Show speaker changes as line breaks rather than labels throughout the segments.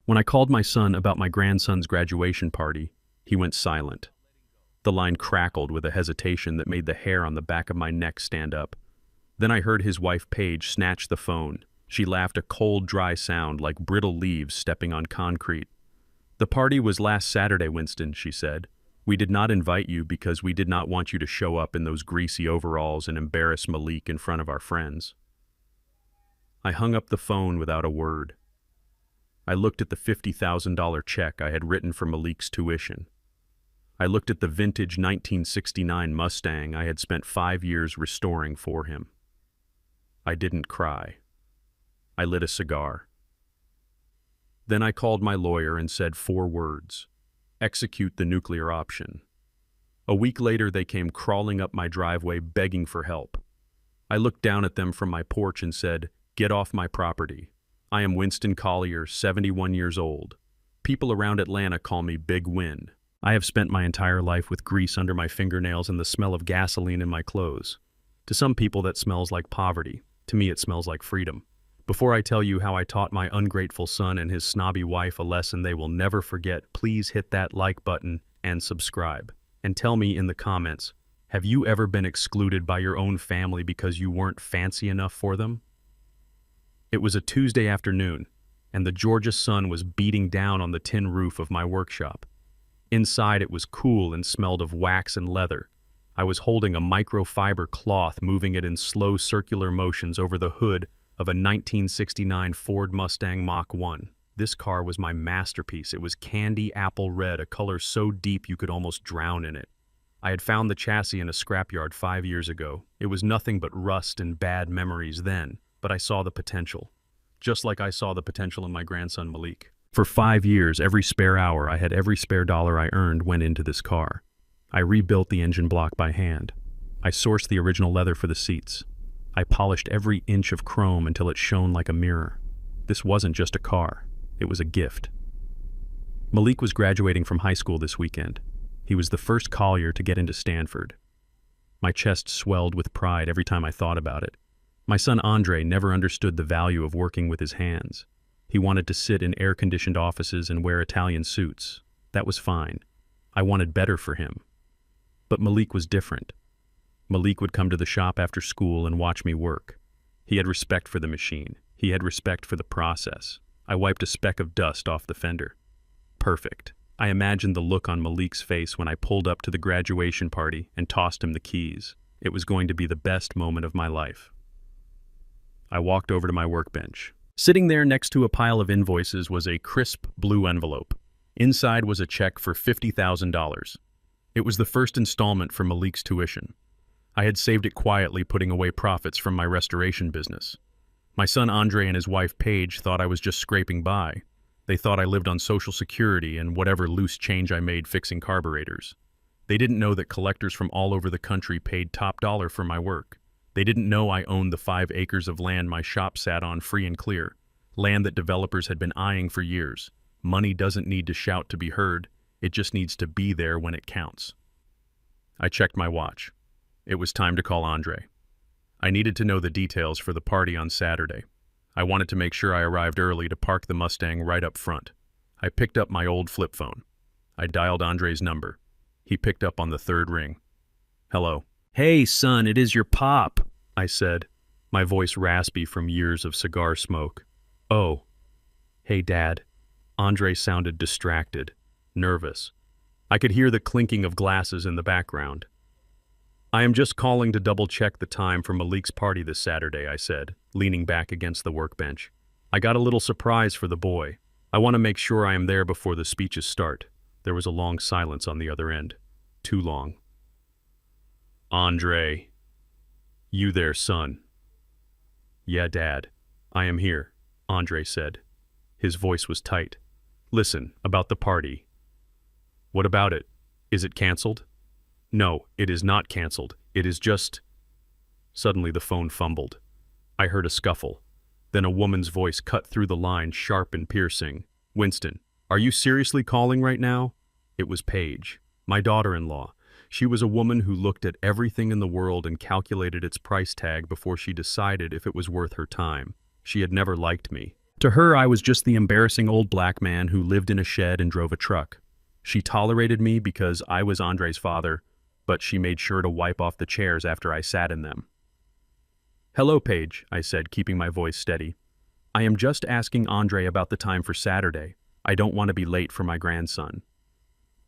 When I called my son about my grandson's graduation party, he went silent. The line crackled with a hesitation that made the hair on the back of my neck stand up. Then I heard his wife Paige snatch the phone. She laughed a cold, dry sound like brittle leaves stepping on concrete. "The party was last Saturday, Winston," she said. "We did not invite you because we did not want you to show up in those greasy overalls and embarrass Malik in front of our friends." I hung up the phone without a word. I looked at the $50,000 check I had written for Malik's tuition. I looked at the vintage 1969 Mustang I had spent 5 years restoring for him. I didn't cry. I lit a cigar. Then I called my lawyer and said 4 words: execute the nuclear option. A week later, they came crawling up my driveway begging for help. I looked down at them from my porch and said, "Get off my property. I am Winston Collier, 71 years old. People around Atlanta call me Big Win. I have spent my entire life with grease under my fingernails and the smell of gasoline in my clothes. To some people that smells like poverty. To me it smells like freedom. Before I tell you how I taught my ungrateful son and his snobby wife a lesson they will never forget, please hit that like button and subscribe. And tell me in the comments, have you ever been excluded by your own family because you weren't fancy enough for them?" It was a Tuesday afternoon, and the Georgia sun was beating down on the tin roof of my workshop. Inside it was cool and smelled of wax and leather. I was holding a microfiber cloth, moving it in slow circular motions over the hood of a 1969 Ford Mustang Mach 1. This car was my masterpiece. It was candy apple red, a color so deep you could almost drown in it. I had found the chassis in a scrapyard 5 years ago. It was nothing but rust and bad memories then, but I saw the potential. Just like I saw the potential in my grandson Malik. For 5 years, every spare hour I had, every spare dollar I earned went into this car. I rebuilt the engine block by hand. I sourced the original leather for the seats. I polished every inch of chrome until it shone like a mirror. This wasn't just a car. It was a gift. Malik was graduating from high school this weekend. He was the first Collier to get into Stanford. My chest swelled with pride every time I thought about it. My son Andre never understood the value of working with his hands. He wanted to sit in air-conditioned offices and wear Italian suits. That was fine. I wanted better for him. But Malik was different. Malik would come to the shop after school and watch me work. He had respect for the machine. He had respect for the process. I wiped a speck of dust off the fender. Perfect. I imagined the look on Malik's face when I pulled up to the graduation party and tossed him the keys. It was going to be the best moment of my life. I walked over to my workbench. Sitting there next to a pile of invoices was a crisp blue envelope. Inside was a check for $50,000. It was the first installment for Malik's tuition. I had saved it quietly, putting away profits from my restoration business. My son Andre and his wife Paige thought I was just scraping by. They thought I lived on Social Security and whatever loose change I made fixing carburetors. They didn't know that collectors from all over the country paid top dollar for my work. They didn't know I owned the 5 acres of land my shop sat on free and clear, land that developers had been eyeing for years. Money doesn't need to shout to be heard, it just needs to be there when it counts. I checked my watch. It was time to call Andre. I needed to know the details for the party on Saturday. I wanted to make sure I arrived early to park the Mustang right up front. I picked up my old flip phone. I dialed Andre's number. He picked up on the 3rd ring. "Hello." "Hey, son, it is your pop," I said, my voice raspy from years of cigar smoke. "Oh. Hey, Dad." Andre sounded distracted, nervous. I could hear the clinking of glasses in the background. "I am just calling to double-check the time for Malik's party this Saturday," I said, leaning back against the workbench. "I got a little surprise for the boy. I want to make sure I am there before the speeches start." There was a long silence on the other end. Too long. "Andre. You there, son?" "Yeah, Dad. I am here," Andre said. His voice was tight. "Listen, about the party." "What about it? Is it canceled?" "No, it is not canceled. It is just—" Suddenly the phone fumbled. I heard a scuffle. Then a woman's voice cut through the line, sharp and piercing. "Winston, are you seriously calling right now?" It was Paige, my daughter-in-law. She was a woman who looked at everything in the world and calculated its price tag before she decided if it was worth her time. She had never liked me. To her, I was just the embarrassing old black man who lived in a shed and drove a truck. She tolerated me because I was Andre's father, but she made sure to wipe off the chairs after I sat in them. "Hello, Paige," I said, keeping my voice steady. "I am just asking Andre about the time for Saturday. I don't want to be late for my grandson."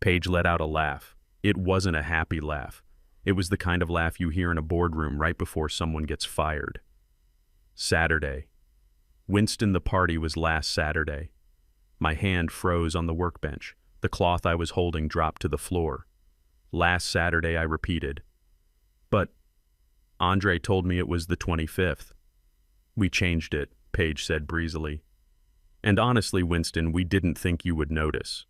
Paige let out a laugh. It wasn't a happy laugh. It was the kind of laugh you hear in a boardroom right before someone gets fired. Saturday. Winston, the party was last Saturday. My hand froze on the workbench. The cloth I was holding dropped to the floor. Last Saturday, I repeated. "But Andre told me it was the 25th. "We changed it," Paige said breezily. "And honestly, Winston, we didn't think you would notice.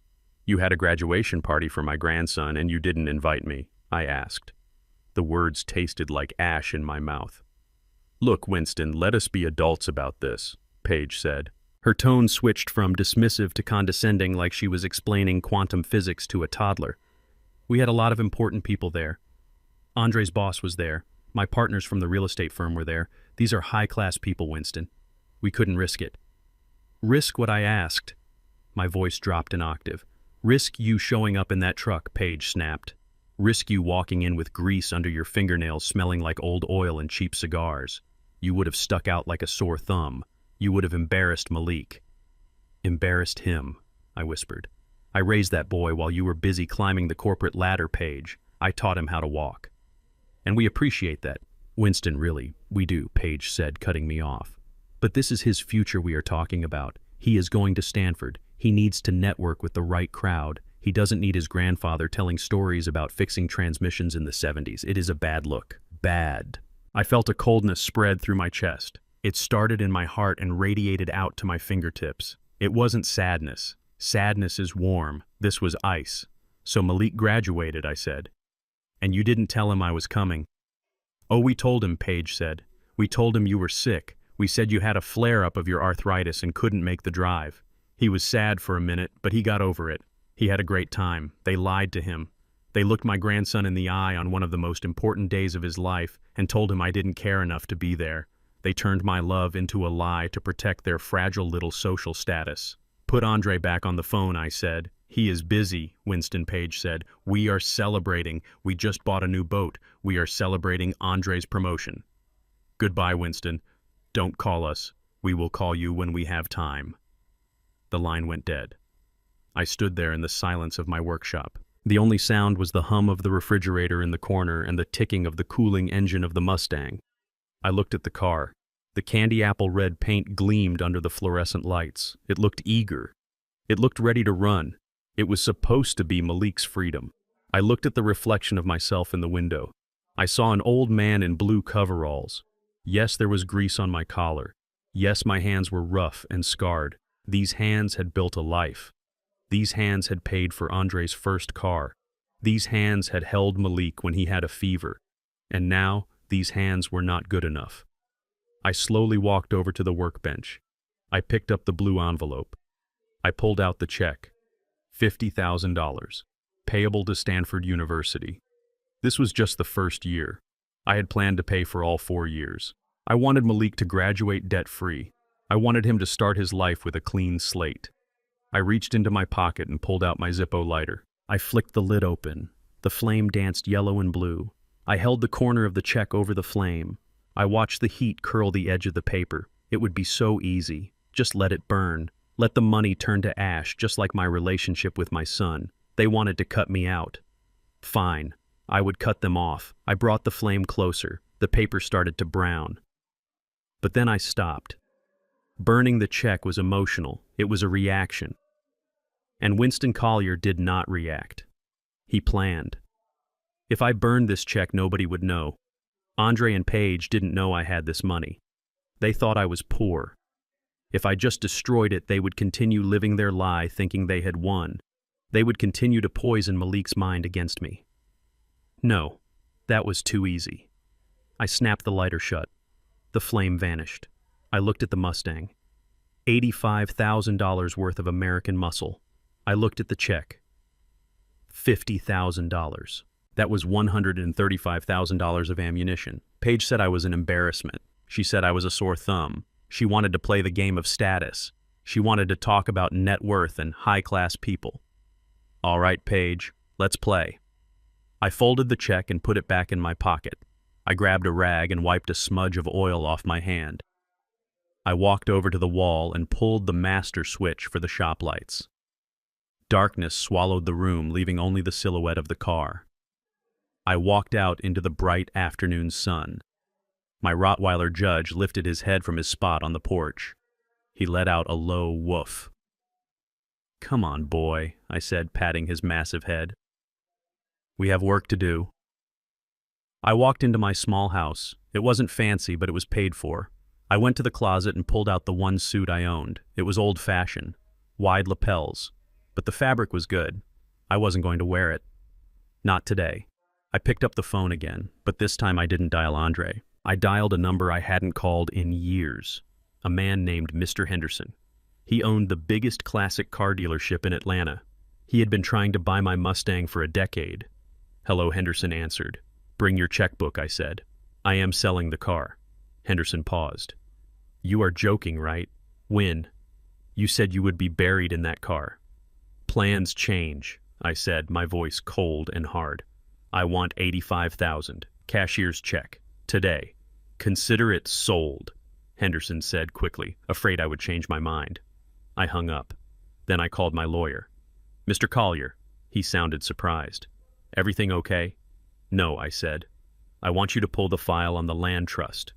You had a graduation party for my grandson and you didn't invite me," I asked. The words tasted like ash in my mouth. "Look, Winston, let us be adults about this," Paige said. Her tone switched from dismissive to condescending, like she was explaining quantum physics to a toddler. "We had a lot of important people there. Andre's boss was there. My partners from the real estate firm were there. These are high-class people, Winston. We couldn't risk it." "Risk what?" I asked. My voice dropped an octave. "Risk you showing up in that truck," Paige snapped. "Risk you walking in with grease under your fingernails smelling like old oil and cheap cigars. You would have stuck out like a sore thumb. You would have embarrassed Malik." "Embarrassed him," I whispered. "I raised that boy while you were busy climbing the corporate ladder, Paige. I taught him how to walk. And we appreciate that." "Winston, really, we do," Paige said, cutting me off. "But this is his future we are talking about. He is going to Stanford. He needs to network with the right crowd. He doesn't need his grandfather telling stories about fixing transmissions in the 70s. It is a bad look. Bad." I felt a coldness spread through my chest. It started in my heart and radiated out to my fingertips. It wasn't sadness. Sadness is warm. This was ice. "So Malik graduated," I said. "And you didn't tell him I was coming?" "Oh, we told him," Paige said. "We told him you were sick. We said you had a flare-up of your arthritis and couldn't make the drive. He was sad for a minute, but he got over it. He had a great time. They lied to him. They looked my grandson in the eye on one of the most important days of his life and told him I didn't care enough to be there. They turned my love into a lie to protect their fragile little social status." "Put Andre back on the phone," I said. "He is busy," Winston, Paige said. "We are celebrating. We just bought a new boat. We are celebrating Andre's promotion." "Goodbye, Winston. Don't call us. We will call you when we have time." The line went dead. I stood there in the silence of my workshop. The only sound was the hum of the refrigerator in the corner and the ticking of the cooling engine of the Mustang. I looked at the car. The candy apple red paint gleamed under the fluorescent lights. It looked eager. It looked ready to run. It was supposed to be Malik's freedom. I looked at the reflection of myself in the window. I saw an old man in blue coveralls. Yes, there was grease on my collar. Yes, my hands were rough and scarred. These hands had built a life. These hands had paid for Andre's first car. These hands had held Malik when he had a fever. And now, these hands were not good enough. I slowly walked over to the workbench. I picked up the blue envelope. I pulled out the check. $50,000. Payable to Stanford University. This was just the first year. I had planned to pay for all 4 years. I wanted Malik to graduate debt-free. I wanted him to start his life with a clean slate. I reached into my pocket and pulled out my Zippo lighter. I flicked the lid open. The flame danced yellow and blue. I held the corner of the check over the flame. I watched the heat curl the edge of the paper. It would be so easy. Just let it burn. Let the money turn to ash, just like my relationship with my son. They wanted to cut me out. Fine. I would cut them off. I brought the flame closer. The paper started to brown. But then I stopped. Burning the check was emotional. It was a reaction. And Winston Collier did not react. He planned. If I burned this check, nobody would know. Andre and Paige didn't know I had this money. They thought I was poor. If I just destroyed it, they would continue living their lie thinking they had won. They would continue to poison Malik's mind against me. No, that was too easy. I snapped the lighter shut. The flame vanished. I looked at the Mustang. $85,000 worth of American muscle. I looked at the check. $50,000. That was $135,000 of ammunition. Paige said I was an embarrassment. She said I was a sore thumb. She wanted to play the game of status. She wanted to talk about net worth and high-class people. All right, Paige, let's play. I folded the check and put it back in my pocket. I grabbed a rag and wiped a smudge of oil off my hand. I walked over to the wall and pulled the master switch for the shop lights. Darkness swallowed the room, leaving only the silhouette of the car. I walked out into the bright afternoon sun. My Rottweiler Judge lifted his head from his spot on the porch. He let out a low woof. "Come on, boy," I said, patting his massive head. "We have work to do." I walked into my small house. It wasn't fancy, but it was paid for. I went to the closet and pulled out the one suit I owned. It was old-fashioned, wide lapels, but the fabric was good. I wasn't going to wear it. Not today. I picked up the phone again, but this time I didn't dial Andre. I dialed a number I hadn't called in years. A man named Mr. Henderson. He owned the biggest classic car dealership in Atlanta. He had been trying to buy my Mustang for a decade. "Hello," Henderson answered. "Bring your checkbook," I said. "I am selling the car." Henderson paused. "You are joking, right? When? You said you would be buried in that car." "Plans change," I said, my voice cold and hard. "I want $85,000. Cashier's check. Today. Consider it sold," Henderson said quickly, afraid I would change my mind. I hung up. Then I called my lawyer. "Mr. Collier." He sounded surprised. "Everything okay?" "No," I said. "I want you to pull the file on the land trust.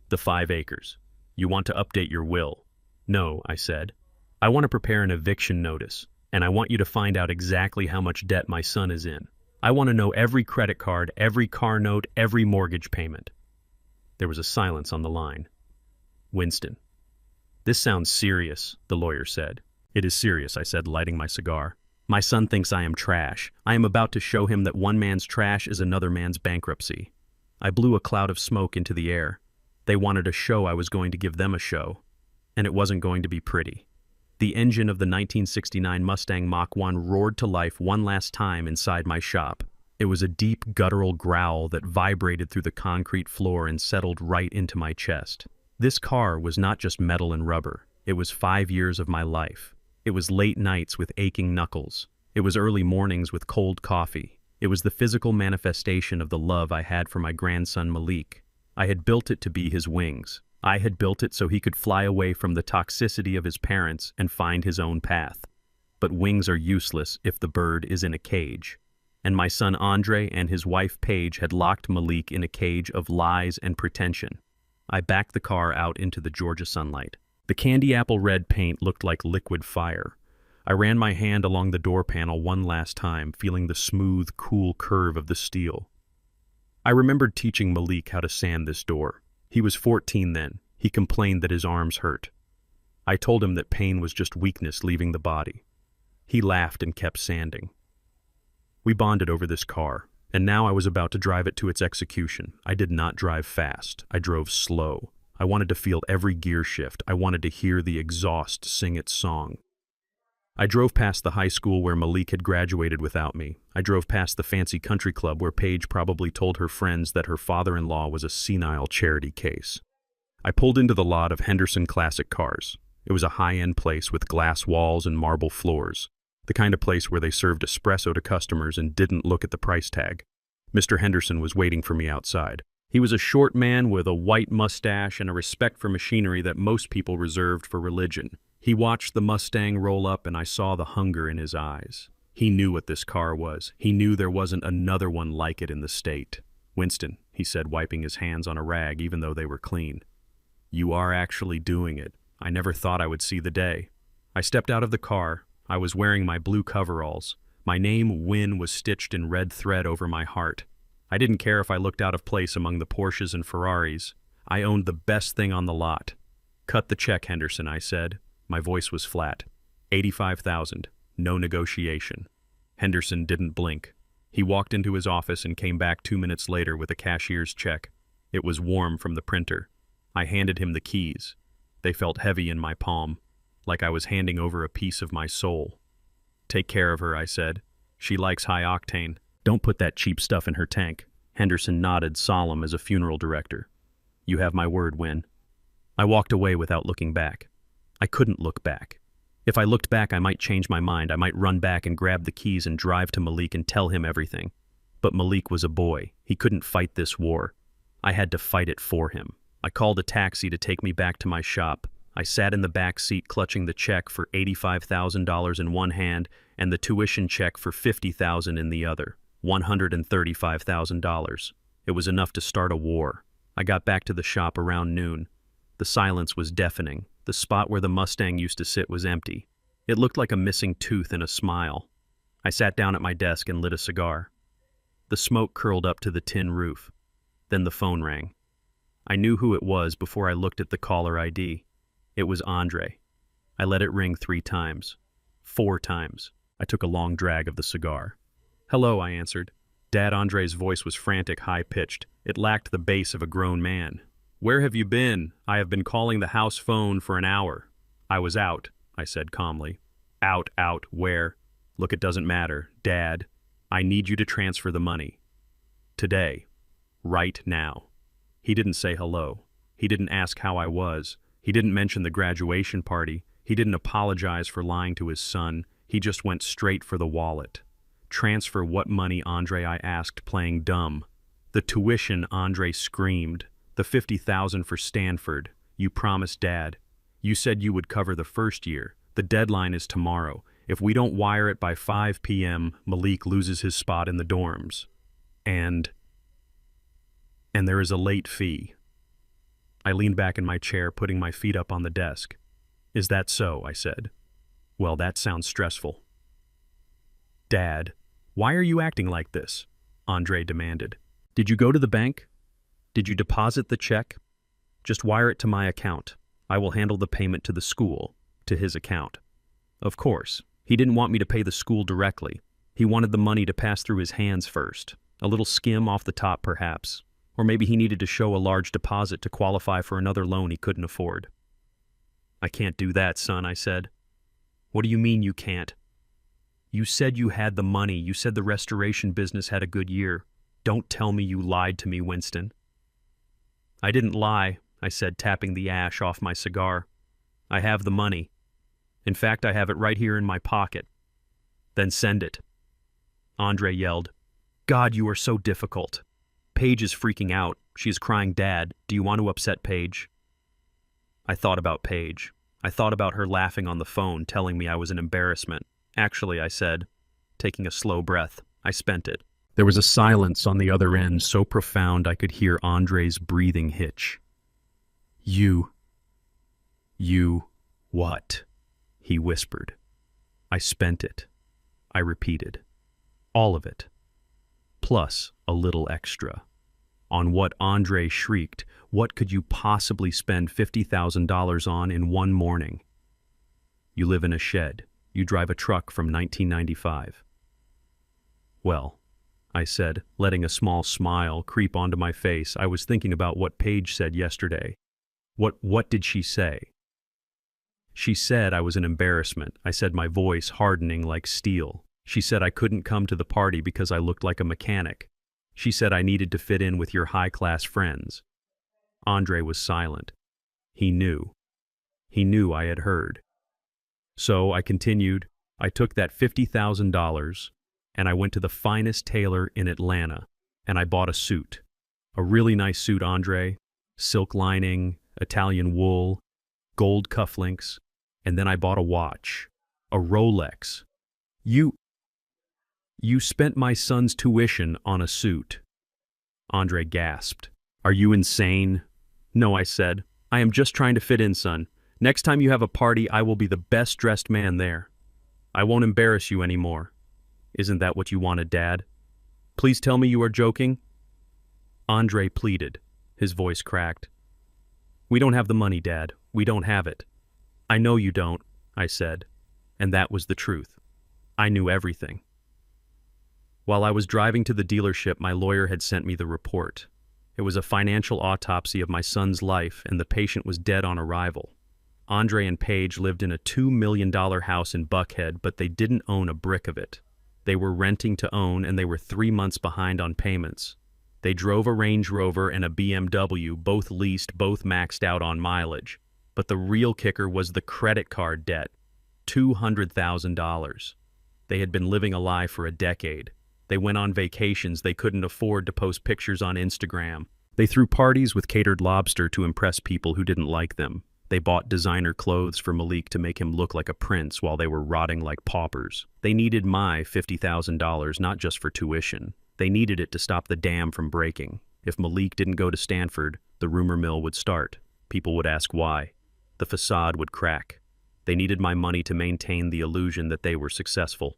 The 5 acres. You want to update your will." "No," I said. "I want to prepare an eviction notice, and I want you to find out exactly how much debt my son is in. I want to know every credit card, every car note, every mortgage payment." There was a silence on the line. "Winston." "This sounds serious," the lawyer said. "It is serious," I said, lighting my cigar. "My son thinks I am trash. I am about to show him that one man's trash is another man's bankruptcy." I blew a cloud of smoke into the air. They wanted a show, I was going to give them a show. And it wasn't going to be pretty. The engine of the 1969 Mustang Mach-1 roared to life one last time inside my shop. It was a deep, guttural growl that vibrated through the concrete floor and settled right into my chest. This car was not just metal and rubber. It was 5 years of my life. It was late nights with aching knuckles. It was early mornings with cold coffee. It was the physical manifestation of the love I had for my grandson Malik. I had built it to be his wings. I had built it so he could fly away from the toxicity of his parents and find his own path. But wings are useless if the bird is in a cage. And my son Andre and his wife Paige had locked Malik in a cage of lies and pretension. I backed the car out into the Georgia sunlight. The candy apple red paint looked like liquid fire. I ran my hand along the door panel one last time, feeling the smooth, cool curve of the steel. I remembered teaching Malik how to sand this door. He was 14 then. He complained that his arms hurt. I told him that pain was just weakness leaving the body. He laughed and kept sanding. We bonded over this car, and now I was about to drive it to its execution. I did not drive fast. I drove slow. I wanted to feel every gear shift. I wanted to hear the exhaust sing its song. I drove past the high school where Malik had graduated without me. I drove past the fancy country club where Paige probably told her friends that her father-in-law was a senile charity case. I pulled into the lot of Henderson Classic Cars. It was a high-end place with glass walls and marble floors. The kind of place where they served espresso to customers and didn't look at the price tag. Mr. Henderson was waiting for me outside. He was a short man with a white mustache and a respect for machinery that most people reserved for religion. He watched the Mustang roll up and I saw the hunger in his eyes. He knew what this car was. He knew there wasn't another one like it in the state. "Winston," he said, wiping his hands on a rag even though they were clean. "You are actually doing it. I never thought I would see the day." I stepped out of the car. I was wearing my blue coveralls. My name, Win, was stitched in red thread over my heart. I didn't care if I looked out of place among the Porsches and Ferraris. I owned the best thing on the lot. "Cut the check, Henderson," I said. My voice was flat. 85,000. No negotiation. Henderson didn't blink. He walked into his office and came back 2 minutes later with a cashier's check. It was warm from the printer. I handed him the keys. They felt heavy in my palm, like I was handing over a piece of my soul. "Take care of her," I said. "She likes high octane. Don't put that cheap stuff in her tank." Henderson nodded, solemn as a funeral director. "You have my word, Win." I walked away without looking back. I couldn't look back. If I looked back, I might change my mind. I might run back and grab the keys and drive to Malik and tell him everything. But Malik was a boy. He couldn't fight this war. I had to fight it for him. I called a taxi to take me back to my shop. I sat in the back seat clutching the check for $85,000 in one hand and the tuition check for $50,000 in the other, $135,000. It was enough to start a war. I got back to the shop around noon. The silence was deafening. The spot where the Mustang used to sit was empty. It looked like a missing tooth in a smile. I sat down at my desk and lit a cigar. The smoke curled up to the tin roof. Then the phone rang. I knew who it was before I looked at the caller ID. It was Andre. I let it ring 3 times. 4 times. I took a long drag of the cigar. "Hello," I answered. Dad Andre's voice was frantic, high-pitched. It lacked the bass of a grown man. "Where have you been? I have been calling the house phone for an hour." "I was out," I said calmly. Out, where?" "Look, it doesn't matter. Dad, I need you to transfer the money. Today. Right now." He didn't say hello. He didn't ask how I was. He didn't mention the graduation party. He didn't apologize for lying to his son. He just went straight for the wallet. "Transfer what money, Andre?" I asked, playing dumb. "The tuition," Andre screamed. "The $50,000 for Stanford. You promised Dad. You said you would cover the first year. The deadline is tomorrow. If we don't wire it by 5 p.m., Malik loses his spot in the dorms. And there is a late fee." I leaned back in my chair, putting my feet up on the desk. "Is that so?" I said. "Well, that sounds stressful." "Dad, why are you acting like this?" Andre demanded. "Did you go to the bank? Did you deposit the check? Just wire it to my account. I will handle the payment to the school, to his account." Of course, he didn't want me to pay the school directly. He wanted the money to pass through his hands first. A little skim off the top, perhaps. Or maybe he needed to show a large deposit to qualify for another loan he couldn't afford. "I can't do that, son," I said. "What do you mean you can't? You said you had the money. You said the restoration business had a good year. Don't tell me you lied to me, Winston." "I didn't lie," I said, tapping the ash off my cigar. "I have the money. In fact, I have it right here in my pocket." "Then send it." Andre yelled. "God, you are so difficult. Paige is freaking out. She is crying, 'Dad, do you want to upset Paige?'" I thought about Paige. I thought about her laughing on the phone, telling me I was an embarrassment. "Actually," I said, taking a slow breath, "I spent it." There was a silence on the other end so profound I could hear Andre's breathing hitch. You, what?" he whispered. "I spent it," I repeated. "All of it. Plus a little extra." On what? Andre shrieked. "What could you possibly spend $50,000 on in one morning? You live in a shed. You drive a truck from 1995. "Well," I said, letting a small smile creep onto my face. I was thinking about what Paige said yesterday. What did she say?" "She said I was an embarrassment," I said, my voice hardening like steel. "She said I couldn't come to the party because I looked like a mechanic. She said I needed to fit in with your high-class friends." Andre was silent. He knew. He knew I had heard. "So," I continued, "I took that $50,000 and I went to the finest tailor in Atlanta and I bought a suit. A really nice suit, Andre. Silk lining, Italian wool, gold cufflinks, and then I bought a watch. A Rolex. You spent my son's tuition on a suit." Andre gasped. "Are you insane?" "No," I said. "I am just trying to fit in, son. Next time you have a party, I will be the best-dressed man there. I won't embarrass you anymore." "Isn't that what you wanted, Dad? Please tell me you are joking." Andre pleaded. His voice cracked. "We don't have the money, Dad. We don't have it." "I know you don't," I said. And that was the truth. I knew everything. While I was driving to the dealership, my lawyer had sent me the report. It was a financial autopsy of my son's life, and the patient was dead on arrival. Andre and Paige lived in a $2 million house in Buckhead, but they didn't own a brick of it. They were renting to own, and they were 3 months behind on payments. They drove a Range Rover and a BMW, both leased, both maxed out on mileage. But the real kicker was the credit card debt. $200,000. They had been living a lie for a decade. They went on vacations they couldn't afford to post pictures on Instagram. They threw parties with catered lobster to impress people who didn't like them. They bought designer clothes for Malik to make him look like a prince while they were rotting like paupers. They needed my $50,000 not just for tuition. They needed it to stop the dam from breaking. If Malik didn't go to Stanford, the rumor mill would start. People would ask why. The facade would crack. They needed my money to maintain the illusion that they were successful.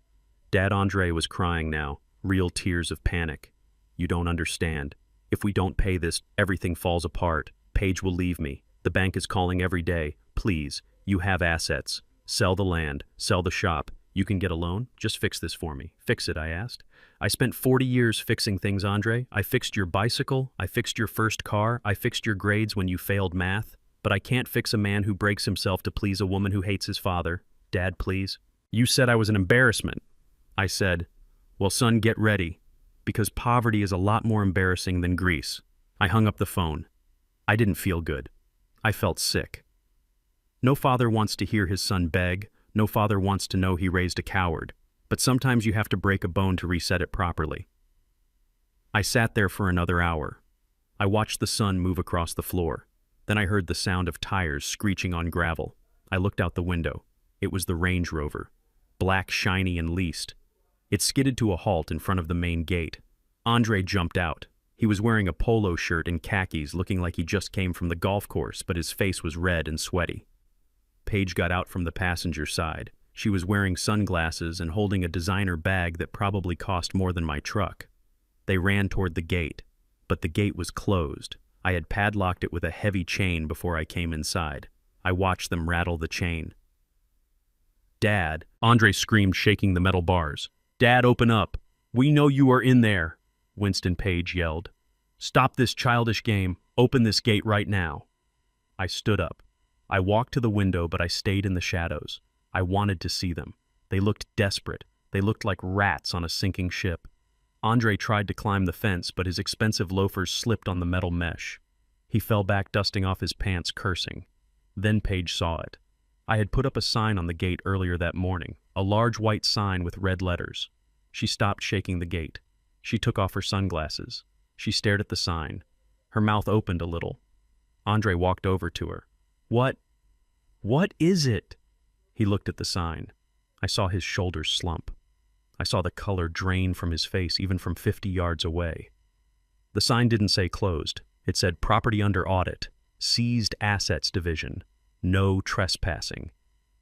Dad Andre was crying now, real tears of panic. You don't understand. If we don't pay this, everything falls apart. Paige will leave me. The bank is calling every day. Please, you have assets. Sell the land, sell the shop. You can get a loan? Just fix this for me. Fix it, I asked. I spent 40 years fixing things, Andre. I fixed your bicycle. I fixed your first car. I fixed your grades when you failed math. But I can't fix a man who breaks himself to please a woman who hates his father. Dad, please. You said I was an embarrassment. I said, well, son, get ready, because poverty is a lot more embarrassing than Greece. I hung up the phone. I didn't feel good. I felt sick. No father wants to hear his son beg. No father wants to know he raised a coward. But sometimes you have to break a bone to reset it properly. I sat there for another hour. I watched the sun move across the floor. Then I heard the sound of tires screeching on gravel. I looked out the window. It was the Range Rover, black, shiny, and leased. It skidded to a halt in front of the main gate. Andre jumped out. He was wearing a polo shirt and khakis, looking like he just came from the golf course, but his face was red and sweaty. Paige got out from the passenger side. She was wearing sunglasses and holding a designer bag that probably cost more than my truck. They ran toward the gate, but the gate was closed. I had padlocked it with a heavy chain before I came inside. I watched them rattle the chain. Dad, Andre screamed, shaking the metal bars. Dad, open up. We know you are in there, Winston Page yelled. Stop this childish game. Open this gate right now. I stood up. I walked to the window, but I stayed in the shadows. I wanted to see them. They looked desperate. They looked like rats on a sinking ship. Andre tried to climb the fence, but his expensive loafers slipped on the metal mesh. He fell back, dusting off his pants, cursing. Then Paige saw it. I had put up a sign on the gate earlier that morning, a large white sign with red letters. She stopped shaking the gate. She took off her sunglasses. She stared at the sign. Her mouth opened a little. Andre walked over to her. What is it? He looked at the sign. I saw his shoulders slump. I saw the color drain from his face even from 50 yards away. The sign didn't say closed. It said property under audit, seized assets division, no trespassing.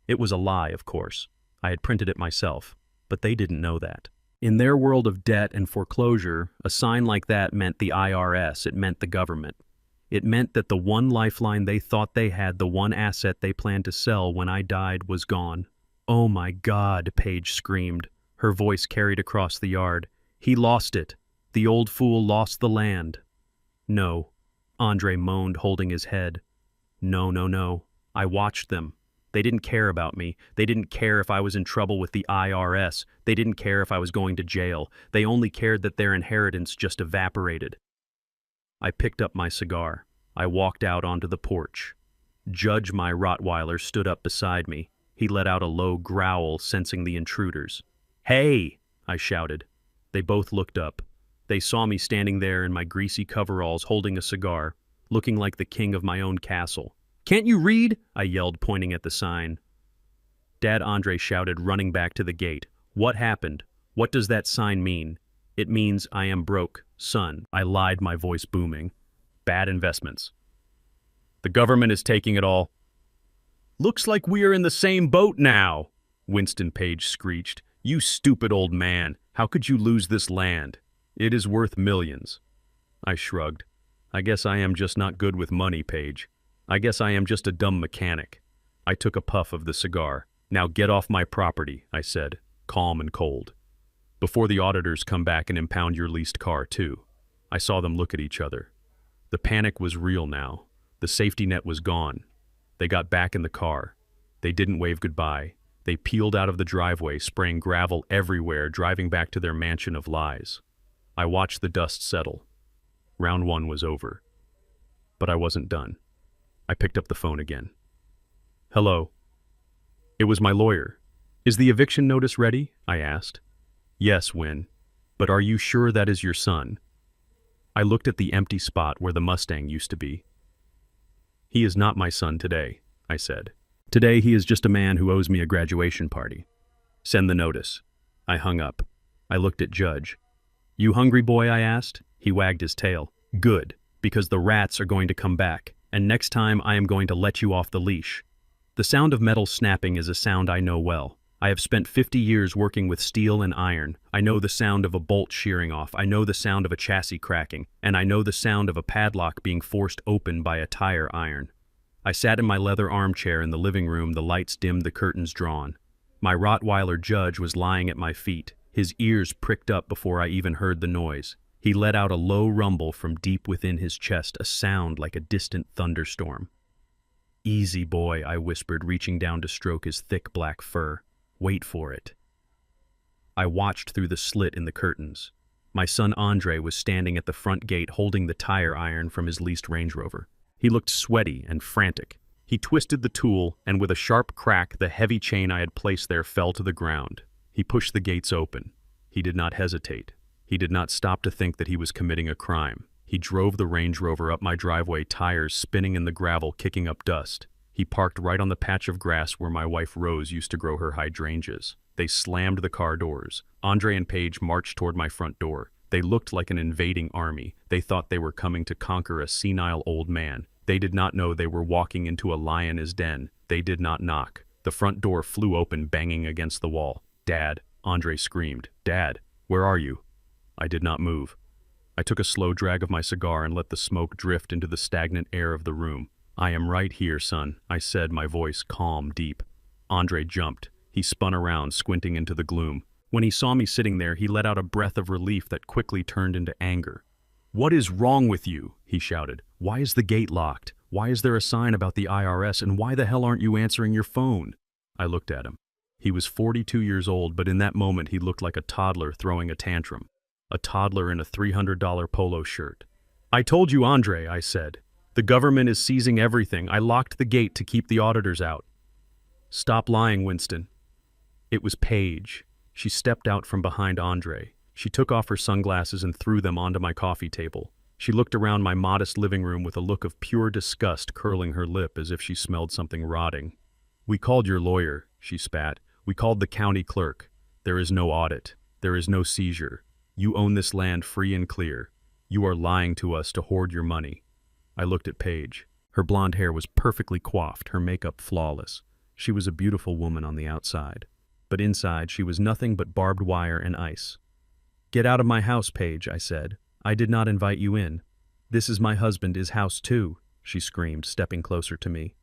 It was a lie, of course. I had printed it myself, but they didn't know that. In their world of debt and foreclosure, a sign like that meant the IRS, it meant the government. It meant that the one lifeline they thought they had, the one asset they planned to sell when I died, was gone. Oh my God, Paige screamed. Her voice carried across the yard. He lost it. The old fool lost the land. No, Andre moaned, holding his head. No. I watched them. They didn't care about me. They didn't care if I was in trouble with the IRS. They didn't care if I was going to jail. They only cared that their inheritance just evaporated. I picked up my cigar. I walked out onto the porch. Judge, my Rottweiler, stood up beside me. He let out a low growl, sensing the intruders. Hey! I shouted. They both looked up. They saw me standing there in my greasy coveralls holding a cigar, looking like the king of my own castle. Can't you read? I yelled, pointing at the sign. Dad Andre shouted, running back to the gate. What happened? What does that sign mean? It means I am broke, son. I lied, my voice booming. Bad investments. The government is taking it all. Looks like we are in the same boat now, Winston Page screeched. You stupid old man. How could you lose this land? It is worth millions. I shrugged. I guess I am just not good with money, Paige. I guess I am just a dumb mechanic. I took a puff of the cigar. Now get off my property, I said, calm and cold. Before the auditors come back and impound your leased car, too. I saw them look at each other. The panic was real now. The safety net was gone. They got back in the car. They didn't wave goodbye. They peeled out of the driveway, spraying gravel everywhere, driving back to their mansion of lies. I watched the dust settle. Round one was over. But I wasn't done. I picked up the phone again. Hello. It was my lawyer. Is the eviction notice ready? I asked. Yes, Win. But are you sure that is your son? I looked at the empty spot where the Mustang used to be. He is not my son today, I said. Today he is just a man who owes me a graduation party. Send the notice. I hung up. I looked at Judge. You hungry, boy? I asked. He wagged his tail. Good, because the rats are going to come back, and next time I am going to let you off the leash. The sound of metal snapping is a sound I know well. I have spent 50 years working with steel and iron. I know the sound of a bolt shearing off. I know the sound of a chassis cracking. And I know the sound of a padlock being forced open by a tire iron. I sat in my leather armchair in the living room, the lights dimmed, the curtains drawn. My Rottweiler Judge was lying at my feet, his ears pricked up before I even heard the noise. He let out a low rumble from deep within his chest, a sound like a distant thunderstorm. Easy, boy, I whispered, reaching down to stroke his thick black fur. Wait for it. I watched through the slit in the curtains. My son Andre was standing at the front gate holding the tire iron from his leased Range Rover. He looked sweaty and frantic. He twisted the tool, and with a sharp crack, the heavy chain I had placed there fell to the ground. He pushed the gates open. He did not hesitate. He did not stop to think that he was committing a crime. He drove the Range Rover up my driveway, tires spinning in the gravel, kicking up dust. He parked right on the patch of grass where my wife Rose used to grow her hydrangeas. They slammed the car doors. Andre and Paige marched toward my front door. They looked like an invading army. They thought they were coming to conquer a senile old man. They did not know they were walking into a lion's den. They did not knock. The front door flew open, banging against the wall. Dad, Andre screamed. Dad, where are you? I did not move. I took a slow drag of my cigar and let the smoke drift into the stagnant air of the room. I am right here, son, I said, my voice calm, deep. Andre jumped. He spun around, squinting into the gloom. When he saw me sitting there, he let out a breath of relief that quickly turned into anger. What is wrong with you? He shouted. Why is the gate locked? Why is there a sign about the IRS, and why the hell aren't you answering your phone? I looked at him. He was 42 years old, but in that moment he looked like a toddler throwing a tantrum. A toddler in a $300 polo shirt. I told you, Andre, I said. The government is seizing everything. I locked the gate to keep the auditors out. Stop lying, Winston. It was Paige. She stepped out from behind Andre. She took off her sunglasses and threw them onto my coffee table. She looked around my modest living room with a look of pure disgust curling her lip as if she smelled something rotting. We called your lawyer, she spat. We called the county clerk. There is no audit. There is no seizure. You own this land free and clear. You are lying to us to hoard your money. I looked at Paige. Her blonde hair was perfectly coiffed, her makeup flawless. She was a beautiful woman on the outside. But inside, she was nothing but barbed wire and ice. Get out of my house, Paige, I said. I did not invite you in. This is my husband, his house too, she screamed, stepping closer to me.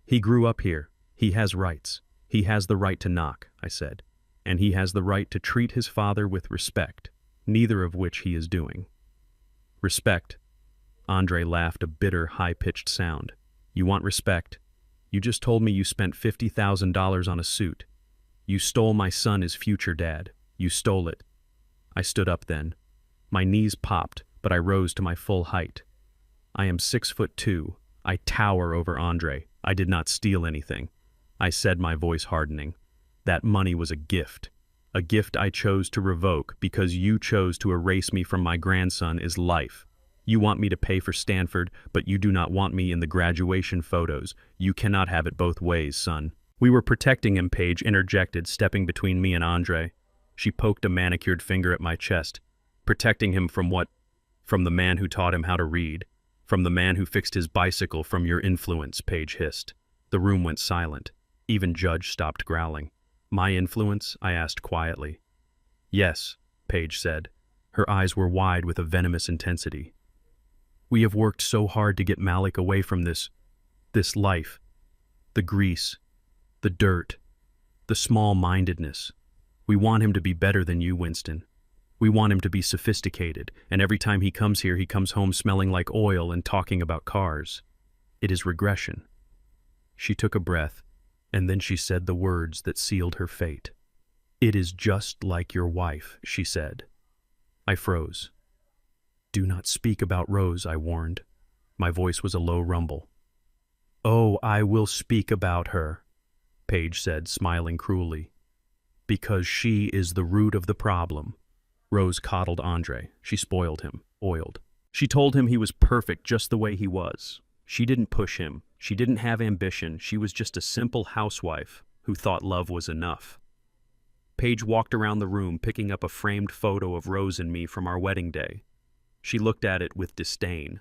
He grew up here. He has rights. He has the right to knock, I said. And he has the right to treat his father with respect, neither of which he is doing. Respect. Andre laughed, a bitter, high-pitched sound. You want respect? You just told me you spent $50,000 on a suit. You stole my son as future dad. You stole it. I stood up then. My knees popped, but I rose to my full height. I am 6'2". I tower over Andre. I did not steal anything. I said, my voice hardening. That money was a gift I chose to revoke because you chose to erase me from my grandson's life. You want me to pay for Stanford, but you do not want me in the graduation photos. You cannot have it both ways, son. We were protecting him, Paige interjected, stepping between me and Andre. She poked a manicured finger at my chest. Protecting him from what? From the man who taught him how to read. From the man who fixed his bicycle from your influence, Paige hissed. The room went silent. Even Judge stopped growling. My influence? I asked quietly. Yes, Paige said. Her eyes were wide with a venomous intensity. We have worked so hard to get Malik away from this life. The grease, the dirt, the small-mindedness. We want him to be better than you, Winston. We want him to be sophisticated, and every time he comes here, he comes home smelling like oil and talking about cars. It is regression. She took a breath, and then she said the words that sealed her fate. It is just like your wife, she said. I froze. Do not speak about Rose, I warned. My voice was a low rumble. Oh, I will speak about her. Paige said, smiling cruelly. Because she is the root of the problem. Rose coddled Andre. She spoiled him, oiled. She told him he was perfect just the way he was. She didn't push him. She didn't have ambition. She was just a simple housewife who thought love was enough. Paige walked around the room, picking up a framed photo of Rose and me from our wedding day. She looked at it with disdain.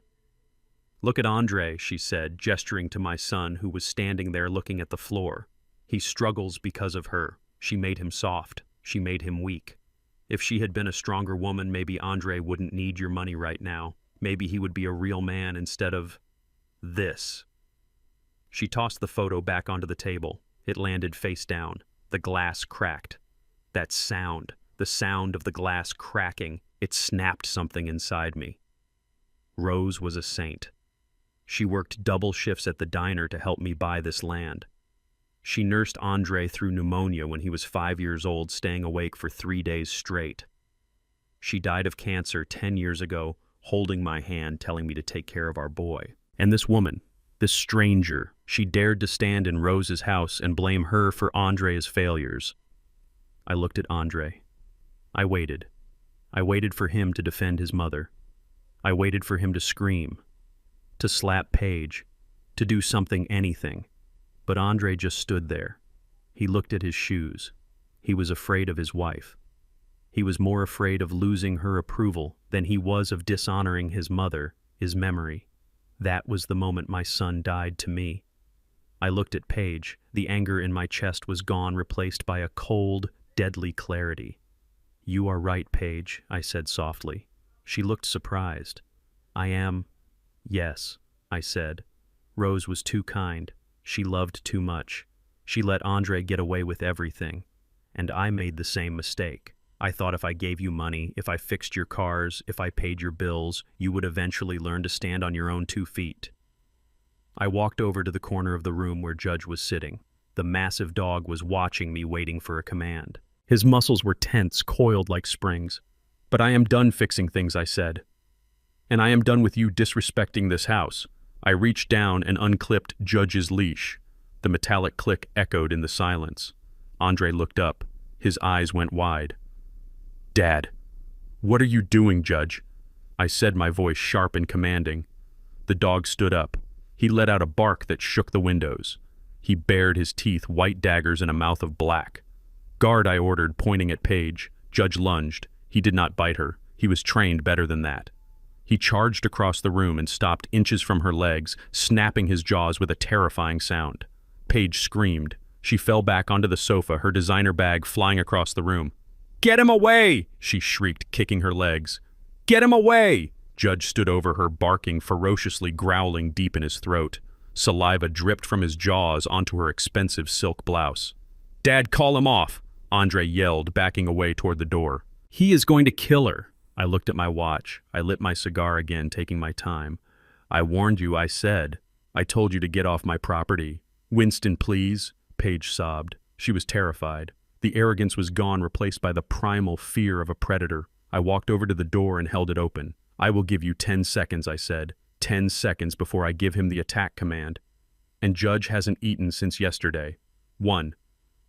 Look at Andre, she said, gesturing to my son who was standing there looking at the floor. He struggles because of her. She made him soft. She made him weak. If she had been a stronger woman, maybe Andre wouldn't need your money right now. Maybe he would be a real man instead of this. She tossed the photo back onto the table. It landed face down. The glass cracked. That sound, the sound of the glass cracking, it snapped something inside me. Rose was a saint. She worked double shifts at the diner to help me buy this land. She nursed Andre through pneumonia when he was 5 years old, staying awake for 3 days straight. She died of cancer 10 years ago, holding my hand, telling me to take care of our boy. And this woman, this stranger, she dared to stand in Rose's house and blame her for Andre's failures. I looked at Andre. I waited. I waited for him to defend his mother. I waited for him to scream, to slap Paige, to do something, anything. But Andre just stood there. He looked at his shoes. He was afraid of his wife. He was more afraid of losing her approval than he was of dishonoring his mother, his memory. That was the moment my son died to me. I looked at Paige. The anger in my chest was gone, replaced by a cold, deadly clarity. You are right, Paige, I said softly. She looked surprised. Yes, I said. Rose was too kind. She loved too much. She let Andre get away with everything. And I made the same mistake. I thought if I gave you money, if I fixed your cars, if I paid your bills, you would eventually learn to stand on your own 2 feet. I walked over to the corner of the room where Judge was sitting. The massive dog was watching me, waiting for a command. His muscles were tense, coiled like springs. But I am done fixing things, I said. And I am done with you disrespecting this house. I reached down and unclipped Judge's leash. The metallic click echoed in the silence. Andre looked up. His eyes went wide. Dad, what are you doing, Judge? I said, my voice sharp and commanding. The dog stood up. He let out a bark that shook the windows. He bared his teeth, white daggers in a mouth of black. Guard, I ordered, pointing at Paige. Judge lunged. He did not bite her. He was trained better than that. He charged across the room and stopped inches from her legs, snapping his jaws with a terrifying sound. Paige screamed. She fell back onto the sofa, her designer bag flying across the room. Get him away! She shrieked, kicking her legs. Get him away! Judge stood over her, barking ferociously, growling deep in his throat. Saliva dripped from his jaws onto her expensive silk blouse. Dad, call him off! Andre yelled, backing away toward the door. He is going to kill her. I looked at my watch. I lit my cigar again, taking my time. I warned you, I said. I told you to get off my property. Winston, please. Paige sobbed. She was terrified. The arrogance was gone, replaced by the primal fear of a predator. I walked over to the door and held it open. I will give you 10 seconds, I said. 10 seconds before I give him the attack command. And Judge hasn't eaten since yesterday. 1.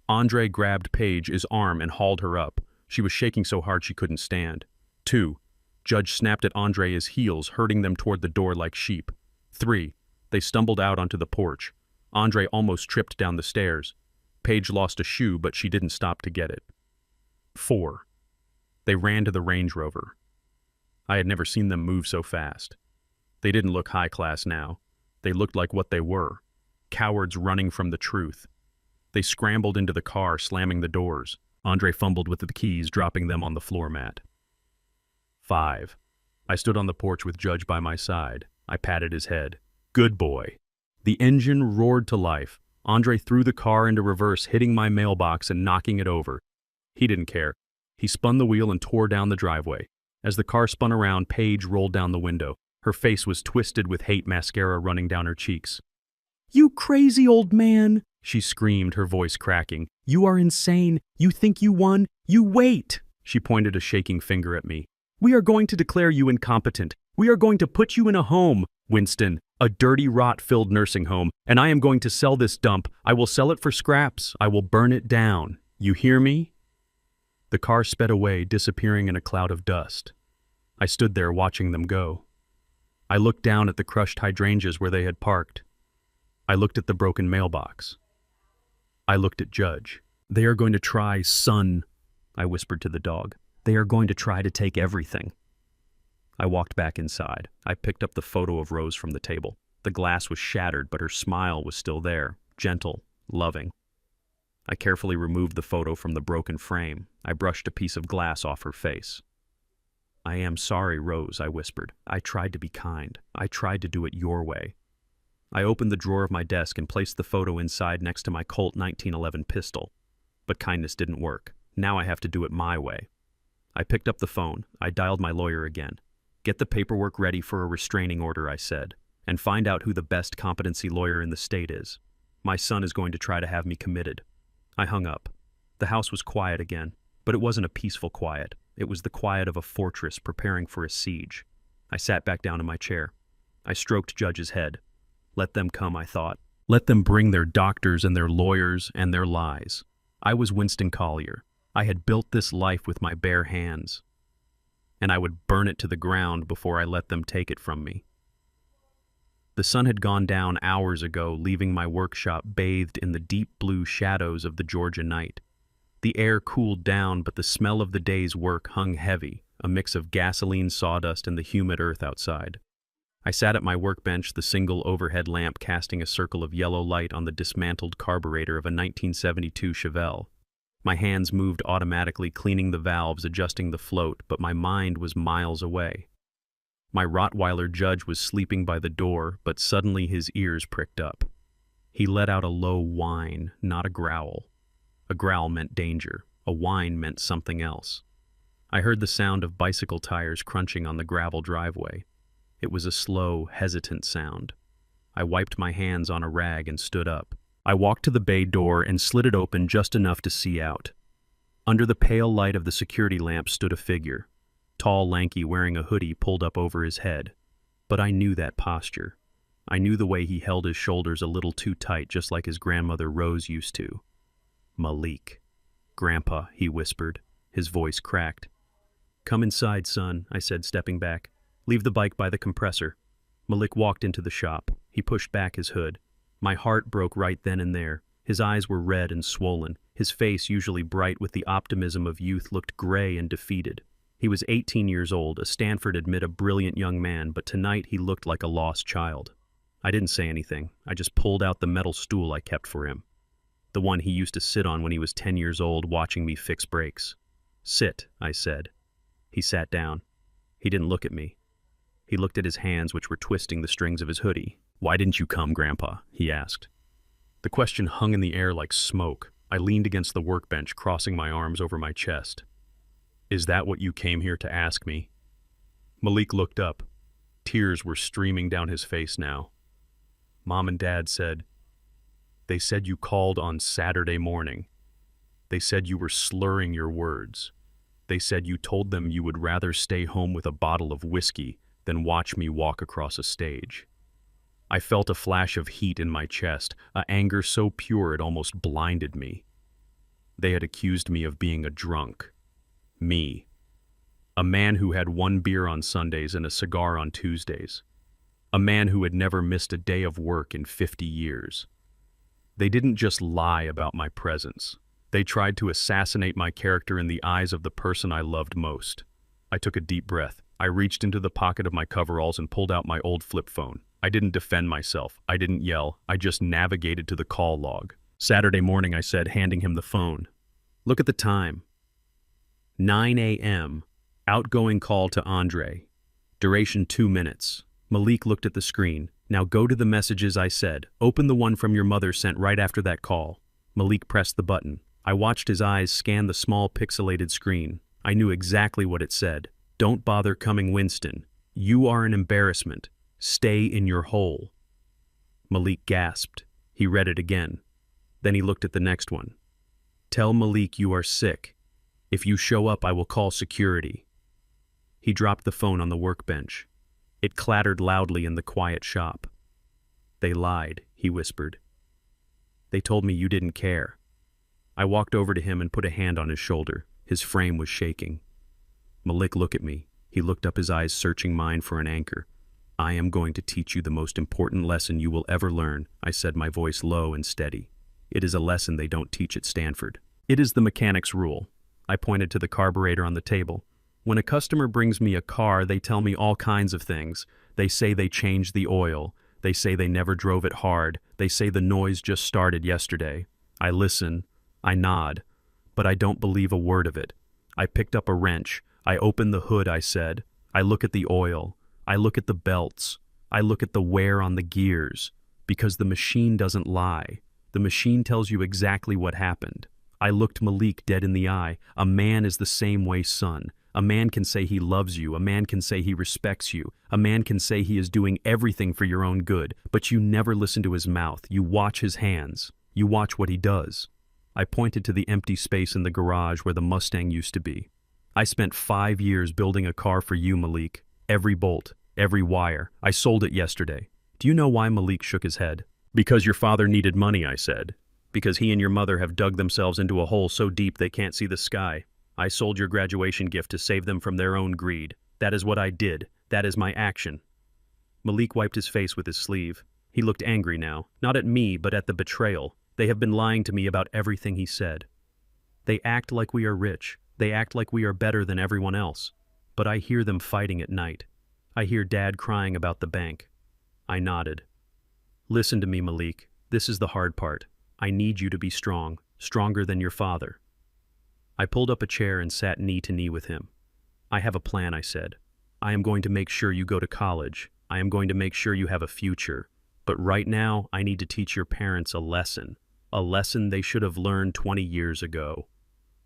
Andre grabbed Paige's arm and hauled her up. She was shaking so hard she couldn't stand. 2. Judge snapped at Andre's heels, herding them toward the door like sheep. 3. They stumbled out onto the porch. Andre almost tripped down the stairs. Paige lost a shoe, but she didn't stop to get it. 4. They ran to the Range Rover. I had never seen them move so fast. They didn't look high class now. They looked like what they were, cowards running from the truth. They scrambled into the car, slamming the doors. Andre fumbled with the keys, dropping them on the floor mat. 5. I stood on the porch with Judge by my side. I patted his head. Good boy. The engine roared to life. Andre threw the car into reverse, hitting my mailbox and knocking it over. He didn't care. He spun the wheel and tore down the driveway. As the car spun around, Paige rolled down the window. Her face was twisted with hate, mascara running down her cheeks. You crazy old man, she screamed, her voice cracking. You are insane. You think you won? You wait. She pointed a shaking finger at me. We are going to declare you incompetent. We are going to put you in a home. Winston, a dirty rot-filled nursing home, and I am going to sell this dump. I will sell it for scraps. I will burn it down. You hear me? The car sped away, disappearing in a cloud of dust. I stood there watching them go. I looked down at the crushed hydrangeas where they had parked. I looked at the broken mailbox. I looked at Judge. They are going to try, son, I whispered to the dog. They are going to try to take everything. I walked back inside. I picked up the photo of Rose from the table. The glass was shattered, but her smile was still there, gentle, loving. I carefully removed the photo from the broken frame. I brushed a piece of glass off her face. I am sorry, Rose, I whispered. I tried to be kind. I tried to do it your way. I opened the drawer of my desk and placed the photo inside next to my Colt 1911 pistol. But kindness didn't work. Now I have to do it my way. I picked up the phone. I dialed my lawyer again. Get the paperwork ready for a restraining order, I said, and find out who the best competency lawyer in the state is. My son is going to try to have me committed. I hung up. The house was quiet again, but it wasn't a peaceful quiet. It was the quiet of a fortress preparing for a siege. I sat back down in my chair. I stroked Judge's head. Let them come, I thought. Let them bring their doctors and their lawyers and their lies. I was Winston Collier. I had built this life with my bare hands, and I would burn it to the ground before I let them take it from me. The sun had gone down hours ago, leaving my workshop bathed in the deep blue shadows of the Georgia night. The air cooled down, but the smell of the day's work hung heavy, a mix of gasoline, sawdust, and the humid earth outside. I sat at my workbench, the single overhead lamp casting a circle of yellow light on the dismantled carburetor of a 1972 Chevelle. My hands moved automatically, cleaning the valves, adjusting the float, but my mind was miles away. My Rottweiler Judge was sleeping by the door, but suddenly his ears pricked up. He let out a low whine, not a growl. A growl meant danger. A whine meant something else. I heard the sound of bicycle tires crunching on the gravel driveway. It was a slow, hesitant sound. I wiped my hands on a rag and stood up. I walked to the bay door and slid it open just enough to see out. Under the pale light of the security lamp stood a figure, tall, lanky, wearing a hoodie pulled up over his head. But I knew that posture. I knew the way he held his shoulders a little too tight, just like his grandmother Rose used to. Malik. Grandpa, he whispered. His voice cracked. Come inside, son, I said, stepping back. Leave the bike by the compressor. Malik walked into the shop. He pushed back his hood. My heart broke right then and there. His eyes were red and swollen. His face, usually bright with the optimism of youth, looked gray and defeated. He was 18 years old, a Stanford admit a brilliant young man, but tonight he looked like a lost child. I didn't say anything. I just pulled out the metal stool I kept for him. The one he used to sit on when he was 10 years old, watching me fix brakes. Sit, I said. He sat down. He didn't look at me. He looked at his hands, which were twisting the strings of his hoodie. Why didn't you come, Grandpa? He asked. The question hung in the air like smoke. I leaned against the workbench, crossing my arms over my chest. Is that what you came here to ask me? Malik looked up. Tears were streaming down his face now. Mom and Dad said, they said you called on Saturday morning. They said you were slurring your words. They said you told them you would rather stay home with a bottle of whiskey than watch me walk across a stage. I felt a flash of heat in my chest, an anger so pure it almost blinded me. They had accused me of being a drunk. Me. A man who had one beer on Sundays and a cigar on Tuesdays. A man who had never missed a day of work in 50 years. They didn't just lie about my presence. They tried to assassinate my character in the eyes of the person I loved most. I took a deep breath. I reached into the pocket of my coveralls and pulled out my old flip phone. I didn't defend myself. I didn't yell. I just navigated to the call log. Saturday morning, I said, handing him the phone. Look at the time. 9 a.m. Outgoing call to Andre. Duration 2 minutes. Malik looked at the screen. Now go to the messages, I said. Open the one from your mother sent right after that call. Malik pressed the button. I watched his eyes scan the small pixelated screen. I knew exactly what it said. Don't bother coming, Winston. You are an embarrassment. Stay in your hole. Malik gasped. He read it again. Then he looked at the next one. Tell Malik you are sick. If you show up, I will call security. He dropped the phone on the workbench. It clattered loudly in the quiet shop. "They lied," he whispered. "They told me you didn't care." I walked over to him and put a hand on his shoulder. His frame was shaking. "Malik, look at me." He looked up, his eyes searching mine for an anchor. "I am going to teach you the most important lesson you will ever learn," I said, my voice low and steady. "It is a lesson they don't teach at Stanford. It is the mechanic's rule." I pointed to the carburetor on the table. "When a customer brings me a car, they tell me all kinds of things. They say they changed the oil. They say they never drove it hard. They say the noise just started yesterday. I listen. I nod. But I don't believe a word of it. I picked up a wrench. I opened the hood," I said. "I look at the oil. I look at the belts. I look at the wear on the gears. Because the machine doesn't lie. The machine tells you exactly what happened." I looked Malik dead in the eye. "A man is the same way, son. A man can say he loves you. A man can say he respects you. A man can say he is doing everything for your own good. But you never listen to his mouth. You watch his hands. You watch what he does." I pointed to the empty space in the garage where the Mustang used to be. "I spent 5 years building a car for you, Malik. Every bolt, every wire. I sold it yesterday." "Do you know why?" Malik shook his head. "Because your father needed money," I said. "Because he and your mother have dug themselves into a hole so deep they can't see the sky. I sold your graduation gift to save them from their own greed. That is what I did. That is my action." Malik wiped his face with his sleeve. He looked angry now, not at me, but at the betrayal. "They have been lying to me about everything," he said. "They act like we are rich. They act like we are better than everyone else. But I hear them fighting at night. I hear Dad crying about the bank." I nodded. "Listen to me, Malik. This is the hard part. I need you to be strong, stronger than your father." I pulled up a chair and sat knee to knee with him. "I have a plan," I said. "I am going to make sure you go to college. I am going to make sure you have a future. But right now, I need to teach your parents a lesson they should have learned 20 years ago."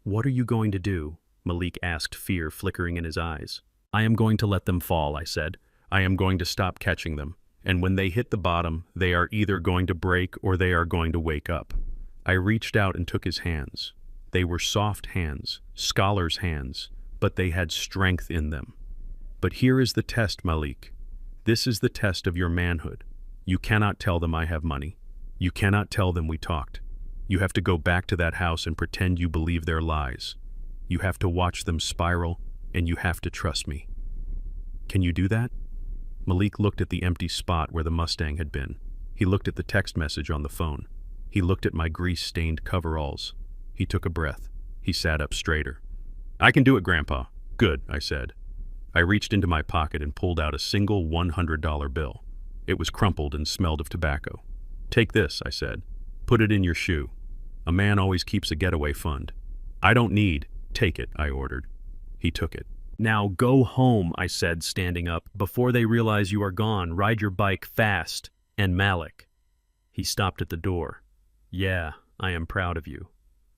"What are you going to do?" Malik asked, fear flickering in his eyes. "I am going to let them fall," I said. "I am going to stop catching them. And when they hit the bottom, they are either going to break or they are going to wake up." I reached out and took his hands. They were soft hands, scholar's hands, but they had strength in them. "But here is the test, Malik. This is the test of your manhood. You cannot tell them I have money. You cannot tell them we talked. You have to go back to that house and pretend you believe their lies. You have to watch them spiral, and you have to trust me. Can you do that?" Malik looked at the empty spot where the Mustang had been. He looked at the text message on the phone. He looked at my grease-stained coveralls. He took a breath. He sat up straighter. "I can do it, Grandpa." "Good," I said. I reached into my pocket and pulled out a single $100 bill. It was crumpled and smelled of tobacco. "Take this," I said. "Put it in your shoe. A man always keeps a getaway fund." "I don't need." "Take it," I ordered. He took it. "Now go home," I said, standing up. "Before they realize you are gone, ride your bike fast. And Malik." He stopped at the door. "Yeah, I am proud of you.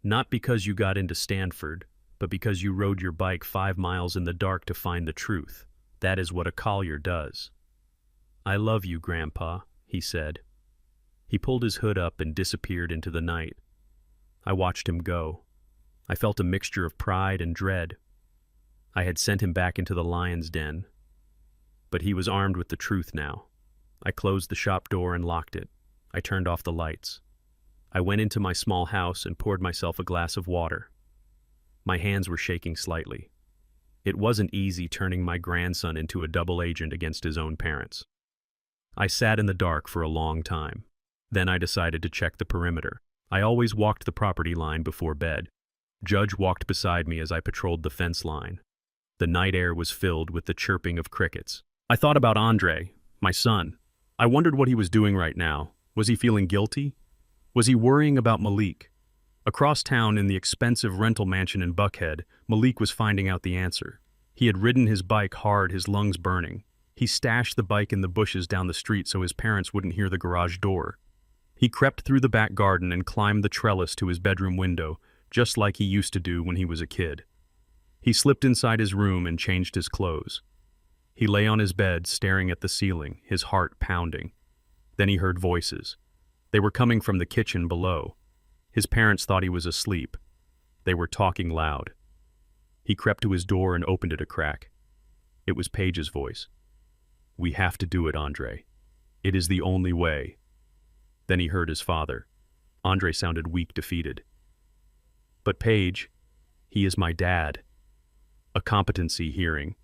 Not because you got into Stanford, but because you rode your bike 5 miles in the dark to find the truth. That is what a collier does." "I love you, Grandpa," he said. He pulled his hood up and disappeared into the night. I watched him go. I felt a mixture of pride and dread. I had sent him back into the lion's den. But he was armed with the truth now. I closed the shop door and locked it. I turned off the lights. I went into my small house and poured myself a glass of water. My hands were shaking slightly. It wasn't easy turning my grandson into a double agent against his own parents. I sat in the dark for a long time. Then I decided to check the perimeter. I always walked the property line before bed. Judge walked beside me as I patrolled the fence line. The night air was filled with the chirping of crickets. I thought about Andre, my son. I wondered what he was doing right now. Was he feeling guilty? Was he worrying about Malik? Across town in the expensive rental mansion in Buckhead, Malik was finding out the answer. He had ridden his bike hard, his lungs burning. He stashed the bike in the bushes down the street so his parents wouldn't hear the garage door. He crept through the back garden and climbed the trellis to his bedroom window, just like he used to do when he was a kid. He slipped inside his room and changed his clothes. He lay on his bed, staring at the ceiling, his heart pounding. Then he heard voices. They were coming from the kitchen below. His parents thought he was asleep. They were talking loud. He crept to his door and opened it a crack. It was Paige's voice. We have to do it, Andre. It is the only way. Then he heard his father. Andre sounded weak, defeated. But Paige, he is my dad. A competency hearing.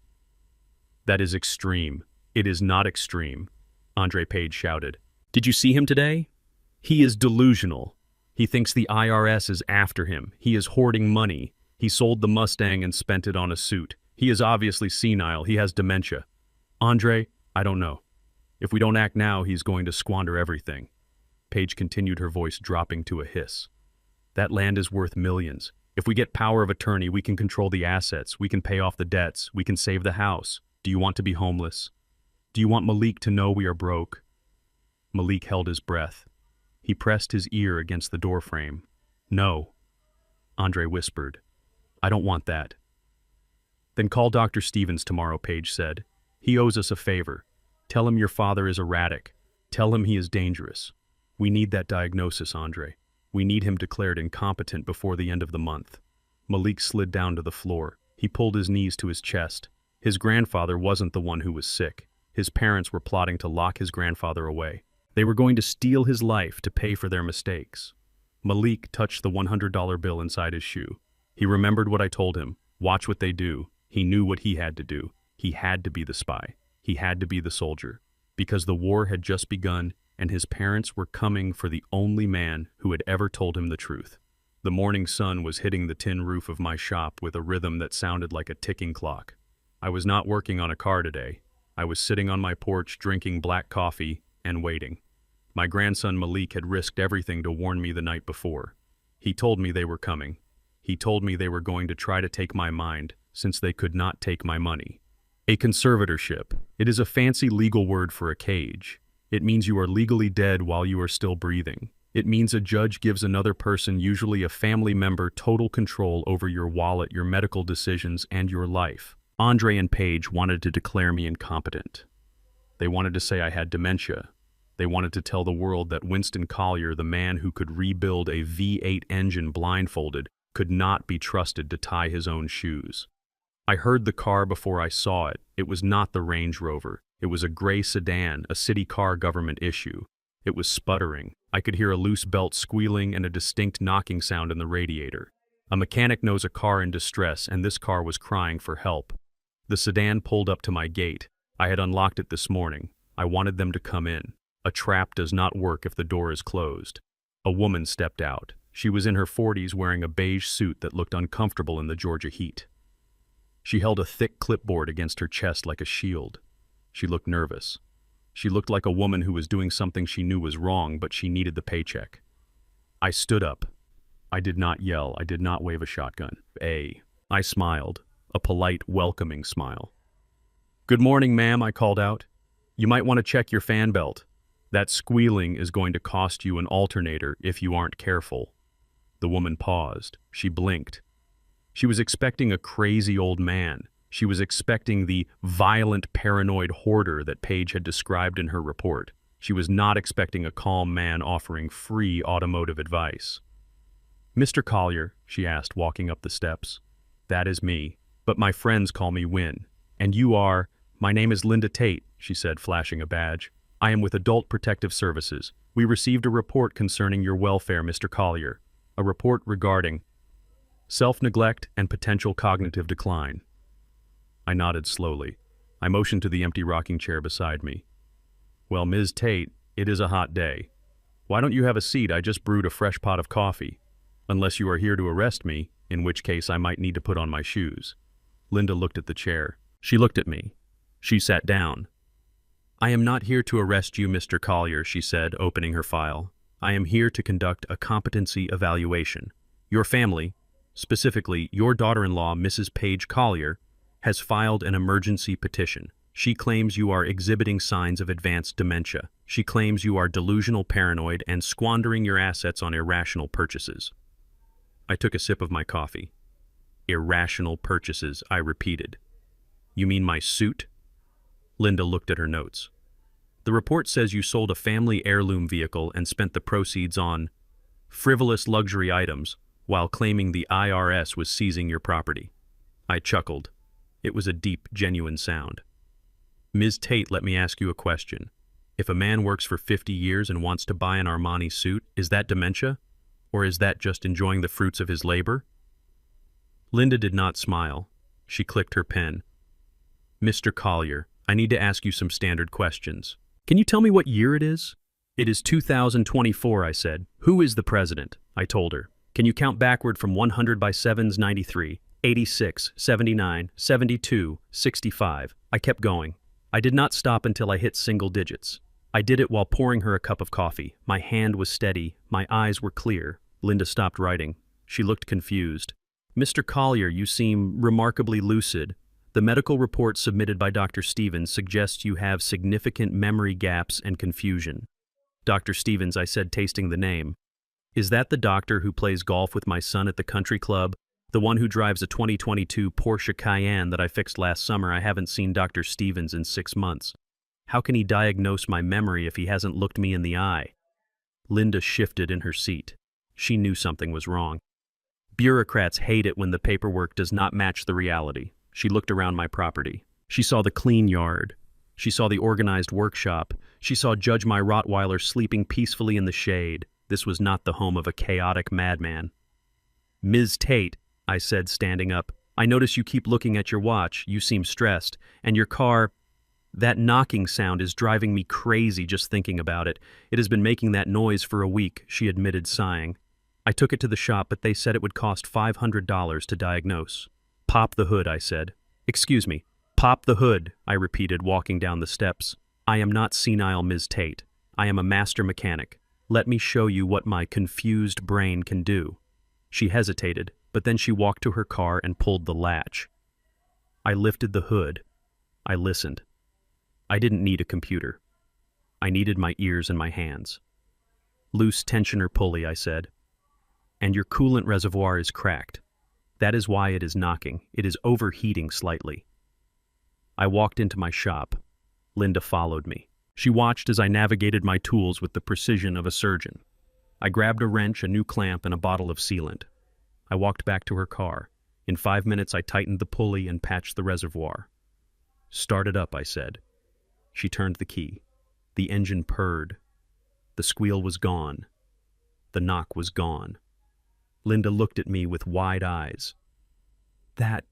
That is extreme. It is not extreme, Andre Page shouted. Did you see him today? He is delusional. He thinks the IRS is after him. He is hoarding money. He sold the Mustang and spent it on a suit. He is obviously senile. He has dementia. Andre, I don't know. If we don't act now, he's going to squander everything. Paige continued, her voice dropping to a hiss. That land is worth millions. If we get power of attorney, we can control the assets. We can pay off the debts. We can save the house. Do you want to be homeless? Do you want Malik to know we are broke? Malik held his breath. He pressed his ear against the doorframe. No, Andre whispered. I don't want that. Then call Dr. Stevens tomorrow, Paige said. He owes us a favor. Tell him your father is erratic. Tell him he is dangerous. We need that diagnosis, Andre. We need him declared incompetent before the end of the month. Malik slid down to the floor. He pulled his knees to his chest. His grandfather wasn't the one who was sick. His parents were plotting to lock his grandfather away. They were going to steal his life to pay for their mistakes. Malik touched the $100 bill inside his shoe. He remembered what I told him. Watch what they do. He knew what he had to do. He had to be the spy. He had to be the soldier. Because the war had just begun, and his parents were coming for the only man who had ever told him the truth. The morning sun was hitting the tin roof of my shop with a rhythm that sounded like a ticking clock. I was not working on a car today. I was sitting on my porch drinking black coffee and waiting. My grandson Malik had risked everything to warn me the night before. He told me they were coming. He told me they were going to try to take my mind, since they could not take my money. A conservatorship. It is a fancy legal word for a cage. It means you are legally dead while you are still breathing. It means a judge gives another person, usually a family member, total control over your wallet, your medical decisions, and your life. Andre and Paige wanted to declare me incompetent. They wanted to say I had dementia. They wanted to tell the world that Winston Collier, the man who could rebuild a V8 engine blindfolded, could not be trusted to tie his own shoes. I heard the car before I saw it. It was not the Range Rover. It was a gray sedan, a city car government issue. It was sputtering. I could hear a loose belt squealing and a distinct knocking sound in the radiator. A mechanic knows a car in distress, and this car was crying for help. The sedan pulled up to my gate. I had unlocked it this morning. I wanted them to come in. A trap does not work if the door is closed. A woman stepped out. She was in her 40s, wearing a beige suit that looked uncomfortable in the Georgia heat. She held a thick clipboard against her chest like a shield. She looked nervous. She looked like a woman who was doing something she knew was wrong, but she needed the paycheck. I stood up. I did not yell. I did not wave a shotgun. I smiled, a polite, welcoming smile. Good morning, ma'am, I called out. You might want to check your fan belt. That squealing is going to cost you an alternator if you aren't careful. The woman paused. She blinked. She was expecting a crazy old man. She was expecting the violent, paranoid hoarder that Paige had described in her report. She was not expecting a calm man offering free automotive advice. Mr. Collier, she asked, walking up the steps. That is me, but my friends call me Win. And you are? My name is Linda Tate, she said, flashing a badge. I am with Adult Protective Services. We received a report concerning your welfare, Mr. Collier. A report regarding self-neglect and potential cognitive decline. I nodded slowly. I motioned to the empty rocking chair beside me. Well, Ms. Tate, it is a hot day. Why don't you have a seat? I just brewed a fresh pot of coffee. Unless you are here to arrest me, in which case I might need to put on my shoes. Linda looked at the chair. She looked at me. She sat down. I am not here to arrest you, Mr. Collier, she said, opening her file. I am here to conduct a competency evaluation. Your family, specifically your daughter-in-law, Mrs. Paige Collier, has filed an emergency petition. She claims you are exhibiting signs of advanced dementia. She claims you are delusional, paranoid, and squandering your assets on irrational purchases. I took a sip of my coffee. Irrational purchases, I repeated. You mean my suit? Linda looked at her notes. The report says you sold a family heirloom vehicle and spent the proceeds on frivolous luxury items while claiming the IRS was seizing your property. I chuckled. It was a deep, genuine sound. Ms. Tate, let me ask you a question. If a man works for 50 years and wants to buy an Armani suit, is that dementia? Or is that just enjoying the fruits of his labor? Linda did not smile. She clicked her pen. Mr. Collier, I need to ask you some standard questions. Can you tell me what year it is? It is 2024, I said. Who is the president? I told her. Can you count backward from 100 by 7's 93, 86, 79, 72, 65? I kept going. I did not stop until I hit single digits. I did it while pouring her a cup of coffee. My hand was steady. My eyes were clear. Linda stopped writing. She looked confused. Mr. Collier, you seem remarkably lucid. The medical report submitted by Dr. Stevens suggests you have significant memory gaps and confusion. Dr. Stevens, I said, tasting the name. Is that the doctor who plays golf with my son at the country club? The one who drives a 2022 Porsche Cayenne that I fixed last summer? I haven't seen Dr. Stevens in 6 months. How can he diagnose my memory if he hasn't looked me in the eye? Linda shifted in her seat. She knew something was wrong. Bureaucrats hate it when the paperwork does not match the reality. She looked around my property. She saw the clean yard. She saw the organized workshop. She saw Judge my Rottweiler sleeping peacefully in the shade. This was not the home of a chaotic madman. Ms. Tate, I said, standing up, I notice you keep looking at your watch. You seem stressed. And your car, that knocking sound is driving me crazy just thinking about it. It has been making that noise for a week, she admitted, sighing. I took it to the shop, but they said it would cost $500 to diagnose. Pop the hood, I said. Excuse me. Pop the hood, I repeated, walking down the steps. I am not senile, Ms. Tate. I am a master mechanic. Let me show you what my confused brain can do. She hesitated, but then she walked to her car and pulled the latch. I lifted the hood. I listened. I didn't need a computer. I needed my ears and my hands. Loose tensioner pulley, I said. And your coolant reservoir is cracked. That is why it is knocking. It is overheating slightly. I walked into my shop. Linda followed me. She watched as I navigated my tools with the precision of a surgeon. I grabbed a wrench, a new clamp, and a bottle of sealant. I walked back to her car. In 5 minutes, I tightened the pulley and patched the reservoir. Start it up, I said. She turned the key. The engine purred. The squeal was gone. The knock was gone. Linda looked at me with wide eyes. That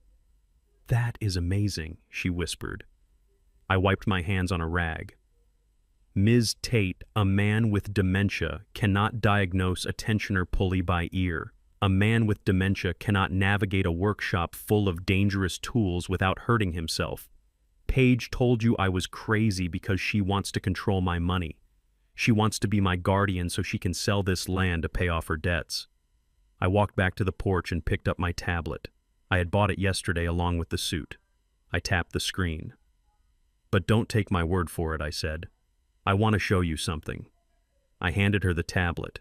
is amazing, she whispered. I wiped my hands on a rag. Ms. Tate, a man with dementia cannot diagnose a tensioner pulley by ear. A man with dementia cannot navigate a workshop full of dangerous tools without hurting himself. Paige told you I was crazy because she wants to control my money. She wants to be my guardian so she can sell this land to pay off her debts. I walked back to the porch and picked up my tablet. I had bought it yesterday along with the suit. I tapped the screen. But don't take my word for it, I said. I want to show you something. I handed her the tablet.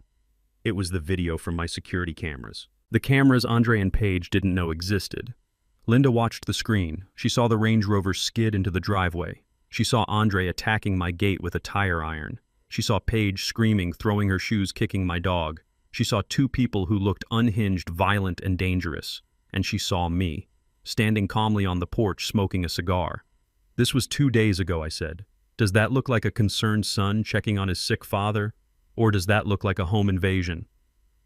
It was the video from my security cameras. The cameras Andre and Paige didn't know existed. Linda watched the screen. She saw the Range Rover skid into the driveway. She saw Andre attacking my gate with a tire iron. She saw Paige screaming, throwing her shoes, kicking my dog. She saw 2 people who looked unhinged, violent, and dangerous. And she saw me, standing calmly on the porch, smoking a cigar. This was 2 days ago, I said. Does that look like a concerned son checking on his sick father? Or does that look like a home invasion?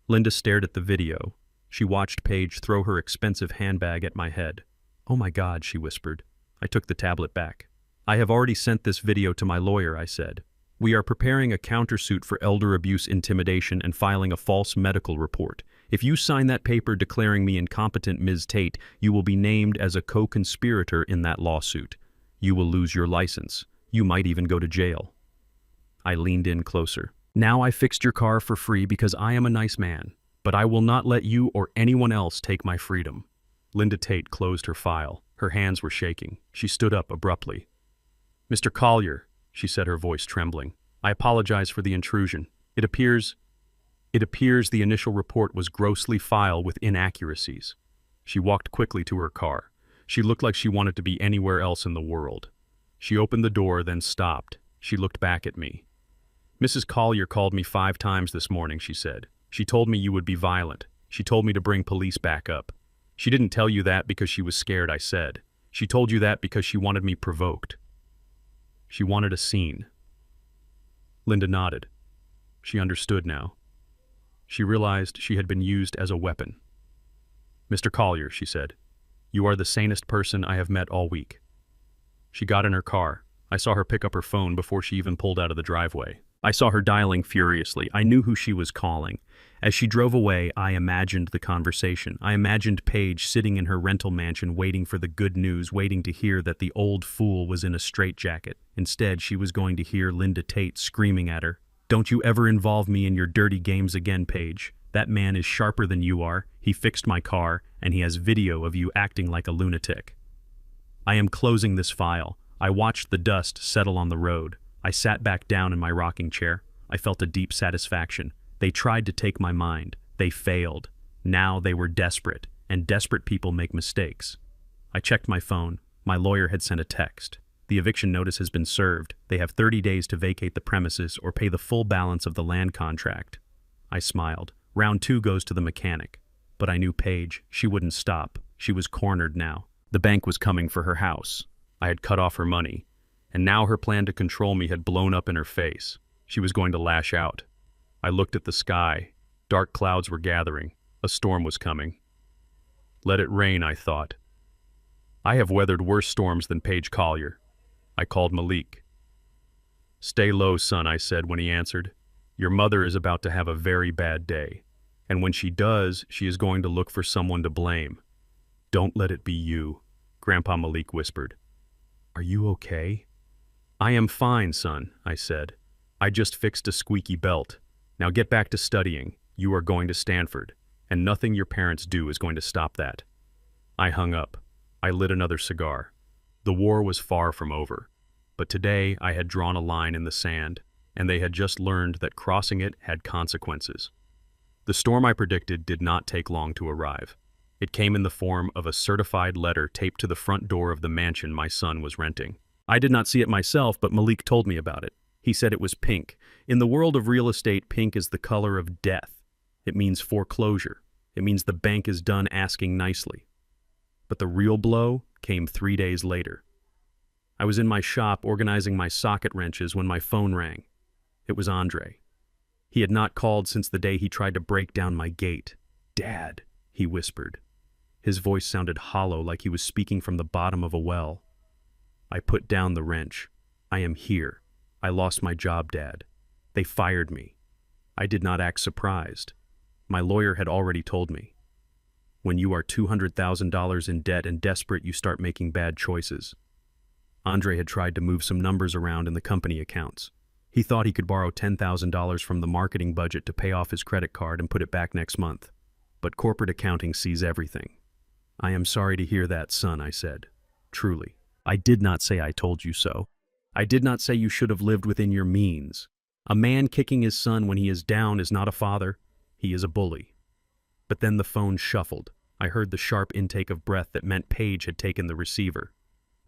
Linda stared at the video. She watched Paige throw her expensive handbag at my head. Oh my God, she whispered. I took the tablet back. I have already sent this video to my lawyer, I said. We are preparing a countersuit for elder abuse intimidation and filing a false medical report. If you sign that paper declaring me incompetent, Ms. Tate, you will be named as a co-conspirator in that lawsuit. You will lose your license. You might even go to jail. I leaned in closer. Now I fixed your car for free because I am a nice man, but I will not let you or anyone else take my freedom. Linda Tate closed her file. Her hands were shaking. She stood up abruptly. Mr. Collier, she said, her voice trembling, I apologize for the intrusion. It appears the initial report was grossly filed with inaccuracies. She walked quickly to her car. She looked like she wanted to be anywhere else in the world. She opened the door, then stopped. She looked back at me. Mrs. Collier called me 5 times this morning, she said. She told me you would be violent. She told me to bring police back up. She didn't tell you that because she was scared, I said. She told you that because she wanted me provoked. She wanted a scene. Linda nodded. She understood now. She realized she had been used as a weapon. "Mr. Collier," she said, "you are the sanest person I have met all week." She got in her car. I saw her pick up her phone before she even pulled out of the driveway. I saw her dialing furiously. I knew who she was calling. As she drove away, I imagined the conversation. I imagined Paige sitting in her rental mansion waiting for the good news, waiting to hear that the old fool was in a straitjacket. Instead, she was going to hear Linda Tate screaming at her, "Don't you ever involve me in your dirty games again, Paige. That man is sharper than you are. He fixed my car, and he has video of you acting like a lunatic." I am closing this file. I watched the dust settle on the road. I sat back down in my rocking chair. I felt a deep satisfaction. They tried to take my mind. They failed. Now they were desperate, and desperate people make mistakes. I checked my phone. My lawyer had sent a text. The eviction notice has been served. They have 30 days to vacate the premises or pay the full balance of the land contract. I smiled. Round 2 goes to the mechanic. But I knew Paige. She wouldn't stop. She was cornered now. The bank was coming for her house. I had cut off her money. And now her plan to control me had blown up in her face. She was going to lash out. I looked at the sky. Dark clouds were gathering. A storm was coming. Let it rain, I thought. I have weathered worse storms than Paige Collier. I called Malik. "Stay low, son," I said when he answered. "Your mother is about to have a very bad day. And when she does, she is going to look for someone to blame. Don't let it be you," Grandpa Malik whispered. "Are you okay?" "I am fine, son," I said. "I just fixed a squeaky belt. Now get back to studying. You are going to Stanford, and nothing your parents do is going to stop that." I hung up. I lit another cigar. The war was far from over, but today I had drawn a line in the sand, and they had just learned that crossing it had consequences. The storm I predicted did not take long to arrive. It came in the form of a certified letter taped to the front door of the mansion my son was renting. I did not see it myself, but Malik told me about it. He said it was pink. In the world of real estate, pink is the color of death. It means foreclosure. It means the bank is done asking nicely. But the real blow came 3 days later. I was in my shop organizing my socket wrenches when my phone rang. It was Andre. He had not called since the day he tried to break down my gate. "Dad," he whispered. His voice sounded hollow, like he was speaking from the bottom of a well. I put down the wrench. "I am here. I lost my job, Dad. They fired me." I did not act surprised. My lawyer had already told me. When you are $200,000 in debt and desperate, you start making bad choices. Andre had tried to move some numbers around in the company accounts. He thought he could borrow $10,000 from the marketing budget to pay off his credit card and put it back next month. But corporate accounting sees everything. "I am sorry to hear that, son," I said. "Truly. I did not say I told you so. I did not say you should have lived within your means. A man kicking his son when he is down is not a father. He is a bully." But then the phone shuffled. I heard the sharp intake of breath that meant Paige had taken the receiver.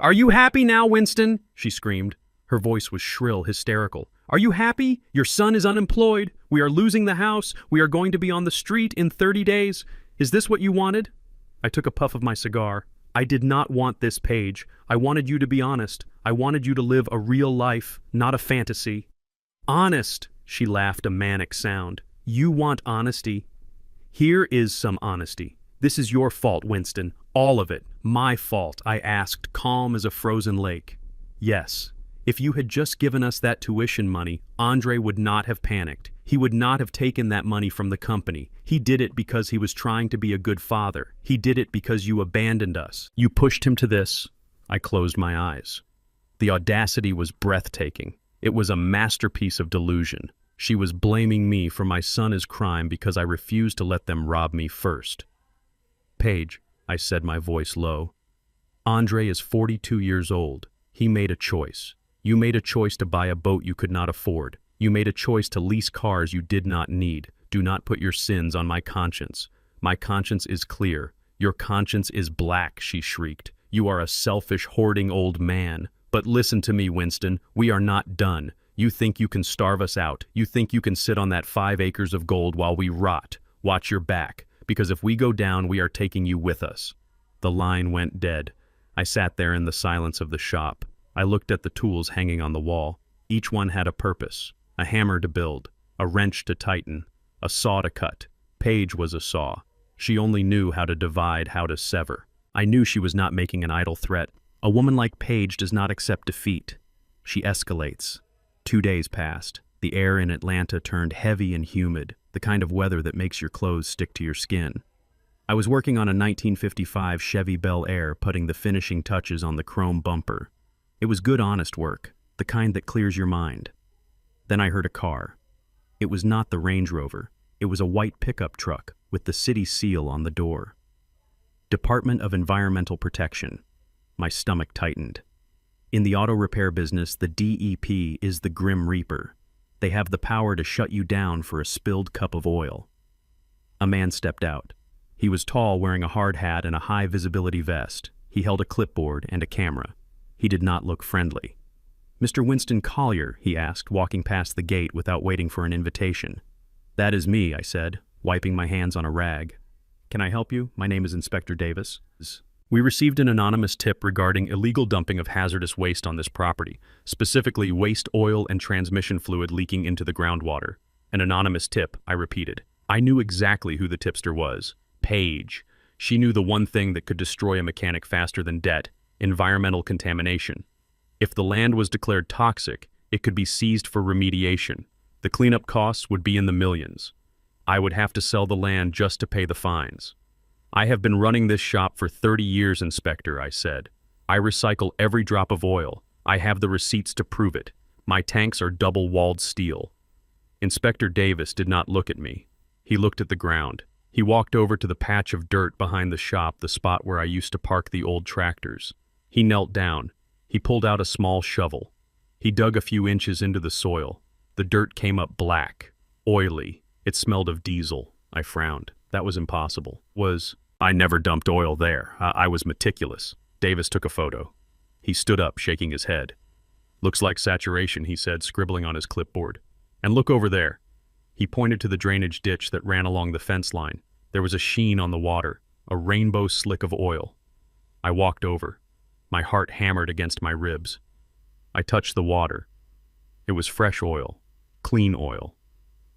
"Are you happy now, Winston?" she screamed. Her voice was shrill, hysterical. "Are you happy? Your son is unemployed. We are losing the house. We are going to be on the street in 30 days. Is this what you wanted?" I took a puff of my cigar. "I did not want this, Paige. I wanted you to be honest. I wanted you to live a real life, not a fantasy." "Honest," she laughed, a manic sound. "You want honesty. Here is some honesty. This is your fault, Winston. All of it. My fault," I asked, calm as a frozen lake. "Yes. If you had just given us that tuition money, Andre would not have panicked. He would not have taken that money from the company. He did it because he was trying to be a good father. He did it because you abandoned us. You pushed him to this." I closed my eyes. The audacity was breathtaking. It was a masterpiece of delusion. She was blaming me for my son's crime because I refused to let them rob me first. "Paige," I said, my voice low. "Andre is 42 years old. He made a choice. You made a choice to buy a boat you could not afford. You made a choice to lease cars you did not need. Do not put your sins on my conscience. My conscience is clear. Your conscience is black," she shrieked. "You are a selfish, hoarding old man. But listen to me, Winston. We are not done. You think you can starve us out. You think you can sit on that 5 acres of gold while we rot. Watch your back, because if we go down, we are taking you with us." The line went dead. I sat there in the silence of the shop. I looked at the tools hanging on the wall. Each one had a purpose: a hammer to build, a wrench to tighten, a saw to cut. Paige was a saw. She only knew how to divide, how to sever. I knew she was not making an idle threat. A woman like Paige does not accept defeat. She escalates. 2 days passed. The air in Atlanta turned heavy and humid, the kind of weather that makes your clothes stick to your skin. I was working on a 1955 Chevy Bel Air, putting the finishing touches on the chrome bumper. It was good, honest work, the kind that clears your mind. Then I heard a car. It was not the Range Rover. It was a white pickup truck with the city seal on the door. Department of Environmental Protection. My stomach tightened. In the auto repair business, the DEP is the Grim Reaper. They have the power to shut you down for a spilled cup of oil. A man stepped out. He was tall, wearing a hard hat and a high-visibility vest. He held a clipboard and a camera. He did not look friendly. "Mr. Winston Collier," he asked, walking past the gate without waiting for an invitation. "That is me," I said, wiping my hands on a rag. "Can I help you? My name is Inspector Davis." We received an anonymous tip regarding illegal dumping of hazardous waste on this property, specifically waste oil and transmission fluid leaking into the groundwater. An anonymous tip, I repeated. I knew exactly who the tipster was. Paige. She knew the one thing that could destroy a mechanic faster than debt: environmental contamination. If the land was declared toxic, it could be seized for remediation. The cleanup costs would be in the millions. I would have to sell the land just to pay the fines. "I have been running this shop for 30 years, Inspector," I said. "I recycle every drop of oil. I have the receipts to prove it. My tanks are double-walled steel." Inspector Davis did not look at me. He looked at the ground. He walked over to the patch of dirt behind the shop, the spot where I used to park the old tractors. He knelt down. He pulled out a small shovel. He dug a few inches into the soil. The dirt came up black, oily. It smelled of diesel. I frowned. That was impossible. I never dumped oil there. I was meticulous. Davis took a photo. He stood up, shaking his head. "Looks like saturation," he said, scribbling on his clipboard. "And look over there." He pointed to the drainage ditch that ran along the fence line. There was a sheen on the water, a rainbow slick of oil. I walked over. My heart hammered against my ribs. I touched the water. It was fresh oil, clean oil.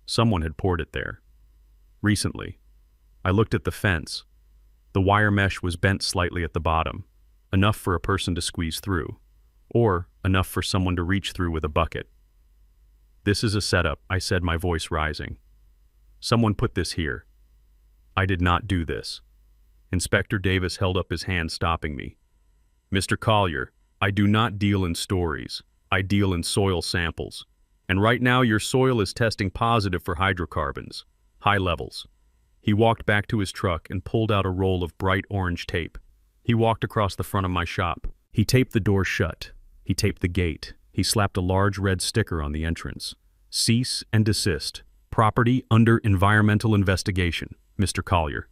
Someone had poured it there. Recently. I looked at the fence. The wire mesh was bent slightly at the bottom, enough for a person to squeeze through, or enough for someone to reach through with a bucket. "This is a setup," I said, my voice rising. "Someone put this here. I did not do this." Inspector Davis held up his hand, stopping me. "Mr. Collier, I do not deal in stories. I deal in soil samples. And right now your soil is testing positive for hydrocarbons. High levels." He walked back to his truck and pulled out a roll of bright orange tape. He walked across the front of my shop. He taped the door shut. He taped the gate. He slapped a large red sticker on the entrance. "Cease and desist. Property under environmental investigation, Mr. Collier."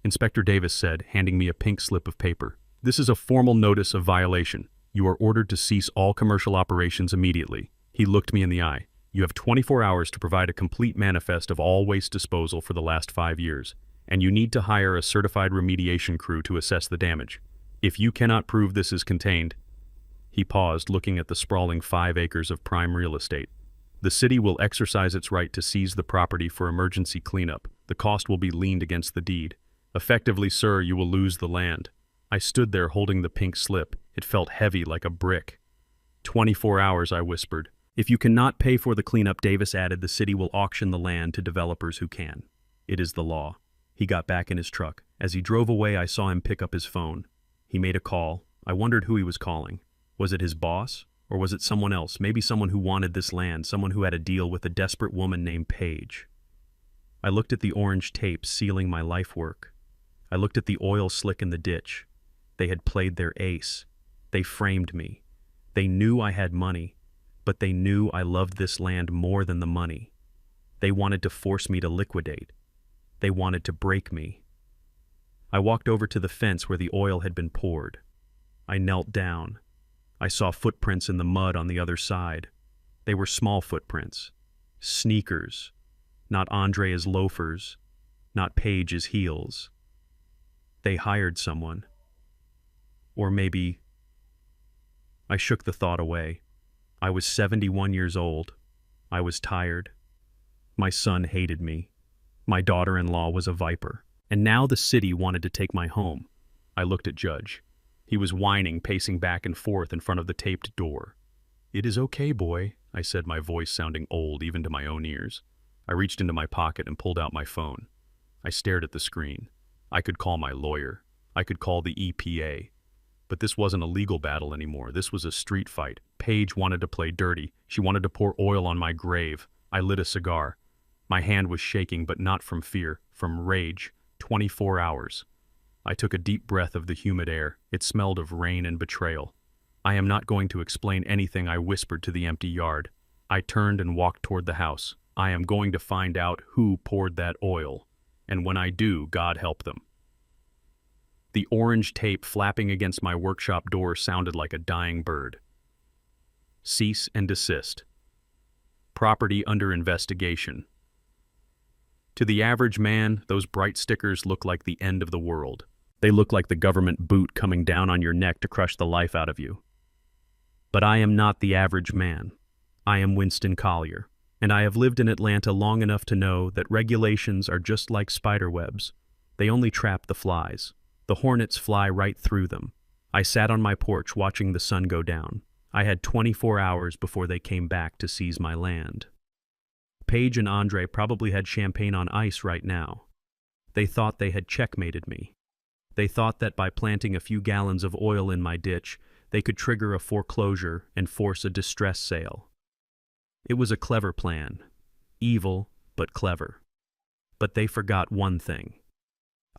Inspector Davis said, handing me a pink slip of paper. "This is a formal notice of violation. You are ordered to cease all commercial operations immediately." He looked me in the eye. "You have 24 hours to provide a complete manifest of all waste disposal for the last 5 years, and you need to hire a certified remediation crew to assess the damage. If you cannot prove this is contained..." He paused, looking at the sprawling 5 acres of prime real estate. "The city will exercise its right to seize the property for emergency cleanup. The cost will be leaned against the deed. Effectively, sir, you will lose the land." I stood there holding the pink slip. It felt heavy like a brick. 24 hours, I whispered. "If you cannot pay for the cleanup," Davis added, "the city will auction the land to developers who can. It is the law." He got back in his truck. As he drove away, I saw him pick up his phone. He made a call. I wondered who he was calling. Was it his boss? Or was it someone else? Maybe someone who wanted this land, someone who had a deal with a desperate woman named Paige. I looked at the orange tape sealing my life work. I looked at the oil slick in the ditch. They had played their ace. They framed me. They knew I had money, but they knew I loved this land more than the money. They wanted to force me to liquidate. They wanted to break me. I walked over to the fence where the oil had been poured. I knelt down. I saw footprints in the mud on the other side. They were small footprints. Sneakers. Not Andrea's loafers. Not Paige's heels. They hired someone. Or maybe I shook the thought away. I was 71 years old. I was tired. My son hated me. My daughter-in-law was a viper. And now the city wanted to take my home. I looked at Judge. He was whining, pacing back and forth in front of the taped door. "It is okay, boy," I said, my voice sounding old even to my own ears. I reached into my pocket and pulled out my phone. I stared at the screen. I could call my lawyer. I could call the EPA. But this wasn't a legal battle anymore. This was a street fight. Paige wanted to play dirty. She wanted to pour oil on my grave. I lit a cigar. My hand was shaking, but not from fear, from rage. 24 hours. I took a deep breath of the humid air. It smelled of rain and betrayal. "I am not going to explain anything," I whispered to the empty yard. I turned and walked toward the house. "I am going to find out who poured that oil. And when I do, God help them." The orange tape flapping against my workshop door sounded like a dying bird. Cease and desist. Property under investigation. To the average man, those bright stickers look like the end of the world. They look like the government boot coming down on your neck to crush the life out of you. But I am not the average man. I am Winston Collier, and I have lived in Atlanta long enough to know that regulations are just like spider webs. They only trap the flies. The hornets fly right through them. I sat on my porch watching the sun go down. I had 24 hours before they came back to seize my land. Paige and Andre probably had champagne on ice right now. They thought they had checkmated me. They thought that by planting a few gallons of oil in my ditch, they could trigger a foreclosure and force a distress sale. It was a clever plan. Evil, but clever. But they forgot one thing.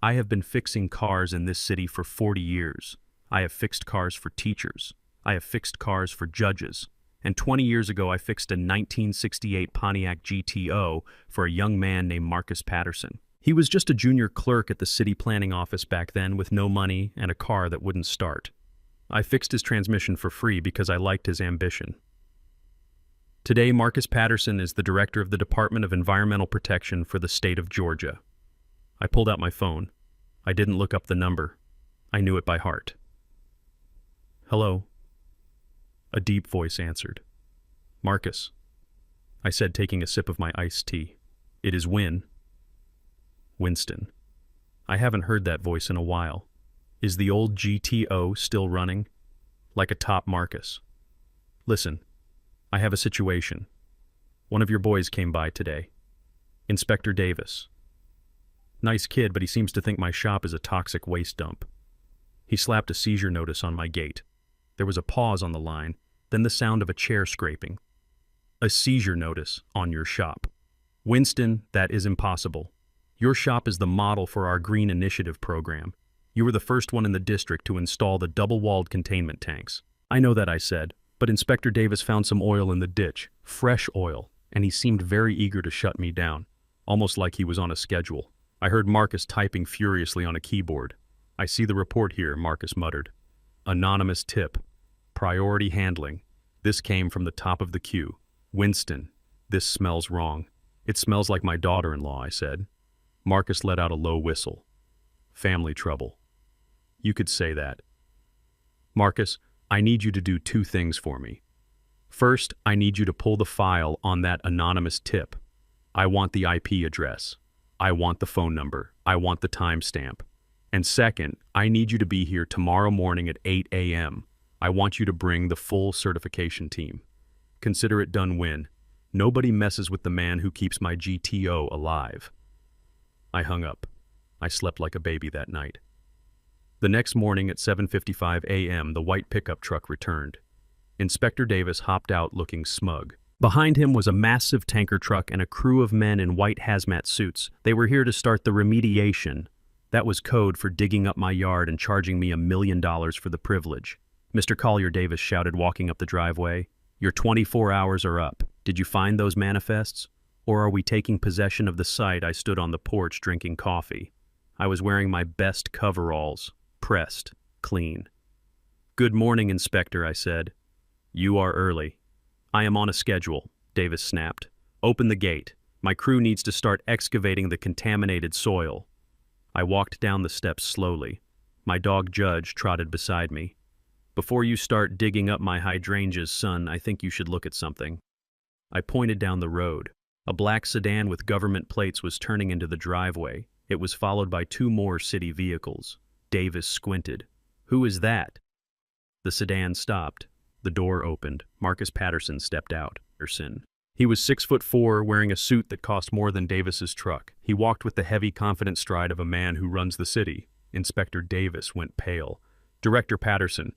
I have been fixing cars in this city for 40 years. I have fixed cars for teachers. I have fixed cars for judges. And 20 years ago, I fixed a 1968 Pontiac GTO for a young man named Marcus Patterson. He was just a junior clerk at the city planning office back then with no money and a car that wouldn't start. I fixed his transmission for free because I liked his ambition. Today, Marcus Patterson is the director of the Department of Environmental Protection for the state of Georgia. I pulled out my phone. I didn't look up the number. I knew it by heart. "Hello." A deep voice answered. "Marcus," I said, taking a sip of my iced tea. "It is Winston." I haven't heard that voice in a while. Is the old GTO still running? Like a top Marcus. "Listen, I have a situation. One of your boys came by today. Inspector Davis. Nice kid, but he seems to think my shop is a toxic waste dump. He slapped a seizure notice on my gate. There was a pause on the line, then the sound of a chair scraping. A seizure notice on your shop. Winston, that is impossible. Your shop is the model for our Green Initiative program. You were the first one in the district to install the double-walled containment tanks. "I know that," I said, but Inspector Davis found some oil in the ditch, fresh oil, and he seemed very eager to shut me down, almost like he was on a schedule. I heard Marcus typing furiously on a keyboard. "I see the report here," Marcus muttered. "Anonymous tip. Priority handling. This came from the top of the queue. Winston, this smells wrong." "It smells like my daughter-in-law," I said. Marcus let out a low whistle. "Family trouble." "You could say that." "Marcus, I need you to do two things for me. First, I need you to pull the file on that anonymous tip. I want the IP address. I want the phone number. I want the timestamp. And second, I need you to be here tomorrow morning at 8 a.m. I want you to bring the full certification team. Consider it done when. Nobody messes with the man who keeps my GTO alive." I hung up. I slept like a baby that night. The next morning at 7:55 a.m., the white pickup truck returned. Inspector Davis hopped out looking smug. Behind him was a massive tanker truck and a crew of men in white hazmat suits. They were here to start the remediation. That was code for digging up my yard and charging me $1 million for the privilege. Mr. Collier, Davis shouted, walking up the driveway. "Your 24 hours are up. Did you find those manifests? Or are we taking possession of the site?" I stood on the porch drinking coffee. I was wearing my best coveralls, pressed, clean. "Good morning, Inspector," I said. "You are early." "I am on a schedule," Davis snapped. "Open the gate. My crew needs to start excavating the contaminated soil." I walked down the steps slowly. My dog Judge trotted beside me. Before you start digging up my hydrangeas, son, I think you should look at something. I pointed down the road. A black sedan with government plates was turning into the driveway. It was followed by two more city vehicles. Davis squinted. "Who is that?" The sedan stopped. The door opened. Marcus Patterson stepped out. He was 6'4", wearing a suit that cost more than Davis's truck. He walked with the heavy, confident stride of a man who runs the city. Inspector Davis went pale. "Director Patterson."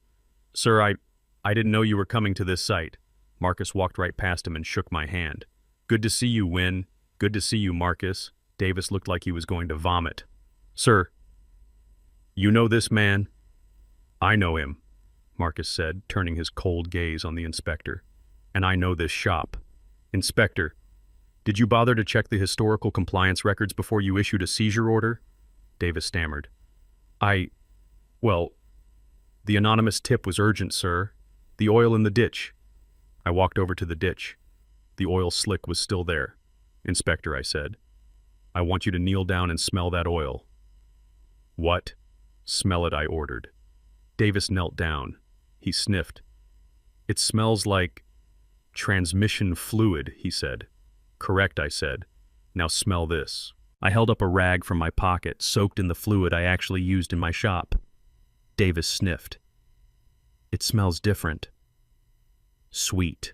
"Sir, I didn't know you were coming to this site." Marcus walked right past him and shook my hand. "Good to see you, Wynn. Good to see you, Marcus." Davis looked like he was going to vomit. "Sir, you know this man?" "I know him," Marcus said, turning his cold gaze on the inspector. "And I know this shop." "Inspector, did you bother to check the historical compliance records before you issued a seizure order?" Davis stammered. Well, the anonymous tip was urgent, sir. The oil in the ditch." I walked over to the ditch. The oil slick was still there. "Inspector," I said, "I want you to kneel down and smell that oil." "What?" "Smell it," I ordered. Davis knelt down. He sniffed. "It smells like transmission fluid," he said. "Correct," I said. "Now smell this." I held up a rag from my pocket, soaked in the fluid I actually used in my shop. Davis sniffed. "It smells different. Sweet."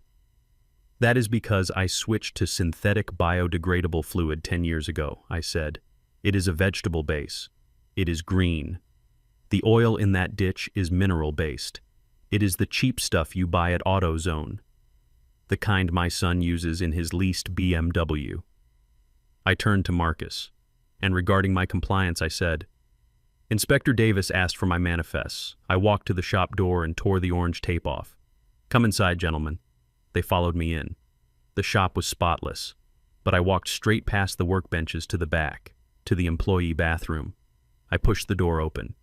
"That is because I switched to synthetic biodegradable fluid 10 years ago," I said. "It is a vegetable base. It is green. The oil in that ditch is mineral-based. It is the cheap stuff you buy at AutoZone. The kind my son uses in his leased BMW." I turned to Marcus, and regarding my compliance, I said, "Inspector Davis asked for my manifests." I walked to the shop door and tore the orange tape off. "Come inside, gentlemen." They followed me in. The shop was spotless, but I walked straight past the workbenches to the back, to the employee bathroom. I pushed the door open.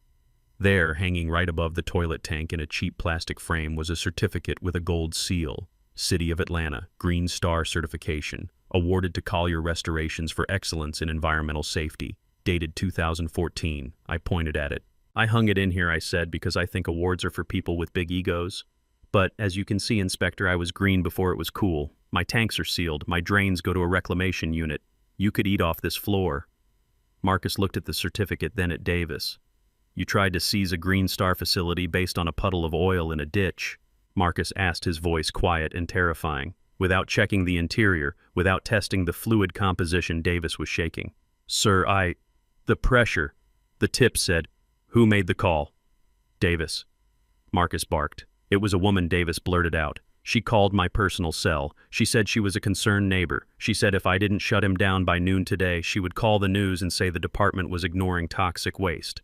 There, hanging right above the toilet tank in a cheap plastic frame, was a certificate with a gold seal. City of Atlanta, Green Star certification, awarded to Collier Restorations for excellence in environmental safety, dated 2014. I pointed at it. "I hung it in here," I said, "because I think awards are for people with big egos. But, as you can see, Inspector, I was green before it was cool. My tanks are sealed. My drains go to a reclamation unit. You could eat off this floor." Marcus looked at the certificate, then at Davis. "You tried to seize a Green Star facility based on a puddle of oil in a ditch?" Marcus asked, his voice quiet and terrifying. Without checking the interior, without testing the fluid composition, Davis was shaking. "Sir, the pressure." The tip said, "Who made the call?" "Davis." Marcus barked. "It was a woman," Davis blurted out. "She called my personal cell. She said she was a concerned neighbor. She said if I didn't shut him down by noon today, she would call the news and say the department was ignoring toxic waste."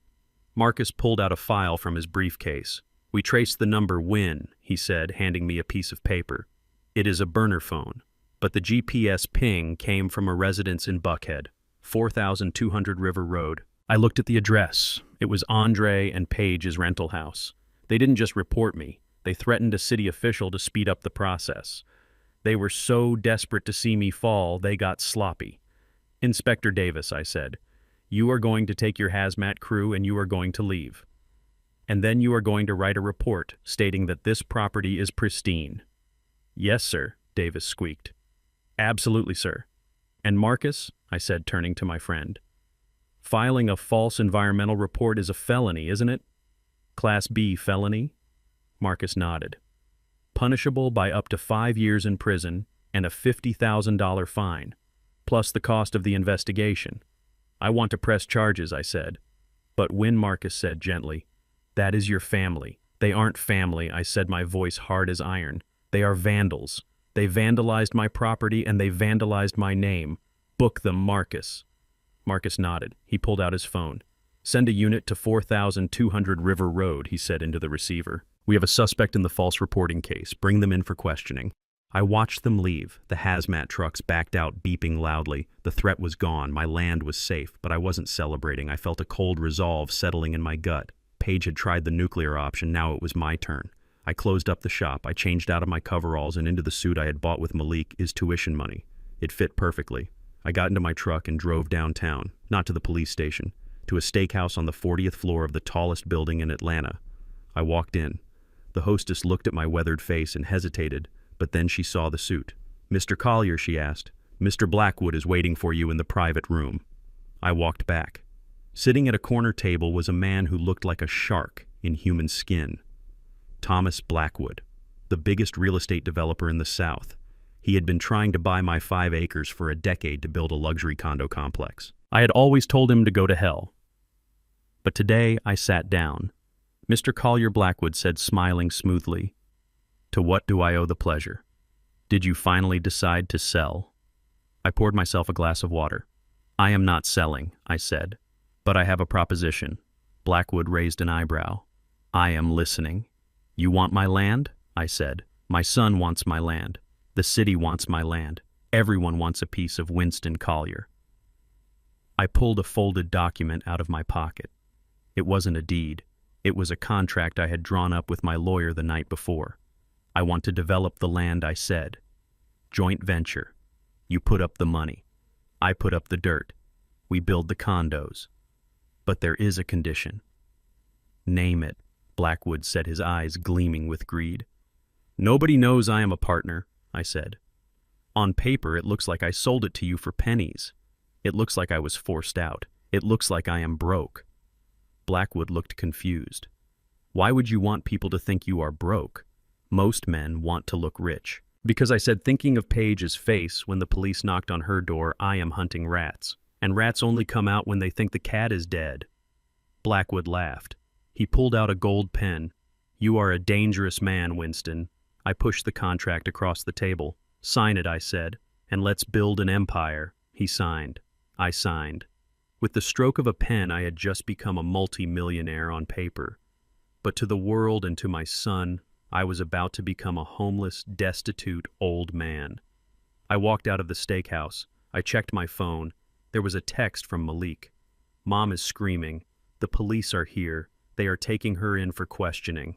Marcus pulled out a file from his briefcase. "We traced the number Wynn," he said, handing me a piece of paper. "It is a burner phone, but the GPS ping came from a residence in Buckhead, 4200 River Road." I looked at the address. It was Andre and Page's rental house. They didn't just report me. They threatened a city official to speed up the process. They were so desperate to see me fall, they got sloppy. "Inspector Davis," I said, "you are going to take your hazmat crew and you are going to leave. And then you are going to write a report stating that this property is pristine." "Yes, sir," Davis squeaked. "Absolutely, sir." "And Marcus," I said, turning to my friend, "filing a false environmental report is a felony, isn't it? Class B felony?" Marcus nodded. "Punishable by up to 5 years in prison and a $50,000 fine, plus the cost of the investigation." "I want to press charges," I said. "But when," Marcus said gently, "that is your family." "They aren't family," I said, my voice hard as iron. "They are vandals. They vandalized my property and they vandalized my name. Book them, Marcus." Marcus nodded. He pulled out his phone. "Send a unit to 4200 River Road," he said into the receiver. "We have a suspect in the false reporting case. Bring them in for questioning." I watched them leave. The hazmat trucks backed out, beeping loudly. The threat was gone. My land was safe, but I wasn't celebrating. I felt a cold resolve settling in my gut. Page had tried the nuclear option. Now it was my turn. I closed up the shop. I changed out of my coveralls and into the suit I had bought with Malik's tuition money. It fit perfectly. I got into my truck and drove downtown, not to the police station, to a steakhouse on the 40th floor of the tallest building in Atlanta. I walked in. The hostess looked at my weathered face and hesitated, but then she saw the suit. "Mr. Collier," she asked, "Mr. Blackwood is waiting for you in the private room." I walked back. Sitting at a corner table was a man who looked like a shark in human skin. Thomas Blackwood, the biggest real estate developer in the South. He had been trying to buy my 5 acres for a decade to build a luxury condo complex. I had always told him to go to hell. But today I sat down. Mr. Collier Blackwood said, smiling smoothly, "To what do I owe the pleasure? Did you finally decide to sell?" I poured myself a glass of water. "I am not selling," I said, "but I have a proposition." Blackwood raised an eyebrow. "I am listening." "You want my land?" I said. "My son wants my land. The city wants my land. Everyone wants a piece of Winston Collier." I pulled a folded document out of my pocket. It wasn't a deed. It was a contract I had drawn up with my lawyer the night before. "I want to develop the land," I said. "Joint venture. You put up the money. I put up the dirt. We build the condos. But there is a condition." "Name it," Blackwood said, his eyes gleaming with greed. "Nobody knows I am a partner," I said. "On paper, it looks like I sold it to you for pennies. It looks like I was forced out. It looks like I am broke." Blackwood looked confused. "Why would you want people to think you are broke? Most men want to look rich." Because I said, thinking of Paige's face when the police knocked on her door, "I am hunting rats, and rats only come out when they think the cat is dead." Blackwood laughed. He pulled out a gold pen. "You are a dangerous man, Winston." I pushed the contract across the table. "Sign it," I said, "and let's build an empire." He signed. I signed. With the stroke of a pen, I had just become a multi-millionaire on paper. But to the world and to my son, I was about to become a homeless, destitute old man. I walked out of the steakhouse. I checked my phone. There was a text from Malik. "Mom is screaming. The police are here. They are taking her in for questioning."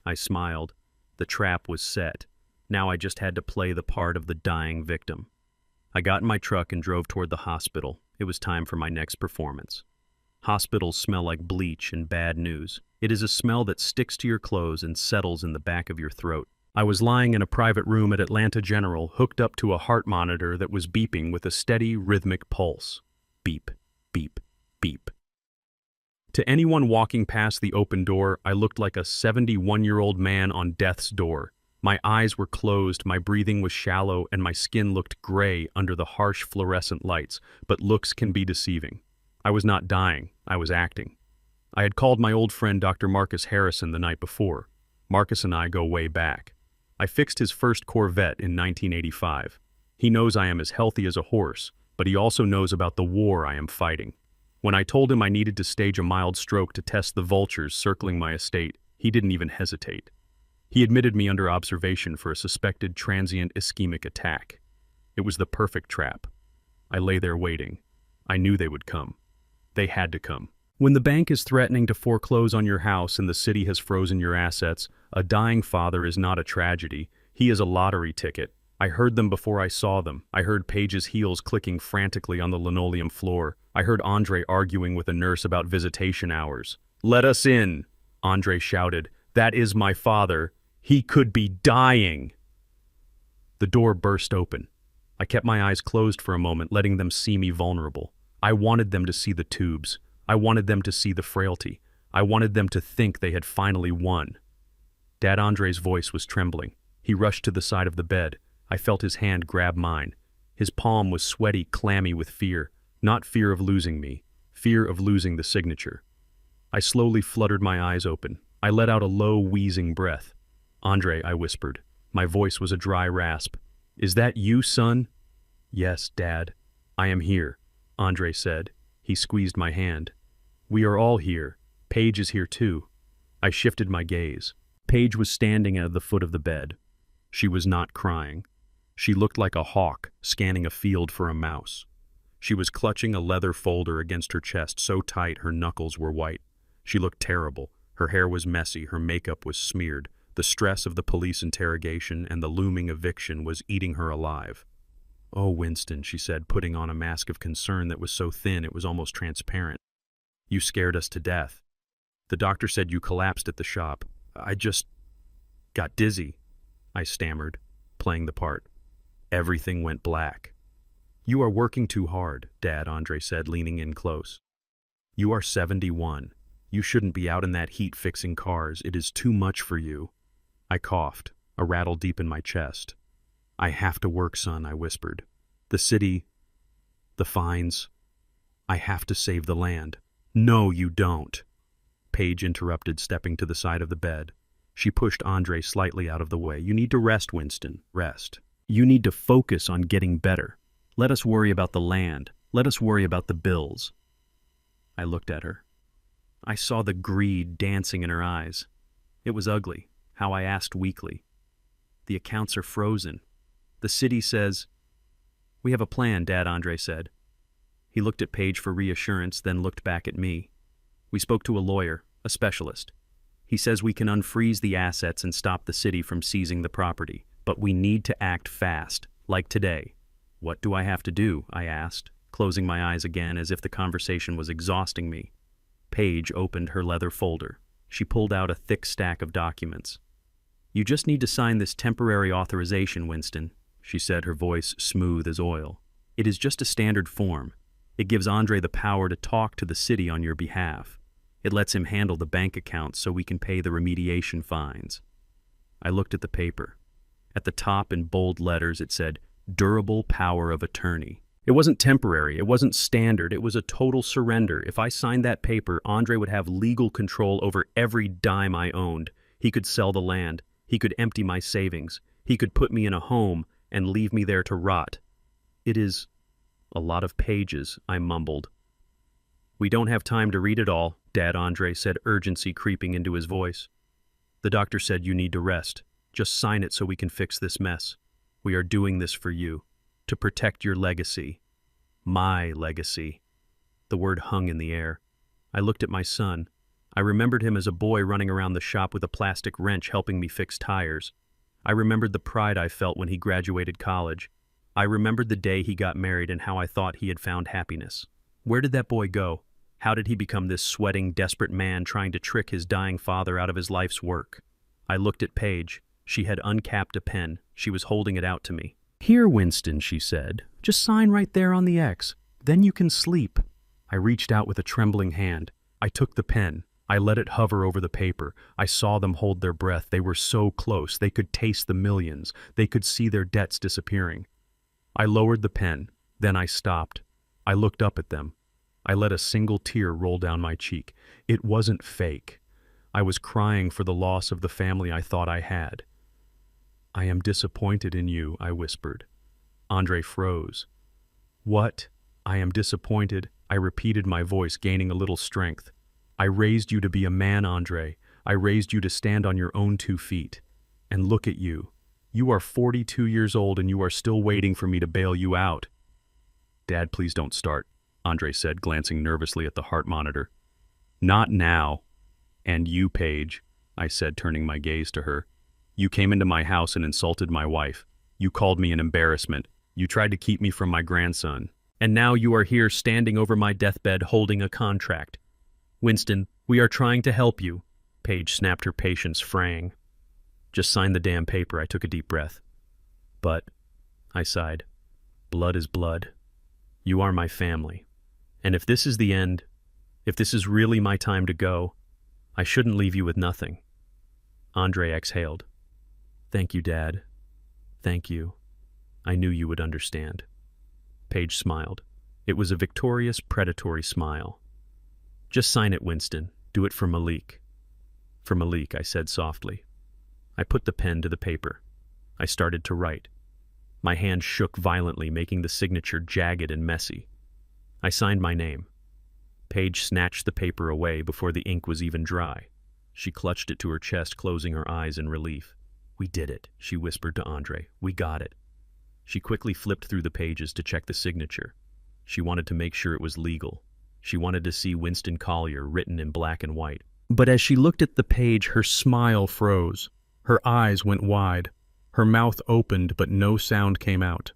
I smiled. The trap was set. Now I just had to play the part of the dying victim. I got in my truck and drove toward the hospital. It was time for my next performance. Hospitals smell like bleach and bad news. It is a smell that sticks to your clothes and settles in the back of your throat. I was lying in a private room at Atlanta General, hooked up to a heart monitor that was beeping with a steady, rhythmic pulse. Beep, beep, beep. To anyone walking past the open door, I looked like a 71-year-old man on death's door. My eyes were closed, my breathing was shallow, and my skin looked gray under the harsh fluorescent lights, but looks can be deceiving. I was not dying, I was acting. I had called my old friend Dr. Marcus Harrison the night before. Marcus and I go way back. I fixed his first Corvette in 1985. He knows I am as healthy as a horse, but he also knows about the war I am fighting. When I told him I needed to stage a mild stroke to test the vultures circling my estate, he didn't even hesitate. He admitted me under observation for a suspected transient ischemic attack. It was the perfect trap. I lay there waiting. I knew they would come. They had to come. When the bank is threatening to foreclose on your house and the city has frozen your assets, a dying father is not a tragedy. He is a lottery ticket. I heard them before I saw them. I heard Paige's heels clicking frantically on the linoleum floor. I heard Andre arguing with a nurse about visitation hours. "Let us in," Andre shouted. "That is my father. He could be dying." The door burst open. I kept my eyes closed for a moment, letting them see me vulnerable. I wanted them to see the tubes. I wanted them to see the frailty. I wanted them to think they had finally won. Dad Andre's voice was trembling. He rushed to the side of the bed. I felt his hand grab mine. His palm was sweaty, clammy with fear. Not fear of losing me, fear of losing the signature. I slowly fluttered my eyes open. I let out a low, wheezing breath. "Andre," I whispered. My voice was a dry rasp. "Is that you, son?" "Yes, Dad. I am here," Andre said. He squeezed my hand. "We are all here. Paige is here too." I shifted my gaze. Paige was standing at the foot of the bed. She was not crying. She looked like a hawk scanning a field for a mouse. She was clutching a leather folder against her chest so tight her knuckles were white. She looked terrible. Her hair was messy, her makeup was smeared. The stress of the police interrogation and the looming eviction was eating her alive. "Oh, Winston," she said, putting on a mask of concern that was so thin it was almost transparent. "You scared us to death. The doctor said you collapsed at the shop. Got dizzy, I stammered, playing the part. Everything went black. You are working too hard, Dad, Andre said, leaning in close. You are 71. You shouldn't be out in that heat fixing cars. It is too much for you. I coughed, a rattle deep in my chest. I have to work, son, I whispered. The city, the fines. I have to save the land. No, you don't. Paige interrupted, stepping to the side of the bed. She pushed Andre slightly out of the way. You need to rest, Winston. Rest. You need to focus on getting better. Let us worry about the land. Let us worry about the bills. I looked at her. I saw the greed dancing in her eyes. It was ugly, how I asked weakly. The accounts are frozen. The city says, "We have a plan," Dad, Andre said. He looked at Paige for reassurance, then looked back at me. We spoke to a lawyer, a specialist. He says we can unfreeze the assets and stop the city from seizing the property, but we need to act fast, like today. What do I have to do? I asked, closing my eyes again as if the conversation was exhausting me. Paige opened her leather folder. She pulled out a thick stack of documents. You just need to sign this temporary authorization, Winston, she said, her voice smooth as oil. It is just a standard form. It gives Andre the power to talk to the city on your behalf. It lets him handle the bank accounts so we can pay the remediation fines. I looked at the paper. At the top in bold letters it said, Durable Power of Attorney. It wasn't temporary, it wasn't standard, it was a total surrender. If I signed that paper, Andre would have legal control over every dime I owned. He could sell the land, he could empty my savings, he could put me in a home and leave me there to rot. It is a lot of pages, I mumbled. We don't have time to read it all, Dad, Andre said, urgency creeping into his voice. The doctor said you need to rest. Just sign it so we can fix this mess. We are doing this for you, to protect your legacy. My legacy. The word hung in the air. I looked at my son. I remembered him as a boy running around the shop with a plastic wrench helping me fix tires. I remembered the pride I felt when he graduated college. I remembered the day he got married and how I thought he had found happiness. Where did that boy go? How did he become this sweating, desperate man trying to trick his dying father out of his life's work? I looked at Paige. She had uncapped a pen. She was holding it out to me. Here, Winston, she said. Just sign right there on the X. Then you can sleep. I reached out with a trembling hand. I took the pen. I let it hover over the paper. I saw them hold their breath. They were so close. They could taste the millions. They could see their debts disappearing. I lowered the pen. Then I stopped. I looked up at them. I let a single tear roll down my cheek. It wasn't fake. I was crying for the loss of the family I thought I had. I am disappointed in you, I whispered. Andre froze. What? I am disappointed, I repeated, my voice gaining a little strength. I raised you to be a man, Andre. I raised you to stand on your own 2 feet. And look at you. You are 42 years old and you are still waiting for me to bail you out. Dad, please don't start, Andre said, glancing nervously at the heart monitor. Not now. And you, Paige, I said, turning my gaze to her. You came into my house and insulted my wife. You called me an embarrassment. You tried to keep me from my grandson. And now you are here standing over my deathbed holding a contract. Winston, we are trying to help you. Paige snapped, her patience fraying. Just sign the damn paper, I took a deep breath. But, I sighed, blood is blood. You are my family. And if this is the end, if this is really my time to go, I shouldn't leave you with nothing. Andre exhaled. Thank you, Dad. Thank you. I knew you would understand. Paige smiled. It was a victorious, predatory smile. Just sign it, Winston. Do it for Malik. For Malik, I said softly. I put the pen to the paper. I started to write. My hand shook violently, making the signature jagged and messy. I signed my name. Paige snatched the paper away before the ink was even dry. She clutched it to her chest, closing her eyes in relief. We did it, she whispered to Andre. We got it. She quickly flipped through the pages to check the signature. She wanted to make sure it was legal. She wanted to see Winston Collier written in black and white. But as she looked at the page, her smile froze. Her eyes went wide. Her mouth opened, but no sound came out.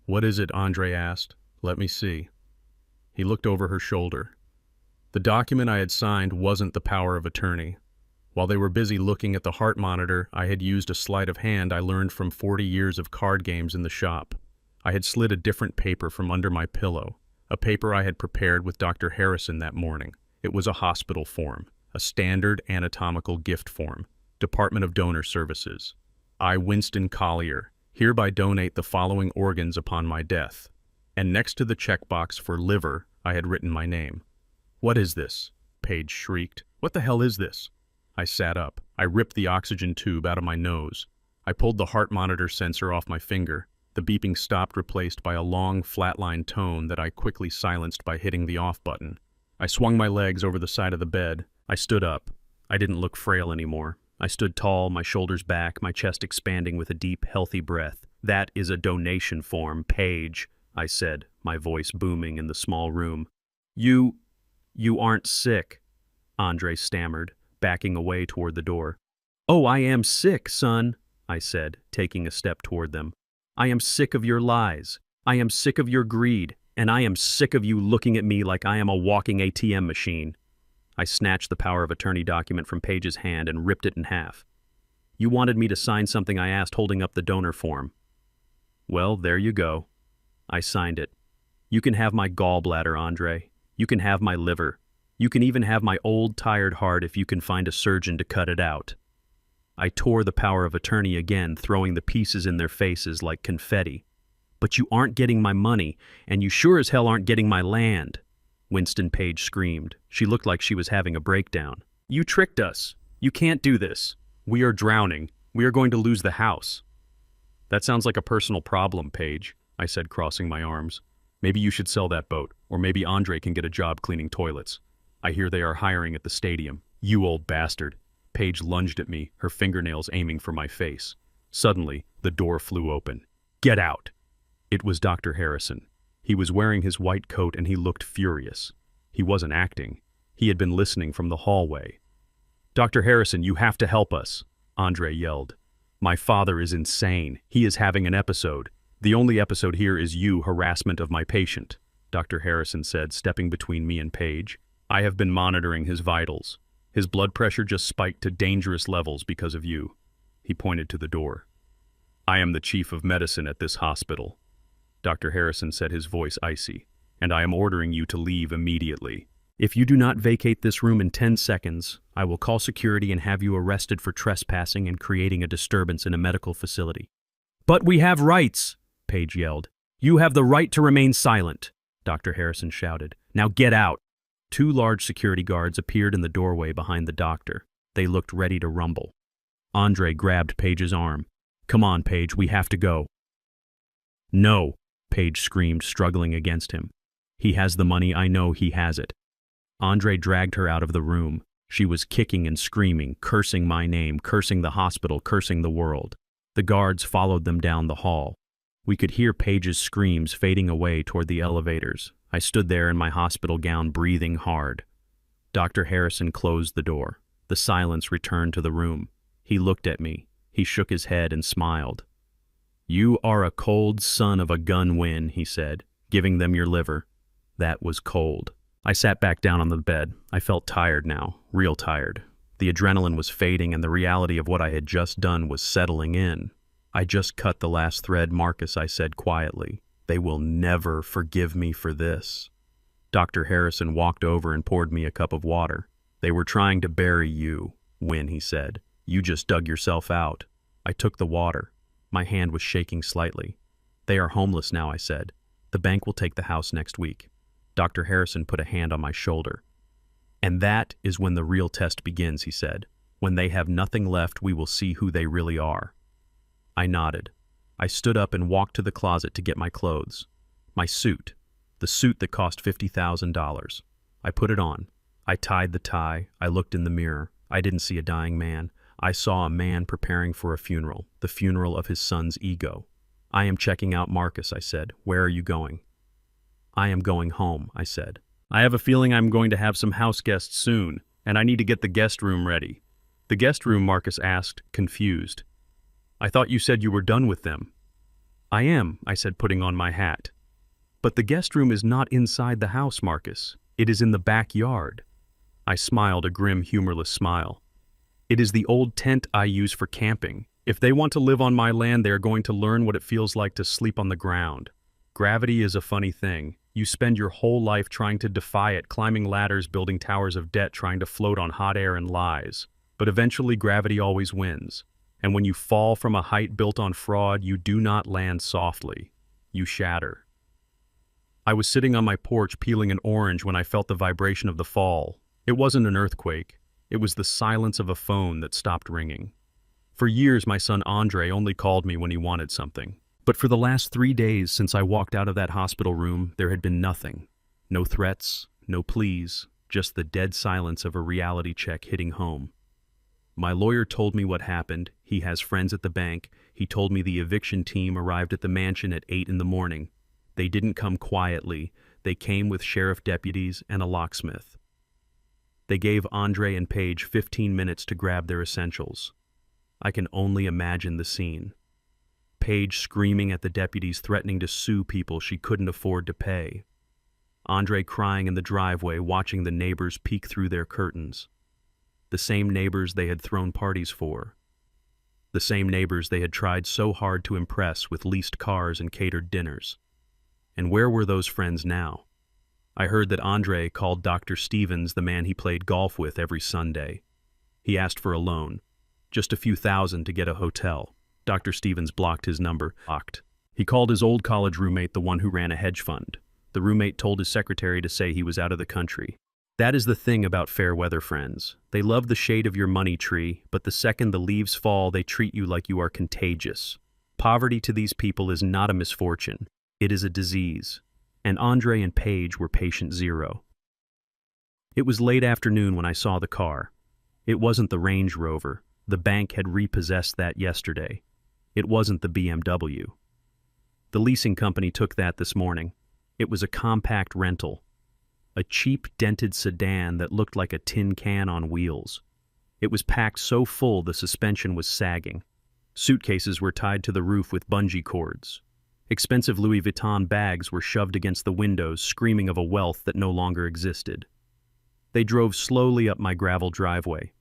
What is it? Andre asked. Let me see. He looked over her shoulder. The document I had signed wasn't the power of attorney. While they were busy looking at the heart monitor, I had used a sleight of hand I learned from 40 years of card games in the shop. I had slid a different paper from under my pillow, a paper I had prepared with Dr. Harrison that morning. It was a hospital form, a standard anatomical gift form, Department of Donor Services. I, Winston Collier, hereby donate the following organs upon my death. And next to the checkbox for liver, I had written my name. "What is this?" Paige shrieked. "What the hell is this?" I sat up. I ripped the oxygen tube out of my nose. I pulled the heart monitor sensor off my finger. The beeping stopped, replaced by a long, flatline tone that I quickly silenced by hitting the off button. I swung my legs over the side of the bed. I stood up. I didn't look frail anymore. I stood tall, my shoulders back, my chest expanding with a deep, healthy breath. "That is a donation form, Paige," I said, my voice booming in the small room. You aren't sick," Andre stammered, backing away toward the door. "Oh, I am sick, son," I said, taking a step toward them. "I am sick of your lies. I am sick of your greed, and I am sick of you looking at me like I am a walking ATM machine." I snatched the power of attorney document from Paige's hand and ripped it in half. "You wanted me to sign something I asked, holding up the donor form." "Well, there you go." I signed it. "You can have my gallbladder, Andre. You can have my liver. You can even have my old, tired heart if you can find a surgeon to cut it out." I tore the power of attorney again, throwing the pieces in their faces like confetti. "But you aren't getting my money, and you sure as hell aren't getting my land," Winston Paige screamed. She looked like she was having a breakdown. "You tricked us. You can't do this. We are drowning. We are going to lose the house." "That sounds like a personal problem, Paige," I said, crossing my arms. "Maybe you should sell that boat, or maybe Andre can get a job cleaning toilets. I hear they are hiring at the stadium." "You old bastard." Paige lunged at me, her fingernails aiming for my face. Suddenly, the door flew open. "Get out!" It was Dr. Harrison. He was wearing his white coat and he looked furious. He wasn't acting. He had been listening from the hallway. "Dr. Harrison, you have to help us," Andre yelled. "My father is insane. He is having an episode. The only episode here is you harassment of my patient," Dr. Harrison said, stepping between me and Paige. "I have been monitoring his vitals. His blood pressure just spiked to dangerous levels because of you." He pointed to the door. "I am the chief of medicine at this hospital," Dr. Harrison said, his voice icy, "and I am ordering you to leave immediately. If you do not vacate this room in 10 seconds, I will call security and have you arrested for trespassing and creating a disturbance in a medical facility." "But we have rights," Paige yelled. "You have the right to remain silent," Dr. Harrison shouted. "Now get out." 2 large security guards appeared in the doorway behind the doctor. They looked ready to rumble. Andre grabbed Paige's arm. "Come on, Paige, we have to go." "No," Paige screamed, struggling against him. "He has the money, I know he has it." Andre dragged her out of the room. She was kicking and screaming, cursing my name, cursing the hospital, cursing the world. The guards followed them down the hall. We could hear Paige's screams fading away toward the elevators. I stood there in my hospital gown, breathing hard. Dr. Harrison closed the door. The silence returned to the room. He looked at me. He shook his head and smiled. "You are a cold son of a gun, Win," he said, "giving them your liver." That was cold. I sat back down on the bed. I felt tired now, real tired. The adrenaline was fading and the reality of what I had just done was settling in. "I just cut the last thread, Marcus," I said quietly. "They will never forgive me for this." Dr. Harrison walked over and poured me a cup of water. "They were trying to bury you, Win," he said. "You just dug yourself out." I took the water. My hand was shaking slightly. "They are homeless now," I said. "The bank will take the house next week." Dr. Harrison put a hand on my shoulder. "And that is when the real test begins," he said. "When they have nothing left, we will see who they really are." I nodded. I stood up and walked to the closet to get my clothes. My suit. The suit that cost $50,000. I put it on. I tied the tie. I looked in the mirror. I didn't see a dying man. I saw a man preparing for a funeral, the funeral of his son's ego. "I am checking out Marcus," I said. "Where are you going?" "I am going home," I said. "I have a feeling I'm going to have some house guests soon, and I need to get the guest room ready." "The guest room?" Marcus asked, confused. "I thought you said you were done with them." "I am," I said, putting on my hat. "But the guest room is not inside the house, Marcus. It is in the backyard." I smiled a grim, humorless smile. It is the old tent I use for camping. If they want to live on my land, they are going to learn what it feels like to sleep on the ground. Gravity is a funny thing. You spend your whole life trying to defy it, climbing ladders, building towers of debt, trying to float on hot air and lies. But eventually gravity always wins. And when you fall from a height built on fraud, you do not land softly. You shatter. I was sitting on my porch peeling an orange when I felt the vibration of the fall. It wasn't an earthquake. It was the silence of a phone that stopped ringing. For years, my son Andre only called me when he wanted something. But for the last 3 days since I walked out of that hospital room, there had been nothing. No threats, no pleas, just the dead silence of a reality check hitting home. My lawyer told me what happened. He has friends at the bank. He told me the eviction team arrived at the mansion at 8 in the morning. They didn't come quietly. They came with sheriff deputies and a locksmith. They gave Andre and Paige 15 minutes to grab their essentials. I can only imagine the scene. Paige screaming at the deputies, threatening to sue people she couldn't afford to pay. Andre crying in the driveway, watching the neighbors peek through their curtains. The same neighbors they had thrown parties for. The same neighbors they had tried so hard to impress with leased cars and catered dinners. And where were those friends now? I heard that Andre called Dr. Stevens, the man he played golf with every Sunday. He asked for a loan, just a few thousand to get a hotel. Dr. Stevens blocked his number. He called his old college roommate, the one who ran a hedge fund. The roommate told his secretary to say he was out of the country. That is the thing about fair weather friends. They love the shade of your money tree, but the second the leaves fall, they treat you like you are contagious. Poverty to these people is not a misfortune. It is a disease. And Andre and Paige were patient zero. It was late afternoon when I saw the car. It wasn't the Range Rover. The bank had repossessed that yesterday. It wasn't the BMW. The leasing company took that this morning. It was a compact rental. A cheap dented sedan that looked like a tin can on wheels. It was packed so full the suspension was sagging. Suitcases were tied to the roof with bungee cords. Expensive Louis Vuitton bags were shoved against the windows, screaming of a wealth that no longer existed. They drove slowly up my gravel driveway.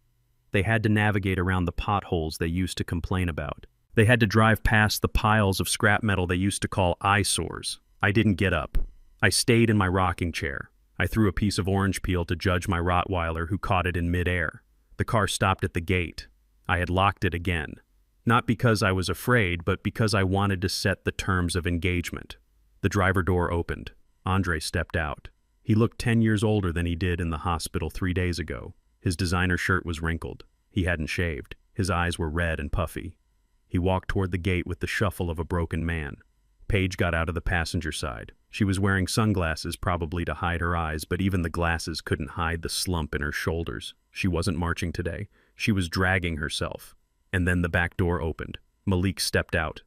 They had to navigate around the potholes they used to complain about. They had to drive past the piles of scrap metal they used to call eyesores. I didn't get up. I stayed in my rocking chair. I threw a piece of orange peel to judge my Rottweiler, who caught it in midair. The car stopped at the gate. I had locked it again. Not because I was afraid, but because I wanted to set the terms of engagement. The driver door opened. Andre stepped out. He looked 10 years older than he did in the hospital 3 days ago. His designer shirt was wrinkled. He hadn't shaved. His eyes were red and puffy. He walked toward the gate with the shuffle of a broken man. Paige got out of the passenger side. She was wearing sunglasses, probably to hide her eyes, but even the glasses couldn't hide the slump in her shoulders. She wasn't marching today. She was dragging herself. And then the back door opened. Malik stepped out.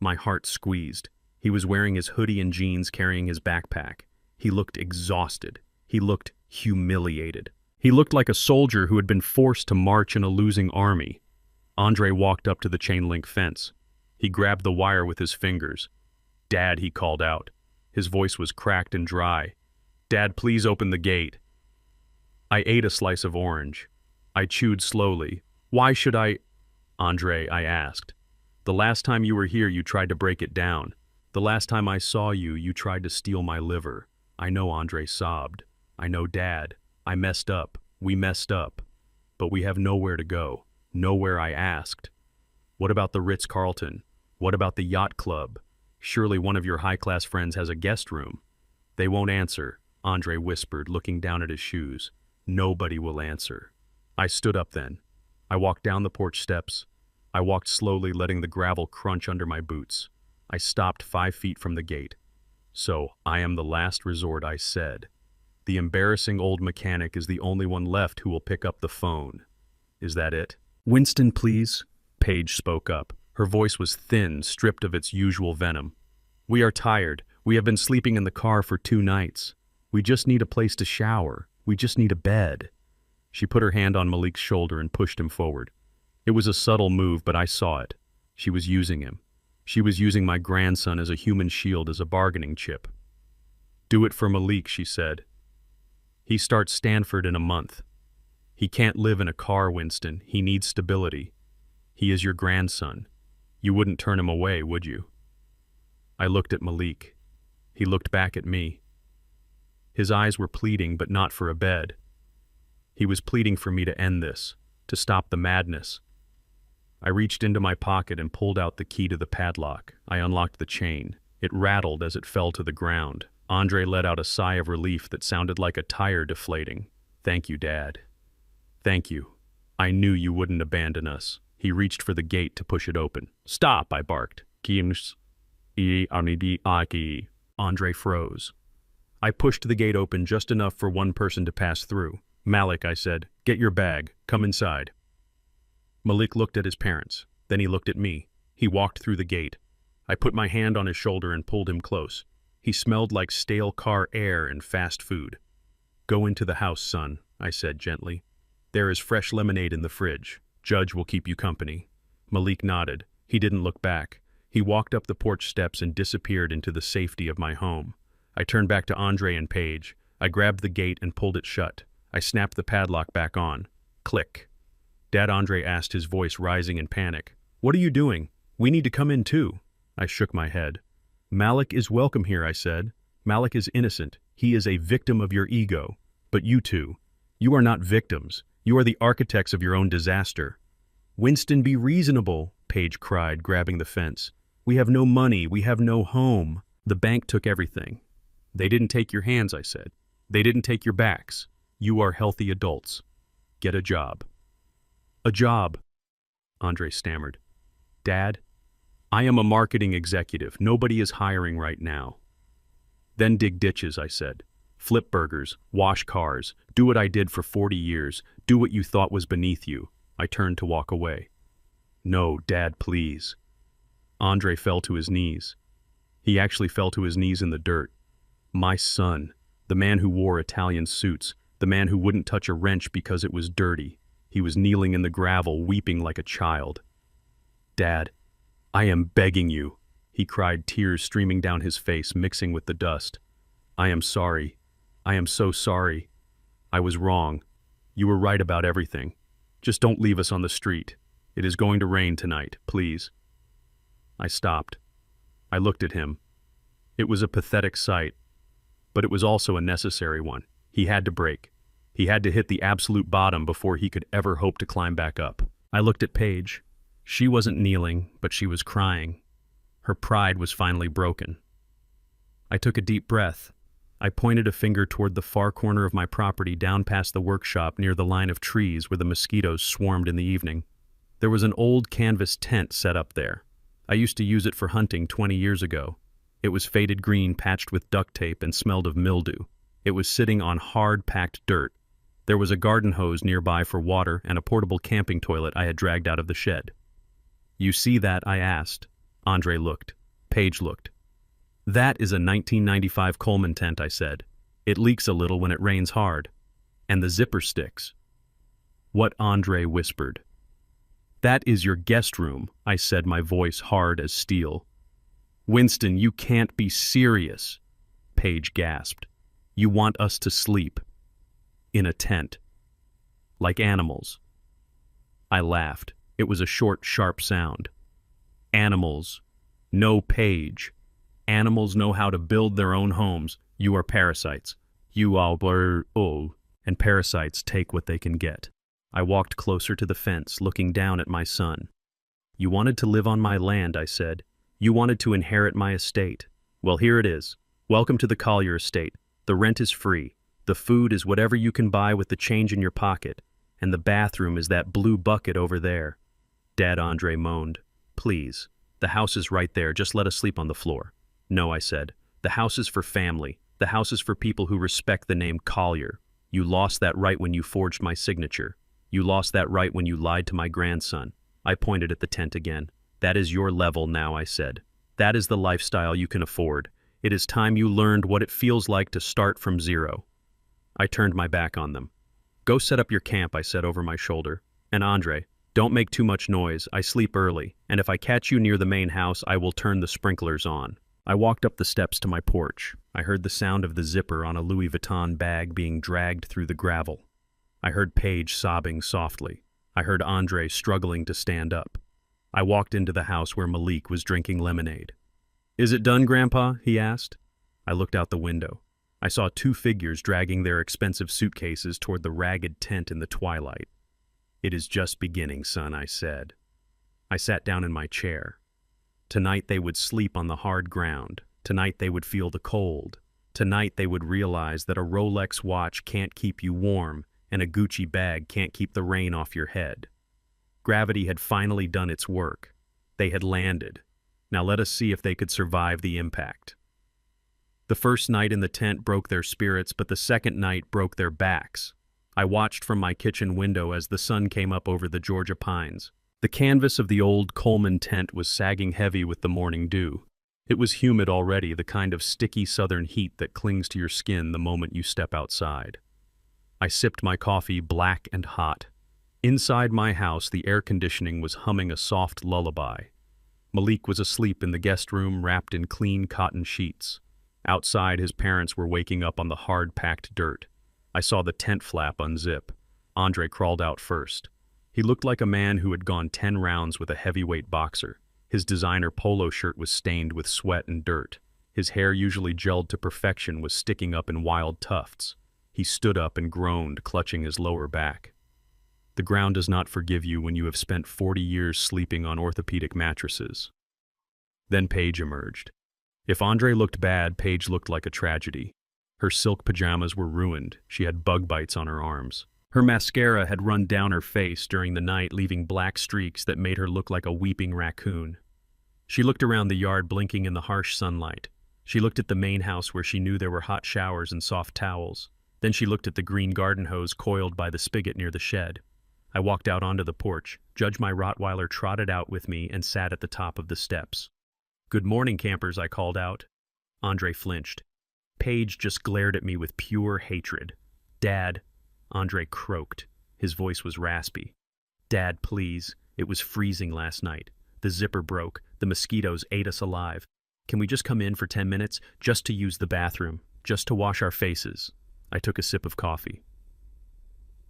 My heart squeezed. He was wearing his hoodie and jeans, carrying his backpack. He looked exhausted. He looked humiliated. He looked like a soldier who had been forced to march in a losing army. Andre walked up to the chain-link fence. He grabbed the wire with his fingers. "Dad," he called out. His voice was cracked and dry. "Dad, please open the gate." I ate a slice of orange. I chewed slowly. "Why should I—" "Andre," I asked. "The last time you were here, you tried to break it down. The last time I saw you, you tried to steal my liver." I know, Andre sobbed. "I know, Dad. I messed up. We messed up. But we have nowhere to go. Nowhere," I asked. "What about the Ritz-Carlton? What about the yacht club? Surely one of your high-class friends has a guest room." "They won't answer," Andre whispered, looking down at his shoes. "Nobody will answer." I stood up then. I walked down the porch steps. I walked slowly, letting the gravel crunch under my boots. I stopped 5 feet from the gate. "So, I am the last resort," I said. "The embarrassing old mechanic is the only one left who will pick up the phone. Is that it?" "Winston, please," Paige spoke up. Her voice was thin, stripped of its usual venom. "We are tired. We have been sleeping in the car for 2 nights. We just need a place to shower. We just need a bed." She put her hand on Malik's shoulder and pushed him forward. It was a subtle move, but I saw it. She was using him. She was using my grandson as a human shield, as a bargaining chip. "Do it for Malik," she said. "He starts Stanford in a month." He can't live in a car, Winston. He needs stability. He is your grandson. You wouldn't turn him away, would you? I looked at Malik. He looked back at me. His eyes were pleading, but not for a bed. He was pleading for me to end this, to stop the madness. I reached into my pocket and pulled out the key to the padlock. I unlocked the chain. It rattled as it fell to the ground. Andre let out a sigh of relief that sounded like a tire deflating. Thank you, Dad. Thank you. I knew you wouldn't abandon us. He reached for the gate to push it open. Stop, I barked. Andre froze. I pushed the gate open just enough for one person to pass through. Malik, I said, get your bag. Come inside. Malik looked at his parents. Then he looked at me. He walked through the gate. I put my hand on his shoulder and pulled him close. He smelled like stale car air and fast food. Go into the house, son, I said gently. There is fresh lemonade in the fridge. Judge will keep you company. Malik nodded. He didn't look back. He walked up the porch steps and disappeared into the safety of my home. I turned back to Andre and Paige. I grabbed the gate and pulled it shut. I snapped the padlock back on. Click. Dad, Andre asked, his voice rising in panic. What are you doing? We need to come in too. I shook my head. Malik is welcome here, I said. Malik is innocent. He is a victim of your ego. But you two, you are not victims. You are the architects of your own disaster. Winston, be reasonable, Paige cried, grabbing the fence. We have no money. We have no home. The bank took everything. They didn't take your hands, I said. They didn't take your backs. You are healthy adults. Get a job. A job, Andre stammered. Dad, I am a marketing executive. Nobody is hiring right now. Then dig ditches, I said. Flip burgers, wash cars, do what I did for 40 years, do what you thought was beneath you. I turned to walk away. No, Dad, please. Andre fell to his knees. He actually fell to his knees in the dirt. My son, the man who wore Italian suits, the man who wouldn't touch a wrench because it was dirty. He was kneeling in the gravel, weeping like a child. Dad, I am begging you, he cried, tears streaming down his face, mixing with the dust. I am sorry. I am so sorry. I was wrong. You were right about everything. Just don't leave us on the street. It is going to rain tonight, please. I stopped. I looked at him. It was a pathetic sight, but it was also a necessary one. He had to break. He had to hit the absolute bottom before he could ever hope to climb back up. I looked at Paige. She wasn't kneeling, but she was crying. Her pride was finally broken. I took a deep breath. I pointed a finger toward the far corner of my property down past the workshop near the line of trees where the mosquitoes swarmed in the evening. There was an old canvas tent set up there. I used to use it for hunting 20 years ago. It was faded green, patched with duct tape, and smelled of mildew. It was sitting on hard, packed dirt. There was a garden hose nearby for water and a portable camping toilet I had dragged out of the shed. You see that? I asked. Andre looked. Paige looked. That is a 1995 Coleman tent, I said. It leaks a little when it rains hard. And the zipper sticks. What? Andre whispered. That is your guest room, I said, my voice hard as steel. Winston, you can't be serious, Paige gasped. You want us to sleep in a tent, like animals. I laughed. It was a short, sharp sound. Animals. No, Paige. Animals know how to build their own homes. You are parasites. You are and parasites take what they can get. I walked closer to the fence, looking down at my son. You wanted to live on my land, I said. You wanted to inherit my estate. Well, here it is. Welcome to the Collier estate. The rent is free. The food is whatever you can buy with the change in your pocket. And the bathroom is that blue bucket over there. Dad, Andre moaned. Please. The house is right there. Just let us sleep on the floor. No, I said. The house is for family. The house is for people who respect the name Collier. You lost that right when you forged my signature. You lost that right when you lied to my grandson. I pointed at the tent again. That is your level now, I said. That is the lifestyle you can afford. It is time you learned what it feels like to start from zero. I turned my back on them. Go set up your camp, I said over my shoulder. And Andre, don't make too much noise. I sleep early, and if I catch you near the main house, I will turn the sprinklers on. I walked up the steps to my porch. I heard the sound of the zipper on a Louis Vuitton bag being dragged through the gravel. I heard Paige sobbing softly. I heard Andre struggling to stand up. I walked into the house where Malik was drinking lemonade. "Is it done, Grandpa?" he asked. I looked out the window. I saw two figures dragging their expensive suitcases toward the ragged tent in the twilight. "It is just beginning, son," I said. I sat down in my chair. Tonight they would sleep on the hard ground. Tonight they would feel the cold. Tonight they would realize that a Rolex watch can't keep you warm and a Gucci bag can't keep the rain off your head. Gravity had finally done its work. They had landed. Now let us see if they could survive the impact. The first night in the tent broke their spirits, but the second night broke their backs. I watched from my kitchen window as the sun came up over the Georgia pines. The canvas of the old Coleman tent was sagging heavy with the morning dew. It was humid already, the kind of sticky southern heat that clings to your skin the moment you step outside. I sipped my coffee black and hot. Inside my house, the air conditioning was humming a soft lullaby. Malik was asleep in the guest room, wrapped in clean cotton sheets. Outside, his parents were waking up on the hard-packed dirt. I saw the tent flap unzip. Andre crawled out first. He looked like a man who had gone 10 rounds with a heavyweight boxer. His designer polo shirt was stained with sweat and dirt. His hair, usually gelled to perfection, was sticking up in wild tufts. He stood up and groaned, clutching his lower back. The ground does not forgive you when you have spent 40 years sleeping on orthopedic mattresses. Then Paige emerged. If Andre looked bad, Paige looked like a tragedy. Her silk pajamas were ruined. She had bug bites on her arms. Her mascara had run down her face during the night, leaving black streaks that made her look like a weeping raccoon. She looked around the yard, blinking in the harsh sunlight. She looked at the main house where she knew there were hot showers and soft towels. Then she looked at the green garden hose coiled by the spigot near the shed. I walked out onto the porch. Judge, my Rottweiler, trotted out with me and sat at the top of the steps. "Good morning, campers," I called out. Andre flinched. Paige just glared at me with pure hatred. "Dad," Andre croaked. His voice was raspy. "Dad, please. It was freezing last night. The zipper broke. The mosquitoes ate us alive. Can we just come in for 10 minutes? Just to use the bathroom. Just to wash our faces." I took a sip of coffee.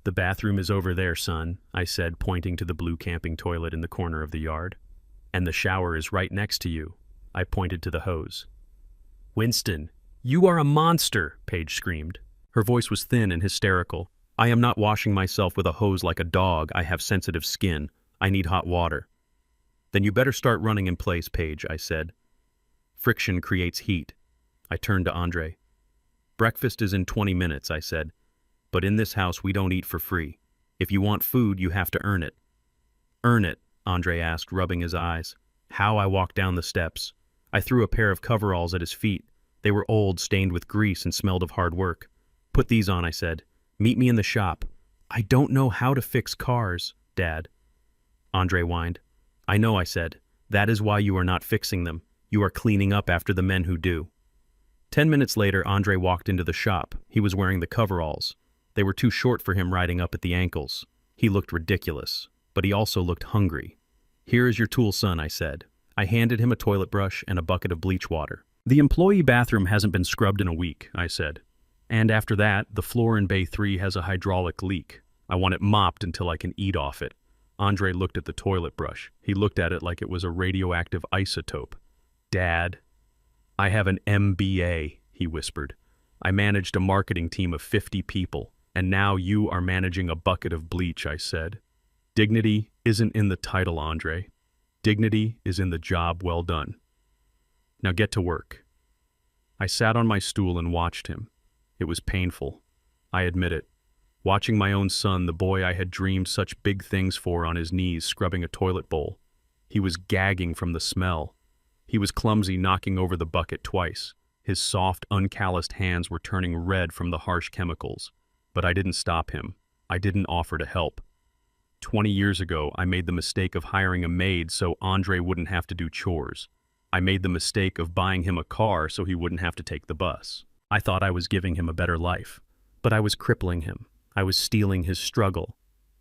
"The bathroom is over there, son," I said, pointing to the blue camping toilet in the corner of the yard. "And the shower is right next to you." I pointed to the hose. "Winston, you are a monster," Paige screamed. Her voice was thin and hysterical. "I am not washing myself with a hose like a dog. I have sensitive skin. I need hot water." "Then you better start running in place, Paige," I said. "Friction creates heat." I turned to Andre. "Breakfast is in 20 minutes, I said. "But in this house, we don't eat for free. If you want food, you have to earn it." "Earn it?" Andre asked, rubbing his eyes. How? I walked down the steps. I threw a pair of coveralls at his feet. They were old, stained with grease, and smelled of hard work. "Put these on," I said. "Meet me in the shop." "I don't know how to fix cars, Dad." Andre whined. "I know," I said. "That is why you are not fixing them. You are cleaning up after the men who do." 10 minutes later, Andre walked into the shop. He was wearing the coveralls. They were too short for him, riding up at the ankles. He looked ridiculous, but he also looked hungry. "Here is your tool, son," I said. I handed him a toilet brush and a bucket of bleach water. "The employee bathroom hasn't been scrubbed in a week," I said. "And after that, the floor in Bay 3 has a hydraulic leak. I want it mopped until I can eat off it." Andre looked at the toilet brush. He looked at it like it was a radioactive isotope. "Dad, I have an MBA," he whispered. "I managed a marketing team of 50 people, and now you are managing a bucket of bleach," I said. "Dignity isn't in the title, Andre. Dignity is in the job well done. Now get to work." I sat on my stool and watched him. It was painful. I admit it. Watching my own son, the boy I had dreamed such big things for, on his knees scrubbing a toilet bowl. He was gagging from the smell. He was clumsy, knocking over the bucket twice. His soft, uncalloused hands were turning red from the harsh chemicals. But I didn't stop him. I didn't offer to help. 20 years ago, I made the mistake of hiring a maid so Andre wouldn't have to do chores. I made the mistake of buying him a car so he wouldn't have to take the bus. I thought I was giving him a better life, but I was crippling him. I was stealing his struggle.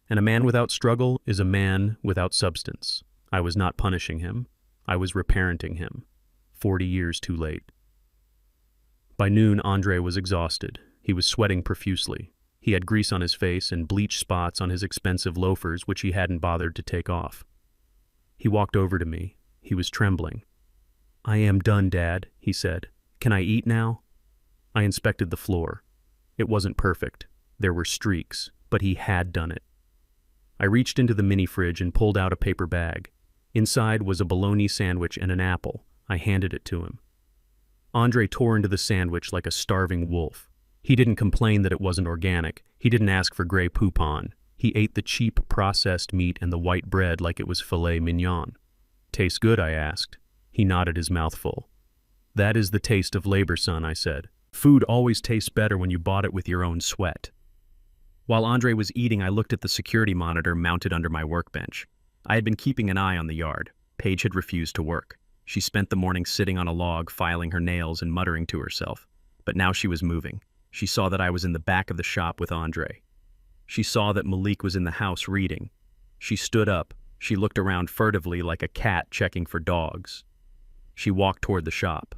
And a man without struggle is a man without substance. I was not punishing him. I was reparenting him. 40 years too late. By noon, Andre was exhausted. He was sweating profusely. He had grease on his face and bleach spots on his expensive loafers, which he hadn't bothered to take off. He walked over to me. He was trembling. "I am done, Dad," he said. "Can I eat now?" I inspected the floor. It wasn't perfect. There were streaks, but he had done it. I reached into the mini fridge and pulled out a paper bag. Inside was a bologna sandwich and an apple. I handed it to him. Andre tore into the sandwich like a starving wolf. He didn't complain that it wasn't organic. He didn't ask for Grey Poupon. He ate the cheap processed meat and the white bread like it was filet mignon. "Tastes good?" I asked. He nodded his mouth full. "That is the taste of labor, son," I said. "Food always tastes better when you bought it with your own sweat." While Andre was eating, I looked at the security monitor mounted under my workbench. I had been keeping an eye on the yard. Paige had refused to work. She spent the morning sitting on a log, filing her nails and muttering to herself. But now she was moving. She saw that I was in the back of the shop with Andre. She saw that Malik was in the house reading. She stood up. She looked around furtively like a cat checking for dogs. She walked toward the shop.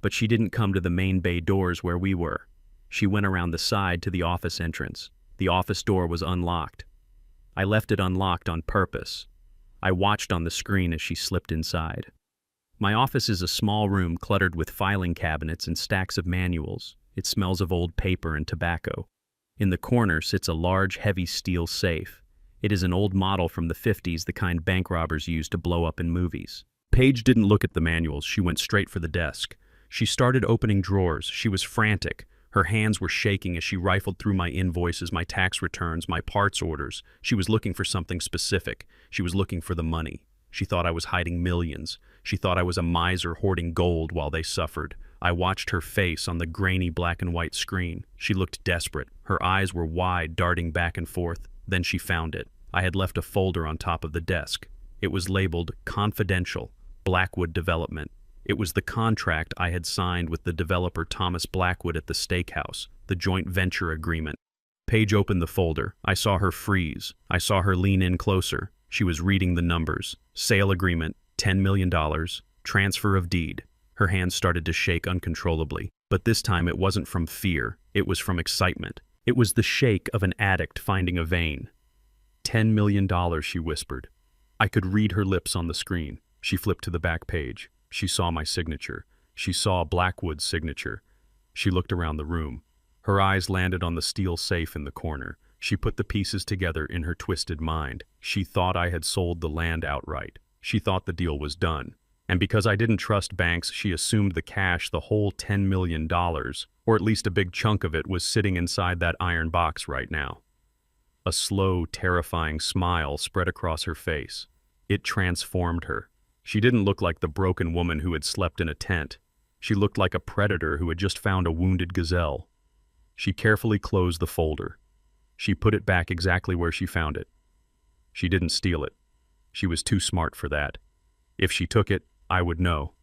But she didn't come to the main bay doors where we were. She went around the side to the office entrance. The office door was unlocked. I left it unlocked on purpose. I watched on the screen as she slipped inside. My office is a small room cluttered with filing cabinets and stacks of manuals. It smells of old paper and tobacco. In the corner sits a large, heavy steel safe. It is an old model from the 50s, the kind bank robbers use to blow up in movies. Paige didn't look at the manuals. She went straight for the desk. She started opening drawers. She was frantic. Her hands were shaking as she rifled through my invoices, my tax returns, my parts orders. She was looking for something specific. She was looking for the money. She thought I was hiding millions. She thought I was a miser hoarding gold while they suffered. I watched her face on the grainy black and white screen. She looked desperate. Her eyes were wide, darting back and forth. Then she found it. I had left a folder on top of the desk. It was labeled Confidential, Blackwood Development. It was the contract I had signed with the developer Thomas Blackwood at the steakhouse, the joint venture agreement. Paige opened the folder. I saw her freeze. I saw her lean in closer. She was reading the numbers. Sale agreement, $10 million. Transfer of deed. Her hands started to shake uncontrollably. But this time it wasn't from fear. It was from excitement. It was the shake of an addict finding a vein. $10 million, she whispered. I could read her lips on the screen. She flipped to the back page. She saw my signature. She saw Blackwood's signature. She looked around the room. Her eyes landed on the steel safe in the corner. She put the pieces together in her twisted mind. She thought I had sold the land outright. She thought the deal was done. And because I didn't trust banks, she assumed the cash, the whole $10 million, or at least a big chunk of it, was sitting inside that iron box right now. A slow, terrifying smile spread across her face. It transformed her. She didn't look like the broken woman who had slept in a tent. She looked like a predator who had just found a wounded gazelle. She carefully closed the folder. She put it back exactly where she found it. She didn't steal it. She was too smart for that. If she took it, I would know.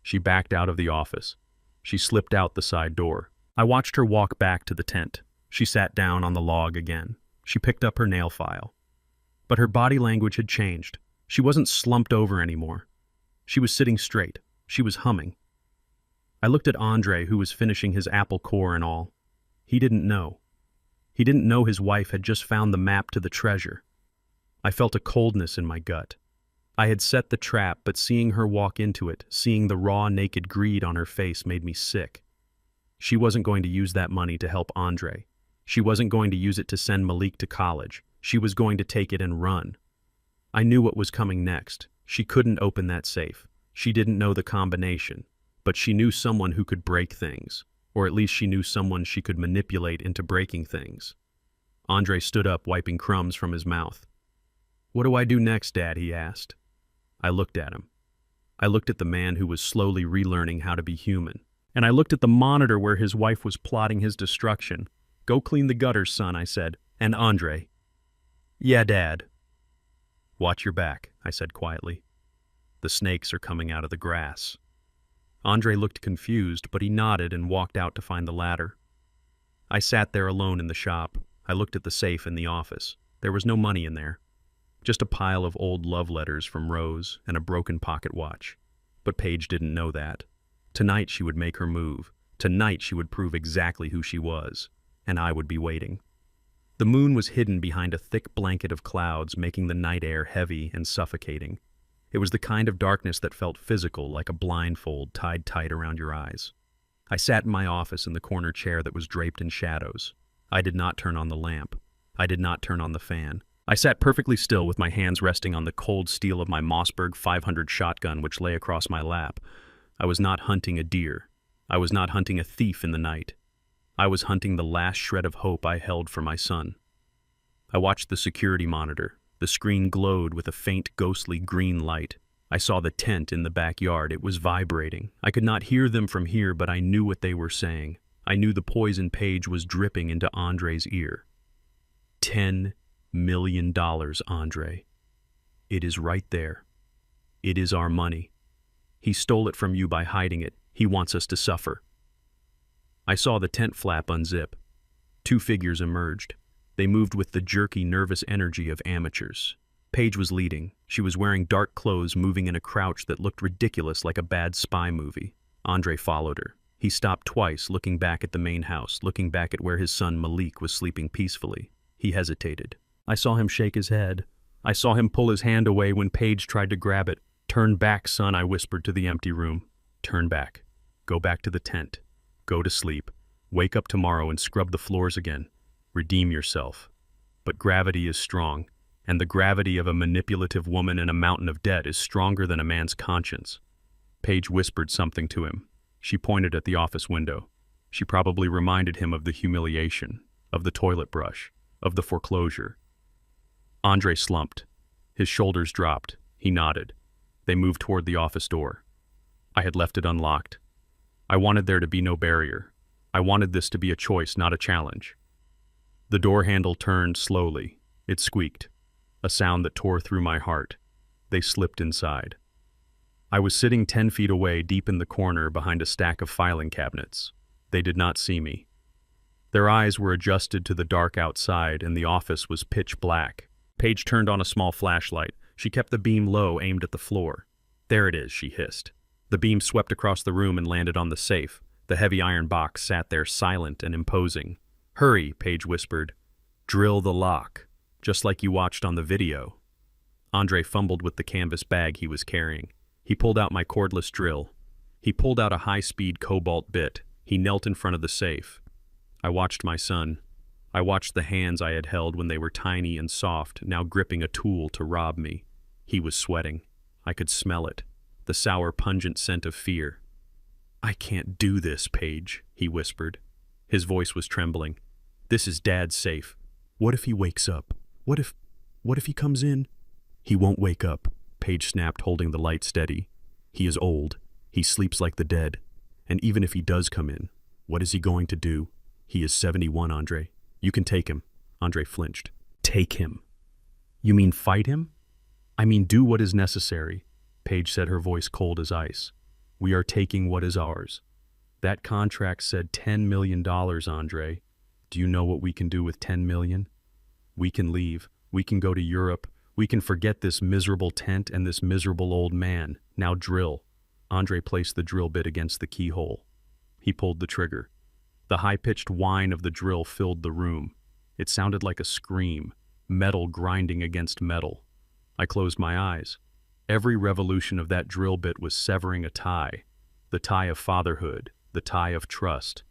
She backed out of the office. She slipped out the side door. I watched her walk back to the tent. She sat down on the log again. She picked up her nail file. But her body language had changed. She wasn't slumped over anymore. She was sitting straight. She was humming. I looked at Andre, who was finishing his apple core and all. He didn't know. He didn't know his wife had just found the map to the treasure. I felt a coldness in my gut. I had set the trap, but seeing her walk into it, seeing the raw, naked greed on her face made me sick. She wasn't going to use that money to help Andre. She wasn't going to use it to send Malik to college. She was going to take it and run. I knew what was coming next. She couldn't open that safe. She didn't know the combination, but she knew someone who could break things, or at least she knew someone she could manipulate into breaking things. Andre stood up, wiping crumbs from his mouth. "What do I do next, Dad?" he asked. I looked at him. I looked at the man who was slowly relearning how to be human. And I looked at the monitor where his wife was plotting his destruction. "Go clean the gutters, son," I said. "And Andre." "Yeah, Dad." "Watch your back," I said quietly. "The snakes are coming out of the grass." Andre looked confused, but he nodded and walked out to find the ladder. I sat there alone in the shop. I looked at the safe in the office. There was no money in there. Just a pile of old love letters from Rose and a broken pocket watch. But Paige didn't know that. Tonight she would make her move. Tonight she would prove exactly who she was. and I would be waiting. The moon was hidden behind a thick blanket of clouds, making the night air heavy and suffocating. It was the kind of darkness that felt physical, like a blindfold tied tight around your eyes. I sat in my office in the corner chair that was draped in shadows. I did not turn on the lamp. I did not turn on the fan. I sat perfectly still with my hands resting on the cold steel of my Mossberg 500 shotgun which lay across my lap. I was not hunting a deer. I was not hunting a thief in the night. I was hunting the last shred of hope I held for my son. I watched the security monitor. The screen glowed with a faint, ghostly green light. I saw the tent in the backyard. It was vibrating. I could not hear them from here, but I knew what they were saying. I knew the poison Paige was dripping into Andre's ear. $10 million, Andre. It is right there. It is our money. He stole it from you by hiding it. He wants us to suffer. I saw the tent flap unzip. Two figures emerged. They moved with the jerky, nervous energy of amateurs. Paige was leading. She was wearing dark clothes, moving in a crouch that looked ridiculous, like a bad spy movie. Andre followed her. He stopped twice, looking back at the main house, looking back at where his son Malik was sleeping peacefully. He hesitated. I saw him shake his head. I saw him pull his hand away when Paige tried to grab it. "Turn back, son," I whispered to the empty room. "Turn back. Go back to the tent. Go to sleep. Wake up tomorrow and scrub the floors again. Redeem yourself. But gravity is strong, and the gravity of a manipulative woman and a mountain of debt is stronger than a man's conscience." Paige whispered something to him. She pointed at the office window. She probably reminded him of the humiliation, of the toilet brush, of the foreclosure. Andre slumped. His shoulders dropped. He nodded. They moved toward the office door. I had left it unlocked. I wanted there to be no barrier. I wanted this to be a choice, not a challenge. The door handle turned slowly. It squeaked, a sound that tore through my heart. They slipped inside. I was sitting 10 feet away, deep in the corner behind a stack of filing cabinets. They did not see me. Their eyes were adjusted to the dark outside, and the office was pitch black. Paige turned on a small flashlight. She kept the beam low, aimed at the floor. "There it is," she hissed. The beam swept across the room and landed on the safe. The heavy iron box sat there silent and imposing. "Hurry," Paige whispered. "Drill the lock, just like you watched on the video." Andre fumbled with the canvas bag he was carrying. He pulled out my cordless drill. He pulled out a high-speed cobalt bit. He knelt in front of the safe. I watched my son. I watched the hands I had held when they were tiny and soft, now gripping a tool to rob me. He was sweating. I could smell it, the sour, pungent scent of fear. "I can't do this, Paige," he whispered. His voice was trembling. "This is Dad's safe. What if he wakes up? What if he comes in?" "He won't wake up," Paige snapped, holding the light steady. "He is old. He sleeps like the dead. And even if he does come in, what is he going to do? He is 71, Andre. You can take him." Andre flinched. "Take him? You mean fight him?" "I mean do what is necessary," Paige said, her voice cold as ice. "We are taking what is ours. That contract said $10 million, Andre. Do you know what we can do with 10 million? We can leave. We can go to Europe. We can forget this miserable tent and this miserable old man. Now drill." Andre placed the drill bit against the keyhole. He pulled the trigger. The high-pitched whine of the drill filled the room. It sounded like a scream, metal grinding against metal. I closed my eyes. Every revolution of that drill bit was severing a tie. The tie of fatherhood, the tie of trust,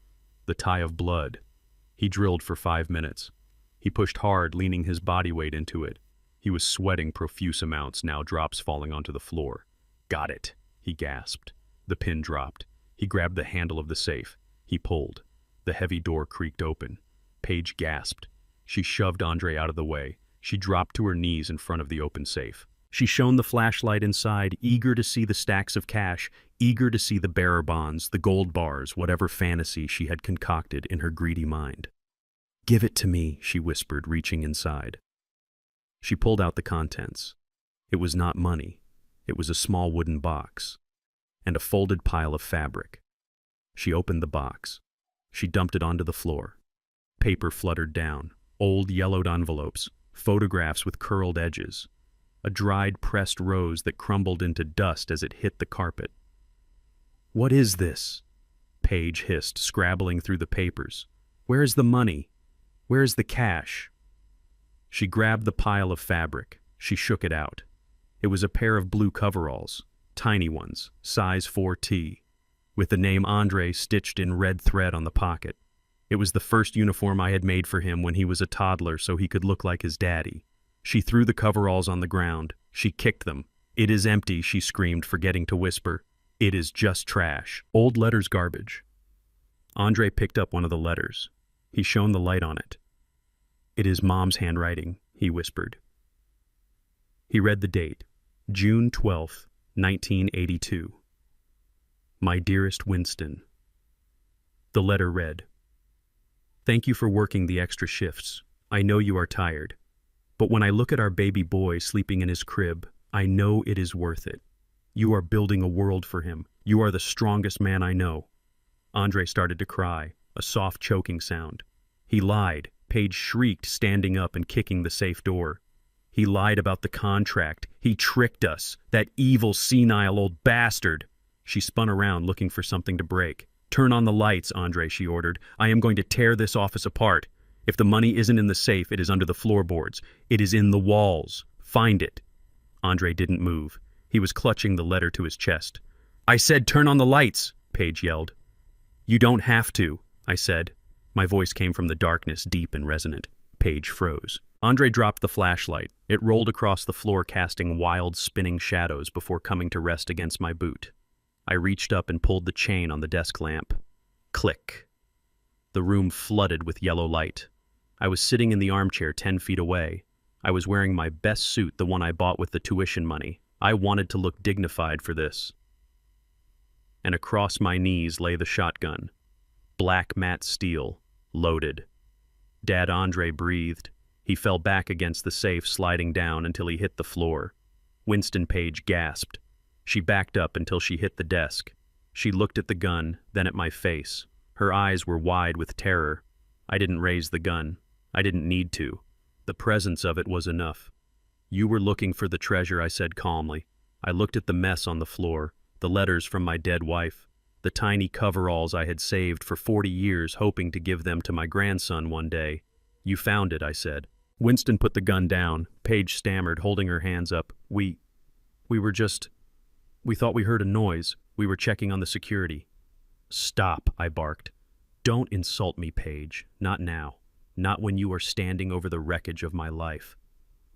the tie of blood. He drilled for 5 minutes. He pushed hard, leaning his body weight into it. He was sweating profuse amounts, now drops falling onto the floor. "Got it," he gasped. The pin dropped. He grabbed the handle of the safe. He pulled. The heavy door creaked open. Paige gasped. She shoved Andre out of the way. She dropped to her knees in front of the open safe. She shone the flashlight inside, eager to see the stacks of cash, eager to see the bearer bonds, the gold bars, whatever fantasy she had concocted in her greedy mind. "Give it to me," she whispered, reaching inside. She pulled out the contents. It was not money. It was a small wooden box and a folded pile of fabric. She opened the box. She dumped it onto the floor. Paper fluttered down, old yellowed envelopes, photographs with curled edges, a dried pressed rose that crumbled into dust as it hit the carpet. "What is this?" Paige hissed, scrabbling through the papers. Where's the money? Where's the cash? She grabbed the pile of fabric. She shook it out. It was a pair of blue coveralls, tiny ones, size 4T, with the name Andre stitched in red thread on the pocket. It was the first uniform I had made for him when he was a toddler so he could look like his daddy. She threw the coveralls on the ground. She kicked them. "It is empty," she screamed, forgetting to whisper. "It is just trash. Old letters, garbage." Andre picked up one of the letters. He shone the light on it. "It is Mom's handwriting," he whispered. He read the date, June 12th, 1982. "My dearest Winston." The letter read, "Thank you for working the extra shifts. I know you are tired. But when I look at our baby boy sleeping in his crib, I know it is worth it. You are building a world for him. You are the strongest man I know." Andre started to cry, a soft choking sound. "He lied," Paige shrieked, standing up and kicking the safe door. "He lied about the contract. He tricked us. That evil, senile old bastard." She spun around, looking for something to break. "Turn on the lights, Andre," she ordered. "I am going to tear this office apart. If the money isn't in the safe, it is under the floorboards. It is in the walls. Find it." Andre didn't move. He was clutching the letter to his chest. "I said turn on the lights," Paige yelled. "You don't have to," I said. My voice came from the darkness, deep and resonant. Paige froze. Andre dropped the flashlight. It rolled across the floor, casting wild, spinning shadows before coming to rest against my boot. I reached up and pulled the chain on the desk lamp. Click. The room flooded with yellow light. I was sitting in the armchair 10 feet away. I was wearing my best suit, the one I bought with the tuition money. I wanted to look dignified for this. And across my knees lay the shotgun. Black matte steel, loaded. Dad Andre breathed. He fell back against the safe, sliding down until he hit the floor. Winston Paige gasped. She backed up until she hit the desk. She looked at the gun, then at my face. Her eyes were wide with terror. I didn't raise the gun. I didn't need to. The presence of it was enough. "You were looking for the treasure," I said calmly. I looked at the mess on the floor, the letters from my dead wife, the tiny coveralls I had saved for 40 years, hoping to give them to my grandson one day. "You found it," I said. Winston put the gun down. Paige stammered, holding her hands up. We thought we heard a noise. We were checking on the security." "Stop," I barked. "Don't insult me, Paige. Not now. Not when you are standing over the wreckage of my life."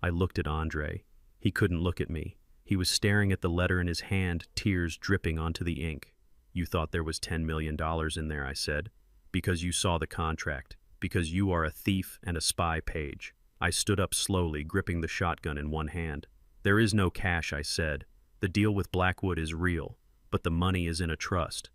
I looked at Andre. He couldn't look at me. He was staring at the letter in his hand, tears dripping onto the ink. "You thought there was $10 million in there," I said. "Because you saw the contract. Because you are a thief and a spy, Paige." I stood up slowly, gripping the shotgun in one hand. "There is no cash," I said. "The deal with Blackwood is real, but the money is in a trust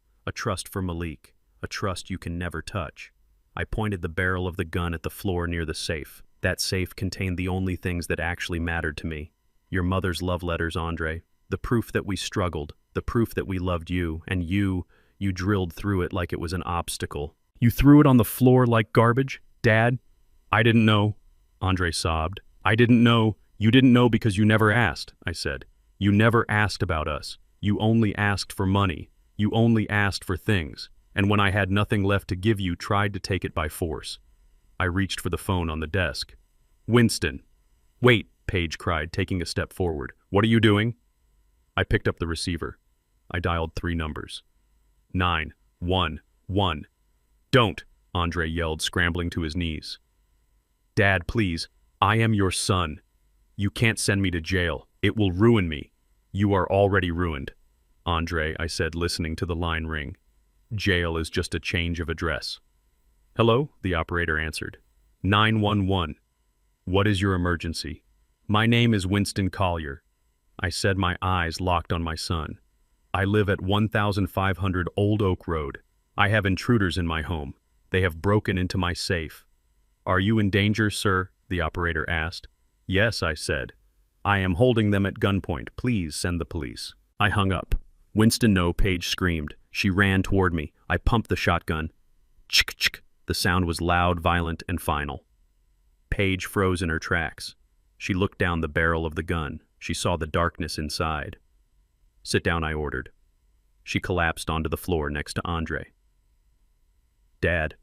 for Malik, a trust you can never touch." I pointed the barrel of the gun at the floor near the safe. That safe contained the only things that actually mattered to me. Your mother's love letters, Andre. The proof that we struggled, the proof that we loved you, and you drilled through it like it was an obstacle. "You threw it on the floor like garbage, Dad?" "I didn't know," Andre sobbed. "I didn't know." "You didn't know because you never asked," I said. "You never asked about us. You only asked for money. You only asked for things. And when I had nothing left to give you, tried to take it by force." I reached for the phone on the desk. "Winston." "Wait," Paige cried, taking a step forward. "What are you doing?" I picked up the receiver. I dialed 3 numbers. 911. "Don't," Andre yelled, scrambling to his knees. "Dad, please. I am your son. You can't send me to jail. It will ruin me." "You are already ruined." "Andre," I said, listening to the line ring. "Jail is just a change of address." "Hello?" the operator answered. 911. "What is your emergency?" "My name is Winston Collier." I said, my eyes locked on my son. "I live at 1500 Old Oak Road. I have intruders in my home. They have broken into my safe." "Are you in danger, sir?" the operator asked. "Yes," I said. "I am holding them at gunpoint. Please send the police." I hung up. "Winston, no," Paige screamed. She ran toward me. I pumped the shotgun. Chick-chick. The sound was loud, violent, and final. Paige froze in her tracks. She looked down the barrel of the gun. She saw the darkness inside. "Sit down," I ordered. She collapsed onto the floor next to Andre. "Dad."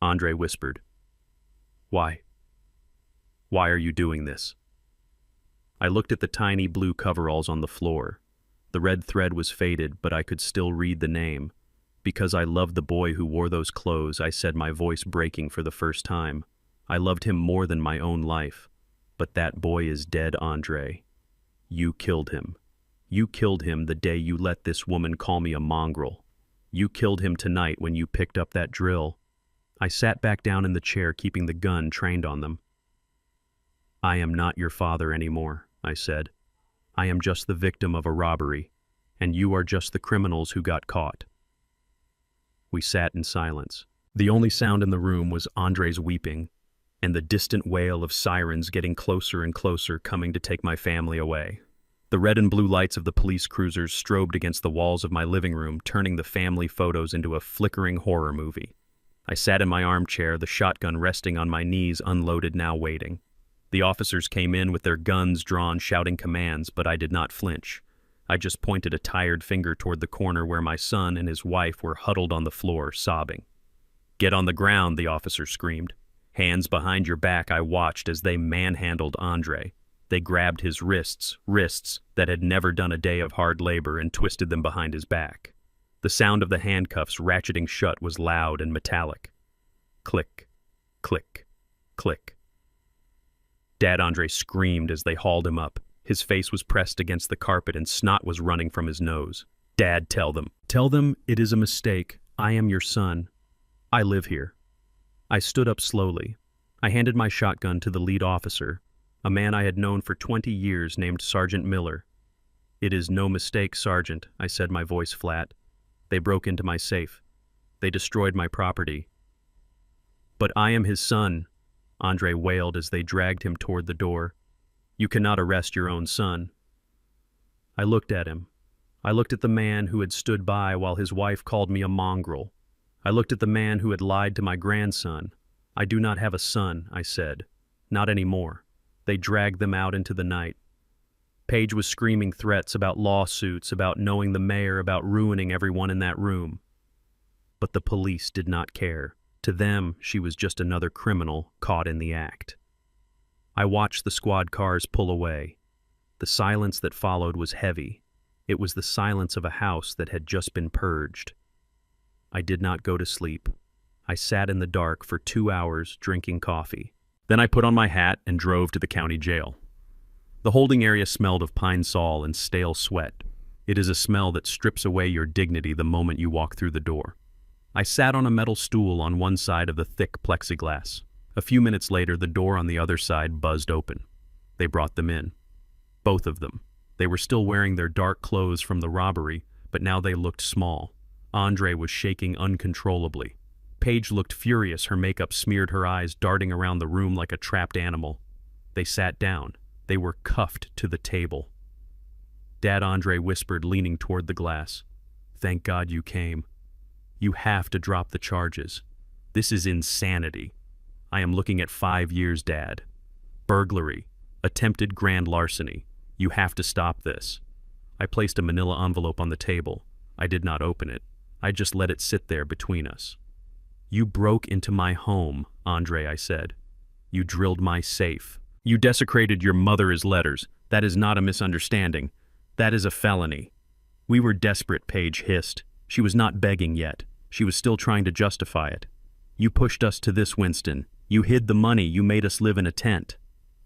Andre whispered. Why? Why are you doing this? I looked at the tiny blue coveralls on the floor. The red thread was faded, but I could still read the name. Because I loved the boy who wore those clothes, I said, my voice breaking for the first time. I loved him more than my own life. But that boy is dead, Andre. You killed him. You killed him the day you let this woman call me a mongrel. You killed him tonight when you picked up that drill. I sat back down in the chair, keeping the gun trained on them. I am not your father anymore, I said. I am just the victim of a robbery, and you are just the criminals who got caught. We sat in silence. The only sound in the room was Andre's weeping, and the distant wail of sirens getting closer and closer, coming to take my family away. The red and blue lights of the police cruisers strobed against the walls of my living room, turning the family photos into a flickering horror movie. I sat in my armchair, the shotgun resting on my knees, unloaded, now waiting. The officers came in with their guns drawn, shouting commands, but I did not flinch. I just pointed a tired finger toward the corner where my son and his wife were huddled on the floor, sobbing. Get on the ground, the officer screamed. Hands behind your back, I watched as they manhandled Andre. They grabbed his wrists that had never done a day of hard labor, and twisted them behind his back. The sound of the handcuffs ratcheting shut was loud and metallic. Click, click, click. Dad Andre screamed as they hauled him up. His face was pressed against the carpet and snot was running from his nose. Dad, tell them. Tell them it is a mistake. I am your son. I live here. I stood up slowly. I handed my shotgun to the lead officer, a man I had known for 20 years named Sergeant Miller. It is no mistake, Sergeant, I said, my voice flat. They broke into my safe. They destroyed my property. But I am his son, Andre wailed as they dragged him toward the door. You cannot arrest your own son. I looked at him. I looked at the man who had stood by while his wife called me a mongrel. I looked at the man who had lied to my grandson. I do not have a son, I said. Not anymore. They dragged them out into the night. Paige was screaming threats about lawsuits, about knowing the mayor, about ruining everyone in that room. But the police did not care. To them, she was just another criminal caught in the act. I watched the squad cars pull away. The silence that followed was heavy. It was the silence of a house that had just been purged. I did not go to sleep. I sat in the dark for 2 hours drinking coffee. Then I put on my hat and drove to the county jail. The holding area smelled of pine sol and stale sweat. It is a smell that strips away your dignity the moment you walk through the door. I sat on a metal stool on one side of the thick plexiglass. A few minutes later, the door on the other side buzzed open. They brought them in. Both of them. They were still wearing their dark clothes from the robbery, but now they looked small. Andre was shaking uncontrollably. Paige looked furious, her makeup smeared her eyes, darting around the room like a trapped animal. They sat down. They were cuffed to the table. Dad Andre whispered, leaning toward the glass. Thank God you came. You have to drop the charges. This is insanity. I am looking at 5 years, Dad. Burglary. Attempted grand larceny. You have to stop this. I placed a manila envelope on the table. I did not open it. I just let it sit there between us. You broke into my home, Andre, I said. You drilled my safe. You desecrated your mother's letters. That is not a misunderstanding. That is a felony. We were desperate, Paige hissed. She was not begging yet. She was still trying to justify it. You pushed us to this, Winston. You hid the money. You made us live in a tent.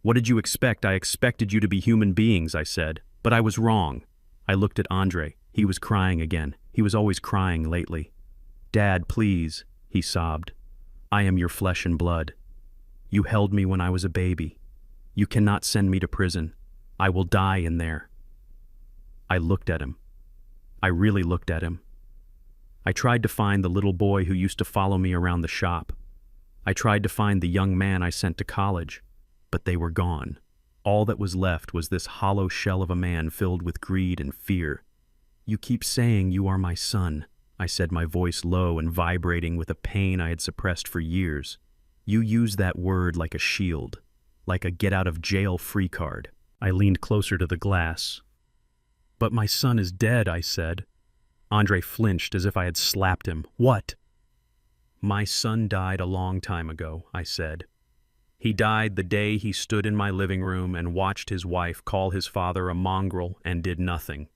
What did you expect? I expected you to be human beings, I said. But I was wrong. I looked at Andre. He was crying again. He was always crying lately. Dad, please, he sobbed. I am your flesh and blood. You held me when I was a baby. You cannot send me to prison. I will die in there. I looked at him. I really looked at him. I tried to find the little boy who used to follow me around the shop. I tried to find the young man I sent to college, but they were gone. All that was left was this hollow shell of a man filled with greed and fear. You keep saying you are my son, I said, my voice low and vibrating with a pain I had suppressed for years. You use that word like a shield, like a get-out-of-jail-free card. I leaned closer to the glass. But my son is dead, I said. Andre flinched as if I had slapped him. What? My son died a long time ago, I said. He died the day he stood in my living room and watched his wife call his father a mongrel and did nothing.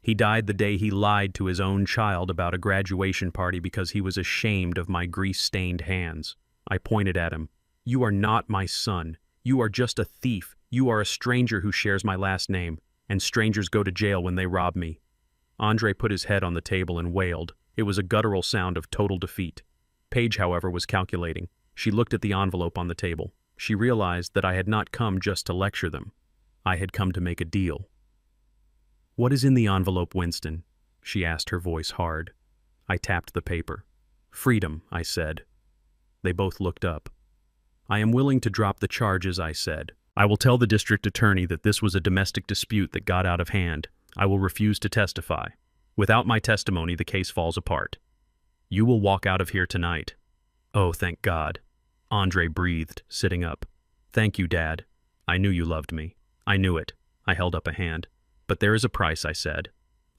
He died the day he lied to his own child about a graduation party because he was ashamed of my grease-stained hands. I pointed at him. You are not my son. You are just a thief. You are a stranger who shares my last name, and strangers go to jail when they rob me. Andre put his head on the table and wailed. It was a guttural sound of total defeat. Paige, however, was calculating. She looked at the envelope on the table. She realized that I had not come just to lecture them. I had come to make a deal. "What is in the envelope, Winston?" she asked, her voice hard. I tapped the paper. "Freedom," I said. They both looked up. "I am willing to drop the charges," I said. "I will tell the district attorney that this was a domestic dispute that got out of hand. I will refuse to testify. Without my testimony, the case falls apart. You will walk out of here tonight." "Oh, thank God," Andre breathed, sitting up. "Thank you, Dad. I knew you loved me. I knew it." I held up a hand. "But there is a price," I said.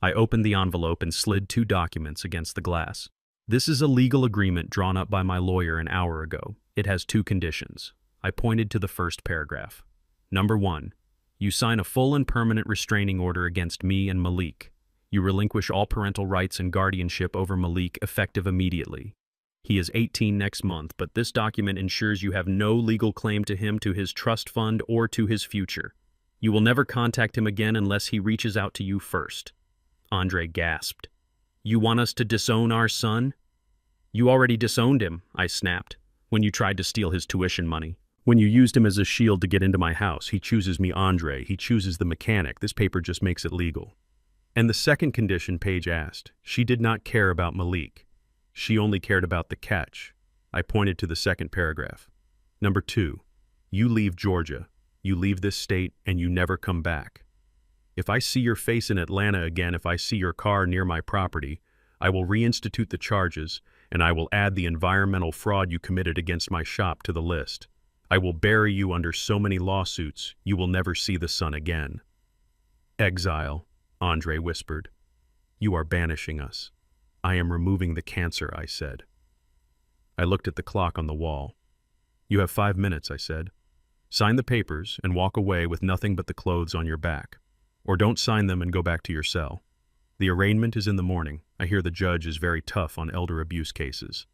I opened the envelope and slid 2 documents against the glass. "This is a legal agreement drawn up by my lawyer an hour ago. It has 2 conditions." I pointed to the first paragraph. "Number 1, you sign a full and permanent restraining order against me and Malik. You relinquish all parental rights and guardianship over Malik effective immediately. He is 18 next month, but this document ensures you have no legal claim to him, to his trust fund, or to his future. You will never contact him again unless he reaches out to you first." Andre gasped. "You want us to disown our son?" "You already disowned him," I snapped, "when you tried to steal his tuition money. When you used him as a shield to get into my house. He chooses me, Andre. He chooses the mechanic. This paper just makes it legal." "And the second condition?" Paige asked. She did not care about Malik. She only cared about the catch. I pointed to the second paragraph. "Number 2, you leave Georgia. You leave this state and you never come back. If I see your face in Atlanta again, if I see your car near my property, I will reinstitute the charges and I will add the environmental fraud you committed against my shop to the list. I will bury you under so many lawsuits, you will never see the sun again." "Exile," Andre whispered. "You are banishing us." "I am removing the cancer," I said. I looked at the clock on the wall. "You have 5 minutes," I said. "Sign the papers and walk away with nothing but the clothes on your back. Or don't sign them and go back to your cell. The arraignment is in the morning. I hear the judge is very tough on elder abuse cases."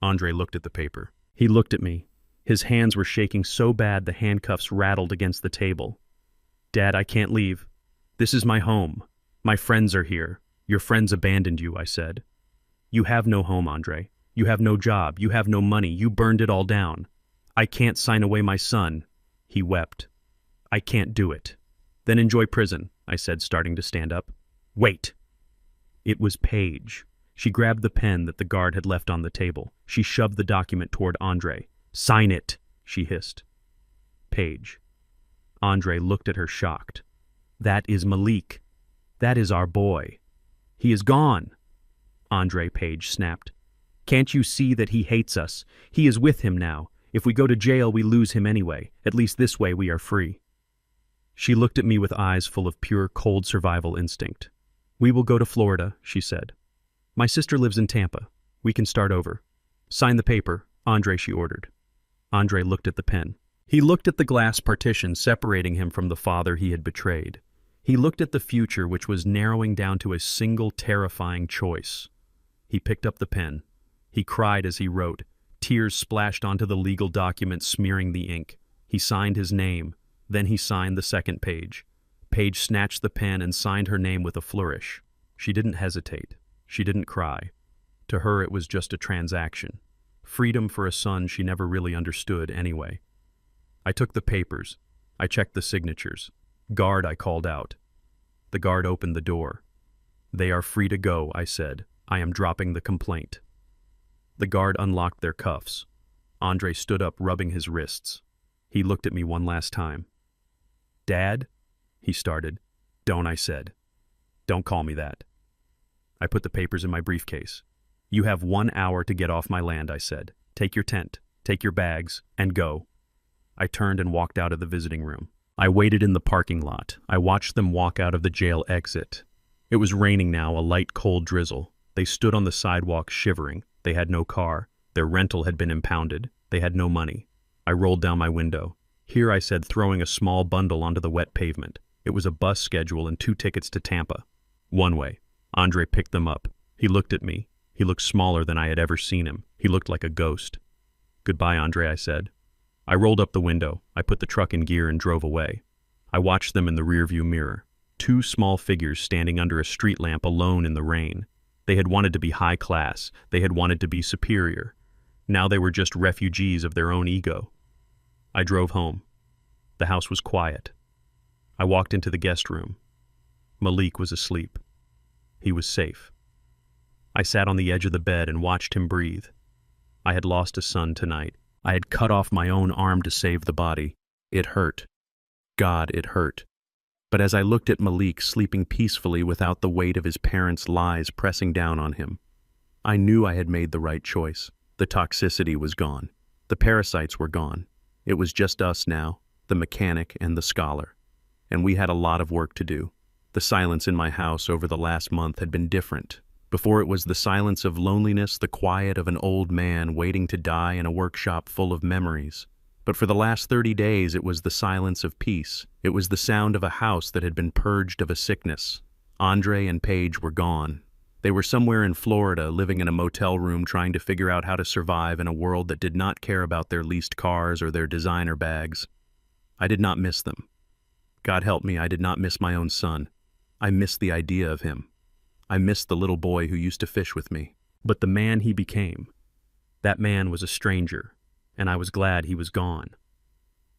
Andre looked at the paper. He looked at me. His hands were shaking so bad the handcuffs rattled against the table. "Dad, I can't leave. This is my home. My friends are here. Your friends abandoned you," I said. "You have no home, Andre. You have no job. You have no money. You burned it all down. I can't sign away my son." He wept. "I can't do it." "Then enjoy prison," I said, starting to stand up. "Wait." It was Paige. She grabbed the pen that the guard had left on the table. She shoved the document toward Andre. "Sign it," she hissed. "Paige." Andre looked at her shocked. "That is Malik. That is our boy. He is gone." "Andre," Paige snapped. "Can't you see that he hates us? He is with him now. If we go to jail, we lose him anyway. At least this way we are free." She looked at me with eyes full of pure, cold survival instinct. "We will go to Florida," she said. "My sister lives in Tampa. We can start over." "Sign the paper, Andre," she ordered. Andre looked at the pen. He looked at the glass partition separating him from the father he had betrayed. He looked at the future, which was narrowing down to a single terrifying choice. He picked up the pen. He cried as he wrote. Tears splashed onto the legal document, smearing the ink. He signed his name. Then he signed the second page. Paige snatched the pen and signed her name with a flourish. She didn't hesitate. She didn't cry. To her, it was just a transaction. Freedom for a son she never really understood anyway. I took the papers. I checked the signatures. "Guard," I called out. The guard opened the door. "They are free to go," I said. "I am dropping the complaint." The guard unlocked their cuffs. Andre stood up, rubbing his wrists. He looked at me one last time. "Dad?" he started. "Don't," I said. "Don't call me that." I put the papers in my briefcase. "You have 1 hour to get off my land," I said. "Take your tent, take your bags, and go." I turned and walked out of the visiting room. I waited in the parking lot. I watched them walk out of the jail exit. It was raining now, a light, cold drizzle. They stood on the sidewalk, shivering. They had no car. Their rental had been impounded. They had no money. I rolled down my window. Here, I said, throwing a small bundle onto the wet pavement. It was a bus schedule and 2 tickets to Tampa. One way. Andre picked them up. He looked at me. He looked smaller than I had ever seen him. He looked like a ghost. Goodbye, Andre, I said. I rolled up the window. I put the truck in gear and drove away. I watched them in the rearview mirror. 2 small figures standing under a street lamp alone in the rain. They had wanted to be high class. They had wanted to be superior. Now they were just refugees of their own ego. I drove home. The house was quiet. I walked into the guest room. Malik was asleep. He was safe. I sat on the edge of the bed and watched him breathe. I had lost a son tonight. I had cut off my own arm to save the body. It hurt. God, it hurt. But as I looked at Malik sleeping peacefully without the weight of his parents' lies pressing down on him, I knew I had made the right choice. The toxicity was gone. The parasites were gone. It was just us now, the mechanic and the scholar. And we had a lot of work to do. The silence in my house over the last month had been different. Before, it was the silence of loneliness, the quiet of an old man waiting to die in a workshop full of memories. But for the last 30 days, it was the silence of peace. It was the sound of a house that had been purged of a sickness. Andre and Paige were gone. They were somewhere in Florida, living in a motel room, trying to figure out how to survive in a world that did not care about their leased cars or their designer bags. I did not miss them. God help me, I did not miss my own son. I missed the idea of him. I missed the little boy who used to fish with me. But the man he became, that man was a stranger, and I was glad he was gone.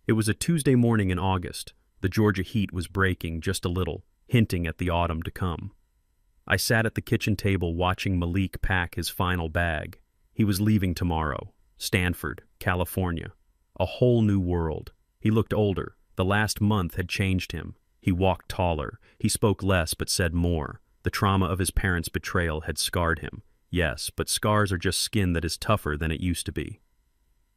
It was a Tuesday morning in August. The Georgia heat was breaking just a little, hinting at the autumn to come. I sat at the kitchen table watching Malik pack his final bag. He was leaving tomorrow. Stanford, California. A whole new world. He looked older. The last month had changed him. He walked taller. He spoke less but said more. The trauma of his parents' betrayal had scarred him. Yes, but scars are just skin that is tougher than it used to be.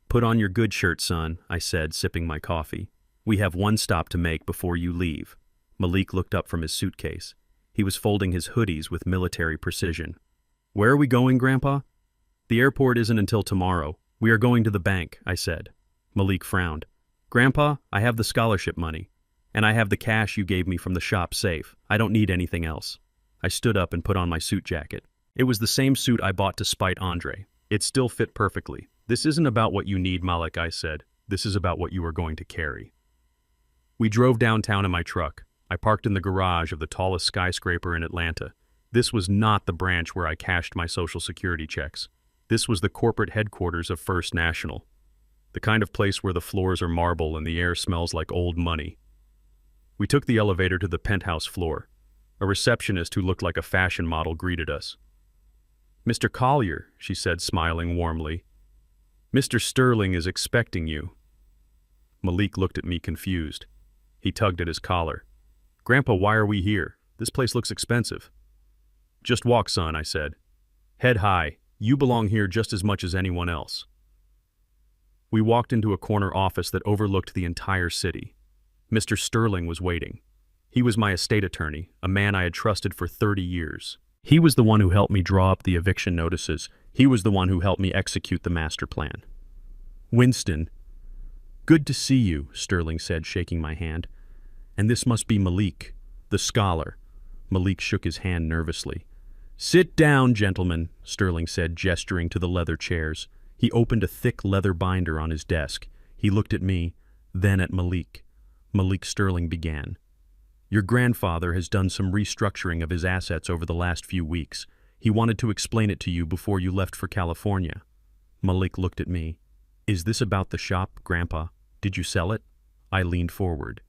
Put on your good shirt, son, I said, sipping my coffee. We have one stop to make before you leave. Malik looked up from his suitcase. He was folding his hoodies with military precision. Where are we going, Grandpa? The airport isn't until tomorrow. We are going to the bank, I said. Malik frowned. Grandpa, I have the scholarship money. And I have the cash you gave me from the shop safe. I don't need anything else. I stood up and put on my suit jacket. It was the same suit I bought to spite Andre. It still fit perfectly. This isn't about what you need, Malik, I said. This is about what you are going to carry. We drove downtown in my truck. I parked in the garage of the tallest skyscraper in Atlanta. This was not the branch where I cashed my Social Security checks. This was the corporate headquarters of First National. The kind of place where the floors are marble and the air smells like old money. We took the elevator to the penthouse floor. A receptionist who looked like a fashion model greeted us. Mr. Collier, she said, smiling warmly. Mr. Sterling is expecting you. Malik looked at me confused. He tugged at his collar. Grandpa, why are we here? This place looks expensive. Just walk, son, I said. Head high. You belong here just as much as anyone else. We walked into a corner office that overlooked the entire city. Mr. Sterling was waiting. He was my estate attorney, a man I had trusted for 30 years. He was the one who helped me draw up the eviction notices. He was the one who helped me execute the master plan. Winston. Good to see you, Sterling said, shaking my hand. And this must be Malik, the scholar. Malik shook his hand nervously. Sit down, gentlemen, Sterling said, gesturing to the leather chairs. He opened a thick leather binder on his desk. He looked at me, then at Malik. Malik Sterling began. Your grandfather has done some restructuring of his assets over the last few weeks. He wanted to explain it to you before you left for California. Malik looked at me. Is this about the shop, Grandpa? Did you sell it? I leaned forward.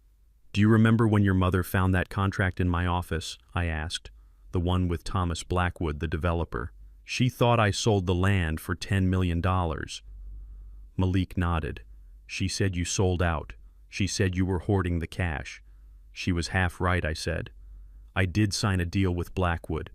Do you remember when your mother found that contract in my office? I asked. The one with Thomas Blackwood, the developer. She thought I sold the land for $10 million. Malik nodded. She said you sold out. She said you were hoarding the cash. She was half right, I said. I did sign a deal with Blackwood,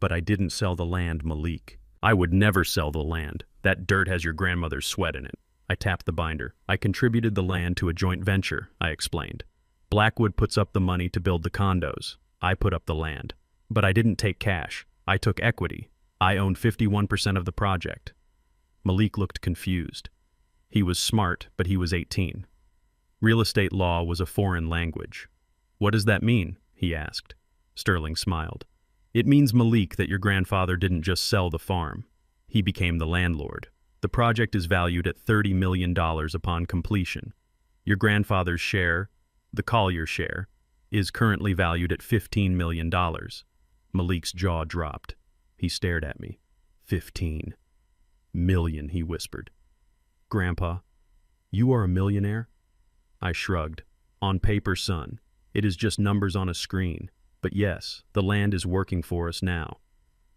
but I didn't sell the land, Malik. I would never sell the land. That dirt has your grandmother's sweat in it. I tapped the binder. I contributed the land to a joint venture, I explained. Blackwood puts up the money to build the condos. I put up the land. But I didn't take cash. I took equity. I owned 51% of the project. Malik looked confused. He was smart, but he was 18. Real estate law was a foreign language. "What does that mean?" he asked. Sterling smiled. "It means, Malik, that your grandfather didn't just sell the farm. He became the landlord. The project is valued at $30 million upon completion. Your grandfather's share, the Collier share, is currently valued at $15 million. Malik's jaw dropped. He stared at me. "15 million," he whispered. "Grandpa, you are a millionaire?" I shrugged. "On paper, son. It is just numbers on a screen. But yes, the land is working for us now."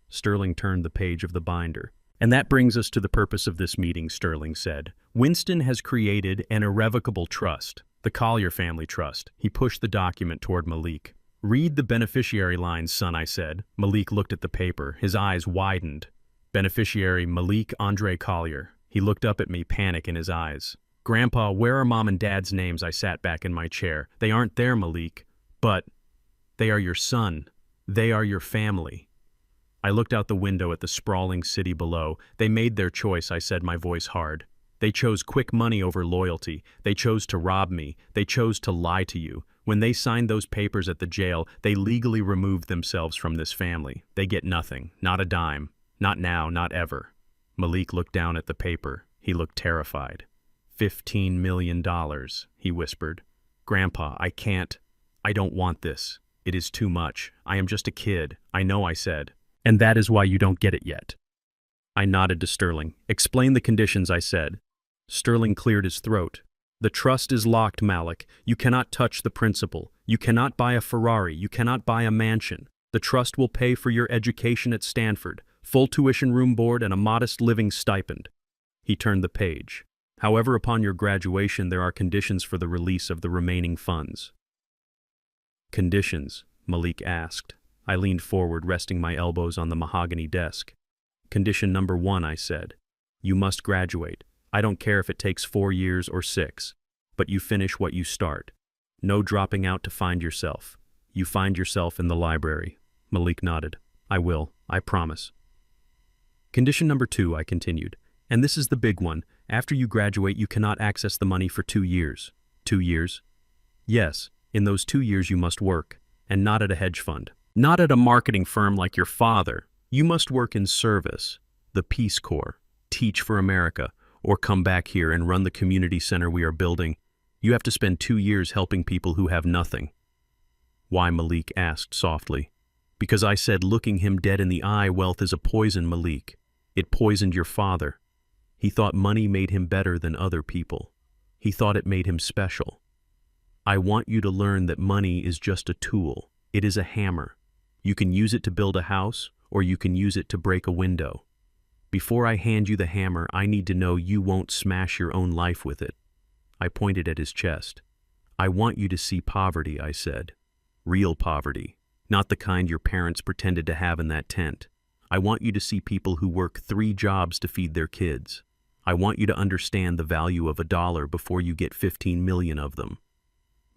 Sterling turned the page of the binder. "And that brings us to the purpose of this meeting," Sterling said. "Winston has created an irrevocable trust, the Collier Family Trust." He pushed the document toward Malik. "Read the beneficiary lines, son," I said. Malik looked at the paper. His eyes widened. "Beneficiary Malik Andre Collier." He looked up at me, panic in his eyes. "Grandpa, where are Mom and Dad's names?" I sat back in my chair. "They aren't there, Malik." "But they are your son. They are your family." I looked out the window at the sprawling city below. "They made their choice," I said, my voice hard. "They chose quick money over loyalty. They chose to rob me. They chose to lie to you. When they signed those papers at the jail, they legally removed themselves from this family. They get nothing, not a dime. Not now, not ever." Malik looked down at the paper. He looked terrified. $15 million, he whispered. "Grandpa, I can't. I don't want this. It is too much. I am just a kid. I know," I said. "And that is why you don't get it yet." I nodded to Sterling. "Explain the conditions," I said. Sterling cleared his throat. "The trust is locked, Malik. You cannot touch the principal. You cannot buy a Ferrari. You cannot buy a mansion. The trust will pay for your education at Stanford, full tuition room board, and a modest living stipend." He turned the page. "However, upon your graduation, there are conditions for the release of the remaining funds." "Conditions?" Malik asked. I leaned forward, resting my elbows on the mahogany desk. "Condition number 1, I said. You must graduate. I don't care if it takes 4 years or 6. But you finish what you start. No dropping out to find yourself. You find yourself in the library." Malik nodded. "I will. I promise." "Condition number 2, I continued. And this is the big one. After you graduate, you cannot access the money for 2 years. 2 years? Yes. In those 2 years you must work. And not at a hedge fund. Not at a marketing firm like your father. You must work in service, the Peace Corps, teach for America, or come back here and run the community center we are building. You have to spend 2 years helping people who have nothing." "Why?" Malik asked softly. "Because," I said, looking him dead in the eye, "wealth is a poison, Malik. It poisoned your father. He thought money made him better than other people. He thought it made him special. I want you to learn that money is just a tool. It is a hammer. You can use it to build a house, or you can use it to break a window. Before I hand you the hammer, I need to know you won't smash your own life with it." I pointed at his chest. "I want you to see poverty," I said. "Real poverty, not the kind your parents pretended to have in that tent. I want you to see people who work 3 jobs to feed their kids. I want you to understand the value of $1 before you get 15 million of them."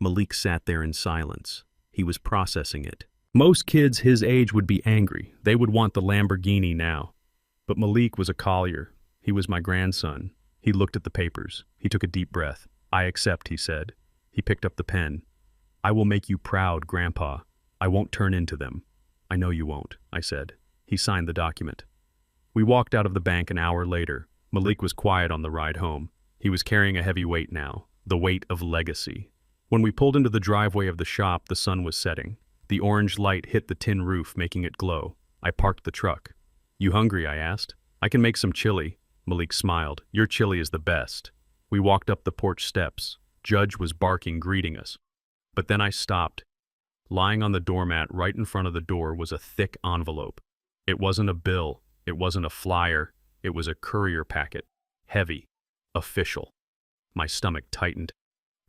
Malik sat there in silence. He was processing it. Most kids his age would be angry. They would want the Lamborghini now. But Malik was a Collier. He was my grandson. He looked at the papers. He took a deep breath. "I accept," he said. He picked up the pen. "I will make you proud, Grandpa. I won't turn into them." "I know you won't," I said. He signed the document. We walked out of the bank an hour later. Malik was quiet on the ride home. He was carrying a heavy weight now, the weight of legacy. When we pulled into the driveway of the shop, the sun was setting. The orange light hit the tin roof, making it glow. I parked the truck. "You hungry?" I asked. "I can make some chili." Malik smiled. "Your chili is the best." We walked up the porch steps. Judge was barking, greeting us. But then I stopped. Lying on the doormat right in front of the door was a thick envelope. It wasn't a bill. It wasn't a flyer. It was a courier packet. Heavy. Official. My stomach tightened.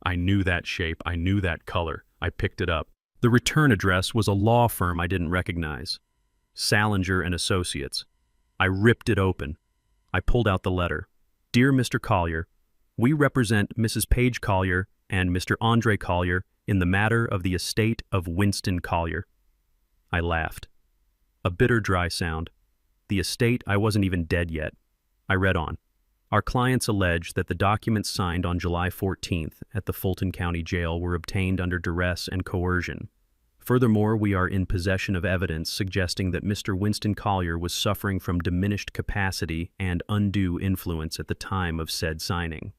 I knew that shape. I knew that color. I picked it up. The return address was a law firm I didn't recognize. Salinger and Associates. I ripped it open. I pulled out the letter. "Dear Mr. Collier, we represent Mrs. Paige Collier and Mr. Andre Collier in the matter of the estate of Winston Collier." I laughed. A bitter, dry sound. The estate, I wasn't even dead yet. I read on. Our clients allege that the documents signed on July 14th at the Fulton County Jail were obtained under duress and coercion. Furthermore, we are in possession of evidence suggesting that Mr. Winston Collier was suffering from diminished capacity and undue influence at the time of said signing.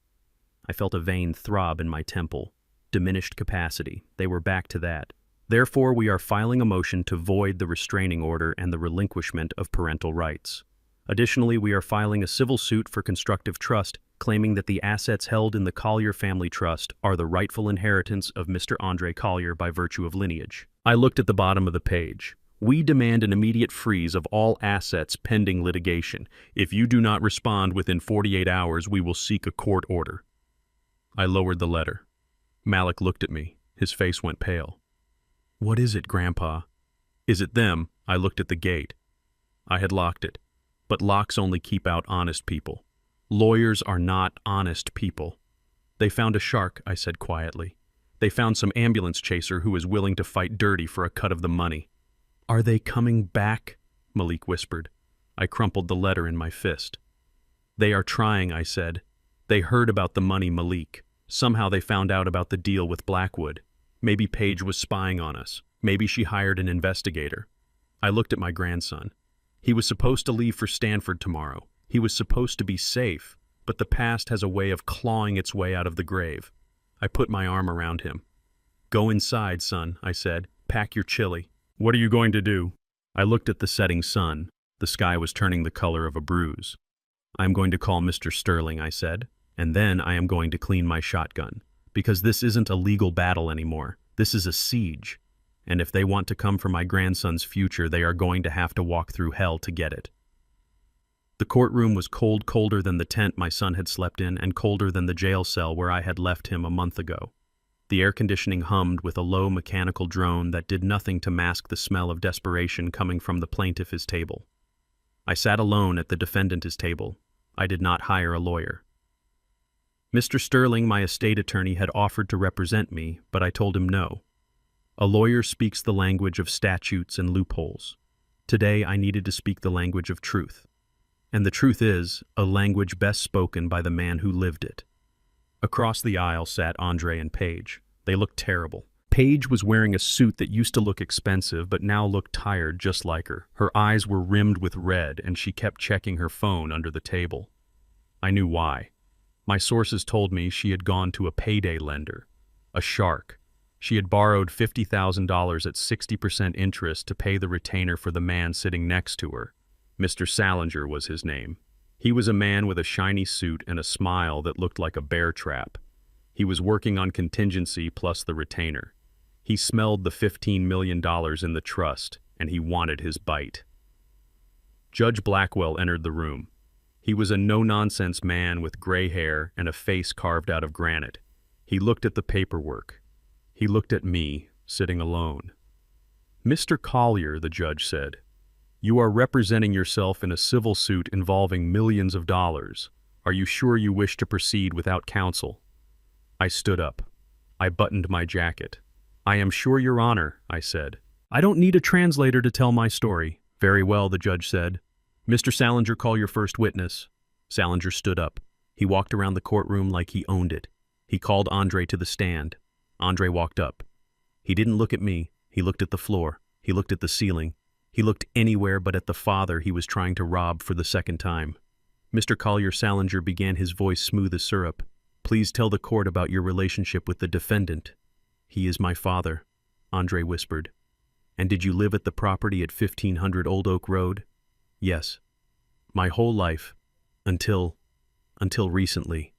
I felt a vain throb in my temple. Diminished capacity. They were back to that. Therefore, we are filing a motion to void the restraining order and the relinquishment of parental rights. Additionally, we are filing a civil suit for constructive trust, claiming that the assets held in the Collier Family Trust are the rightful inheritance of Mr. Andre Collier by virtue of lineage. I looked at the bottom of the page. We demand an immediate freeze of all assets pending litigation. If you do not respond within 48 hours, we will seek a court order. I lowered the letter. Malik looked at me. His face went pale. What is it, Grandpa? Is it them? I looked at the gate. I had locked it. But locks only keep out honest people. Lawyers are not honest people. They found a shark, I said quietly. They found some ambulance chaser who is willing to fight dirty for a cut of the money. Are they coming back? Malik whispered. I crumpled the letter in my fist. They are trying, I said. They heard about the money, Malik. Somehow they found out about the deal with Blackwood. Maybe Paige was spying on us. Maybe she hired an investigator. I looked at my grandson. He was supposed to leave for Stanford tomorrow. He was supposed to be safe, but the past has a way of clawing its way out of the grave. I put my arm around him. Go inside, son, I said. Pack your chili. What are you going to do? I looked at the setting sun. The sky was turning the color of a bruise. I am going to call Mr. Sterling, I said, and then I am going to clean my shotgun. Because this isn't a legal battle anymore. This is a siege. And if they want to come for my grandson's future, they are going to have to walk through hell to get it. The courtroom was cold, colder than the tent my son had slept in, and colder than the jail cell where I had left him a month ago. The air conditioning hummed with a low mechanical drone that did nothing to mask the smell of desperation coming from the plaintiff's table. I sat alone at the defendant's table. I did not hire a lawyer. Mr. Sterling, my estate attorney, had offered to represent me, but I told him no. A lawyer speaks the language of statutes and loopholes. Today I needed to speak the language of truth. And the truth is, a language best spoken by the man who lived it. Across the aisle sat Andre and Paige. They looked terrible. Paige was wearing a suit that used to look expensive but now looked tired just like her. Her eyes were rimmed with red and she kept checking her phone under the table. I knew why. My sources told me she had gone to a payday lender, a shark. She had borrowed $50,000 at 60% interest to pay the retainer for the man sitting next to her. Mr. Salinger was his name. He was a man with a shiny suit and a smile that looked like a bear trap. He was working on contingency plus the retainer. He smelled the $15 million in the trust, and he wanted his bite. Judge Blackwell entered the room. He was a no-nonsense man with gray hair and a face carved out of granite. He looked at the paperwork. He looked at me, sitting alone. Mr. Collier, the judge said, you are representing yourself in a civil suit involving millions of dollars. Are you sure you wish to proceed without counsel? I stood up. I buttoned my jacket. I am sure, Your Honor, I said. I don't need a translator to tell my story. Very well, the judge said. Mr. Salinger, call your first witness. Salinger stood up. He walked around the courtroom like he owned it. He called Andre to the stand. Andre walked up. He didn't look at me. He looked at the floor. He looked at the ceiling. He looked anywhere but at the father he was trying to rob for the second time. Mr. Collier Salinger began, his voice smooth as syrup. Please tell the court about your relationship with the defendant. He is my father, Andre whispered. And did you live at the property at 1500 Old Oak Road? Yes. My whole life. Until recently.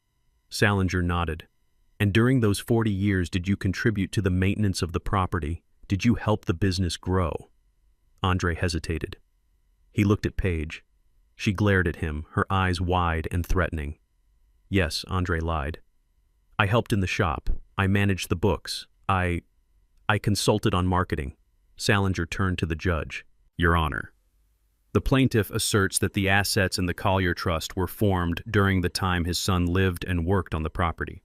Salinger nodded. And during those 40 years, did you contribute to the maintenance of the property? Did you help the business grow? Andre hesitated. He looked at Paige. She glared at him, her eyes wide and threatening. Yes, Andre lied. I helped in the shop. I managed the books. I consulted on marketing. Salinger turned to the judge. Your Honor. The plaintiff asserts that the assets in the Collier Trust were formed during the time his son lived and worked on the property.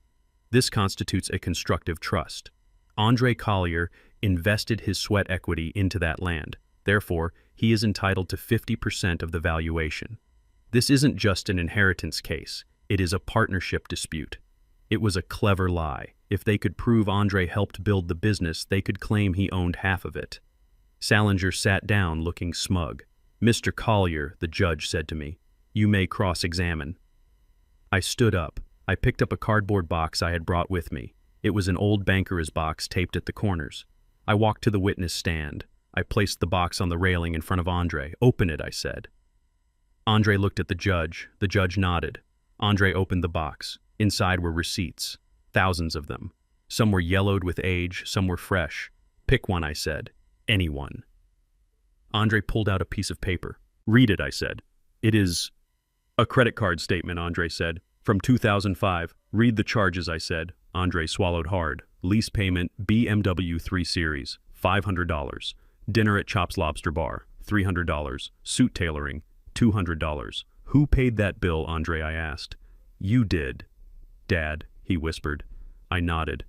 This constitutes a constructive trust. Andre Collier invested his sweat equity into that land. Therefore, he is entitled to 50% of the valuation. This isn't just an inheritance case. It is a partnership dispute. It was a clever lie. If they could prove Andre helped build the business, they could claim he owned half of it. Salinger sat down looking smug. "Mr. Collier," the judge said to me, "you may cross-examine." I stood up. I picked up a cardboard box I had brought with me. It was an old banker's box taped at the corners. I walked to the witness stand. I placed the box on the railing in front of Andre. "Open it," I said. Andre looked at the judge. The judge nodded. Andre opened the box. Inside were receipts. Thousands of them. Some were yellowed with age, some were fresh. "Pick one," I said. "Any one." Andre pulled out a piece of paper. "Read it," I said. "It is a credit card statement," Andre said. "From 2005. "Read the charges," I said. Andre swallowed hard. "Lease payment, BMW 3 Series, $500. Dinner at Chops Lobster Bar, $300. Suit tailoring, $200. "Who paid that bill, Andre?" I asked. "You did, Dad," he whispered. I nodded.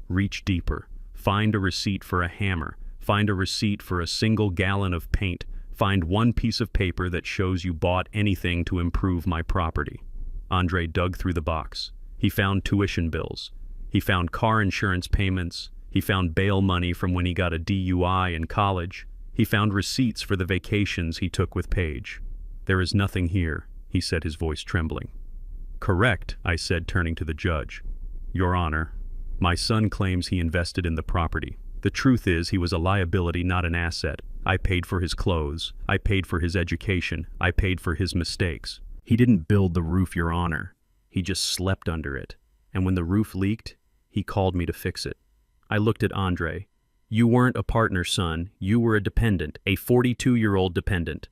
"Reach deeper. Find a receipt for a hammer. Find a receipt for a single gallon of paint. Find one piece of paper that shows you bought anything to improve my property." Andre dug through the box. He found tuition bills. He found car insurance payments. He found bail money from when he got a DUI in college. He found receipts for the vacations he took with Paige. "There is nothing here," he said, his voice trembling. "Correct," I said, turning to the judge. "Your Honor, my son claims he invested in the property. The truth is he was a liability, not an asset. I paid for his clothes. I paid for his education. I paid for his mistakes. He didn't build the roof, Your Honor. He just slept under it. And when the roof leaked, he called me to fix it." I looked at Andre. "You weren't a partner, son. You were a dependent, a 42-year-old dependent."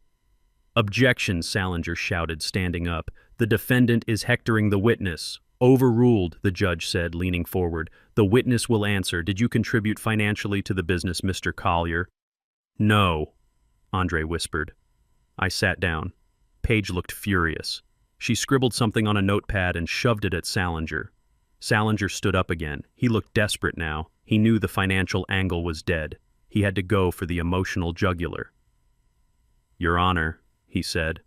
"Objection," Salinger shouted, standing up. "The defendant is hectoring the witness." "Overruled," the judge said, leaning forward. "The witness will answer. Did you contribute financially to the business, Mr. Collier?" "No," Andre whispered. I sat down. Paige looked furious. She scribbled something on a notepad and shoved it at Salinger. Salinger stood up again. He looked desperate now. He knew the financial angle was dead. He had to go for the emotional jugular. "Your Honor," he said,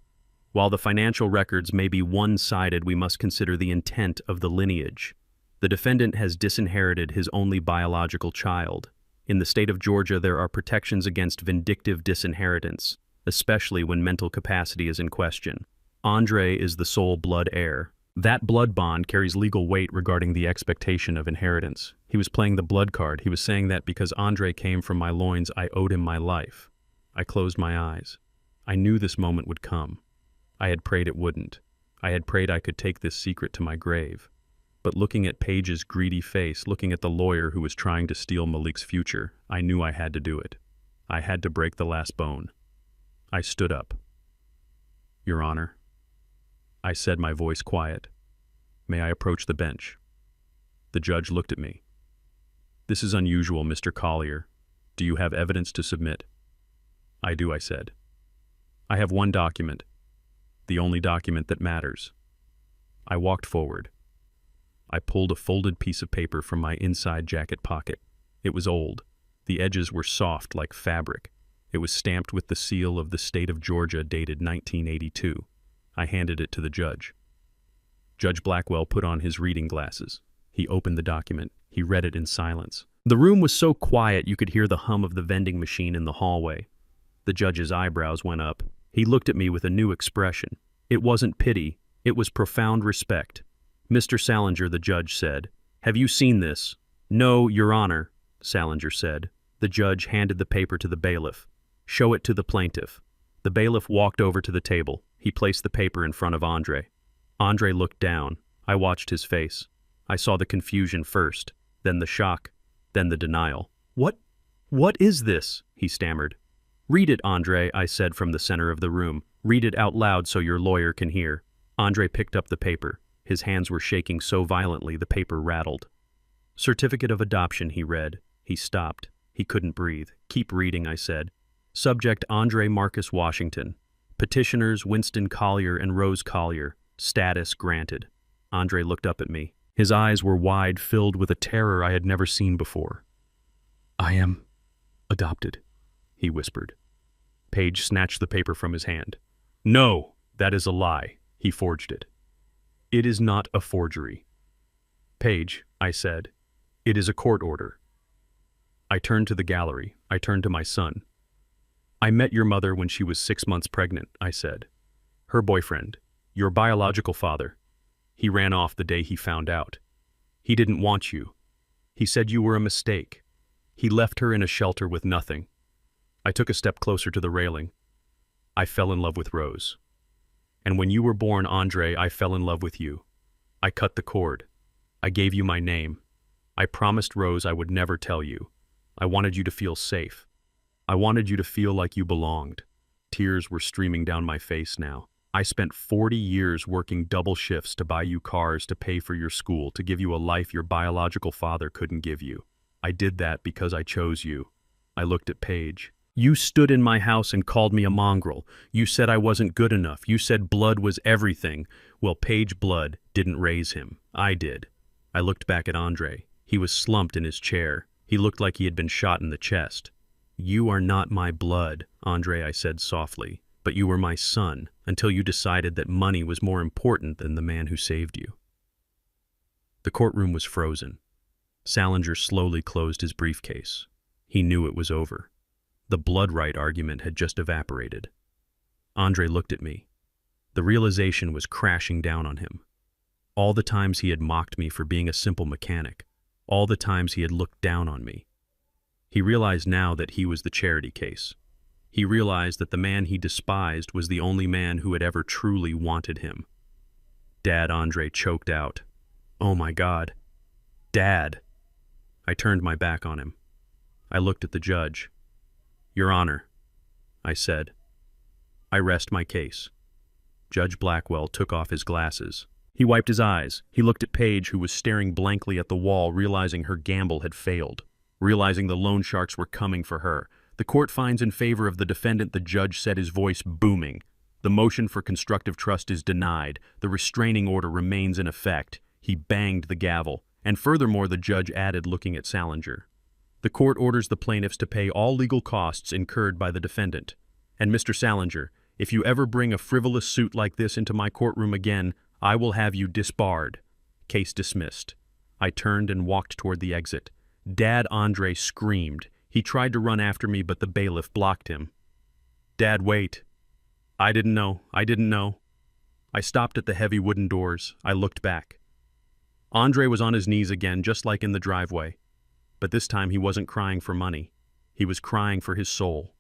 "while the financial records may be one-sided, we must consider the intent of the lineage. The defendant has disinherited his only biological child. In the state of Georgia, there are protections against vindictive disinheritance, especially when mental capacity is in question. Andre is the sole blood heir. That blood bond carries legal weight regarding the expectation of inheritance." He was playing the blood card. He was saying that because Andre came from my loins, I owed him my life. I closed my eyes. I knew this moment would come. I had prayed it wouldn't. I had prayed I could take this secret to my grave. But looking at Paige's greedy face, looking at the lawyer who was trying to steal Malik's future, I knew I had to do it. I had to break the last bone. I stood up. "Your Honor," I said, my voice quiet. "May I approach the bench?" The judge looked at me. "This is unusual, Mr. Collier. Do you have evidence to submit?" "I do," I said. "I have one document. The only document that matters." I walked forward. I pulled a folded piece of paper from my inside jacket pocket. It was old. The edges were soft like fabric. It was stamped with the seal of the state of Georgia, dated 1982. I handed it to the judge. Judge Blackwell put on his reading glasses. He opened the document. He read it in silence. The room was so quiet you could hear the hum of the vending machine in the hallway. The judge's eyebrows went up. He looked at me with a new expression. It wasn't pity. It was profound respect. "Mr. Salinger," the judge said, "have you seen this?" "No, Your Honor," Salinger said. The judge handed the paper to the bailiff. "Show it to the plaintiff." The bailiff walked over to the table. He placed the paper in front of Andre. Andre looked down. I watched his face. I saw the confusion first, then the shock, then the denial. What is this?" he stammered. "Read it, Andre," I said from the center of the room. "Read it out loud so your lawyer can hear." Andre picked up the paper. His hands were shaking so violently the paper rattled. "Certificate of adoption," he read. He stopped. He couldn't breathe. "Keep reading," I said. "Subject Andre Marcus Washington. Petitioners Winston Collier and Rose Collier. Status granted." Andre looked up at me. His eyes were wide, filled with a terror I had never seen before. "I am adopted," he whispered. Paige snatched the paper from his hand. "No, that is a lie. He forged it." It is not a forgery. Paige, I said, it is a court order. I turned to the gallery. I turned to my son. I met your mother when she was 6 months pregnant, I said. Her boyfriend, your biological father. He ran off the day he found out. He didn't want you. He said you were a mistake. He left her in a shelter with nothing. I took a step closer to the railing. I fell in love with Rose. And when you were born, Andre, I fell in love with you. I cut the cord. I gave you my name. I promised Rose I would never tell you. I wanted you to feel safe. I wanted you to feel like you belonged. Tears were streaming down my face now. I spent 40 years working double shifts to buy you cars, to pay for your school, to give you a life your biological father couldn't give you. I did that because I chose you. I looked at Paige. You stood in my house and called me a mongrel. You said I wasn't good enough. You said blood was everything. Well, Paige blood didn't raise him. I did. I looked back at Andre. He was slumped in his chair. He looked like he had been shot in the chest. You are not my blood, Andre, I said softly, but you were my son until you decided that money was more important than the man who saved you. The courtroom was frozen. Salinger slowly closed his briefcase. He knew it was over. The blood right argument had just evaporated. Andre looked at me. The realization was crashing down on him. All the times he had mocked me for being a simple mechanic, all the times he had looked down on me. He realized now that he was the charity case. He realized that the man he despised was the only man who had ever truly wanted him. Dad, Andre choked out. Oh my God. Dad. I turned my back on him. I looked at the judge. Your Honor, I said. I rest my case. Judge Blackwell took off his glasses. He wiped his eyes. He looked at Paige, who was staring blankly at the wall, realizing her gamble had failed. Realizing the loan sharks were coming for her. The court finds in favor of the defendant, the judge said, his voice booming. The motion for constructive trust is denied. The restraining order remains in effect. He banged the gavel. And furthermore, the judge added, looking at Salinger. The court orders the plaintiffs to pay all legal costs incurred by the defendant. And Mr. Salinger, if you ever bring a frivolous suit like this into my courtroom again, I will have you disbarred. Case dismissed. I turned and walked toward the exit. Dad, Andre screamed. He tried to run after me, but the bailiff blocked him. Dad, wait. I didn't know. I stopped at the heavy wooden doors. I looked back. Andre was on his knees again, just like in the driveway. But this time he wasn't crying for money. He was crying for his soul.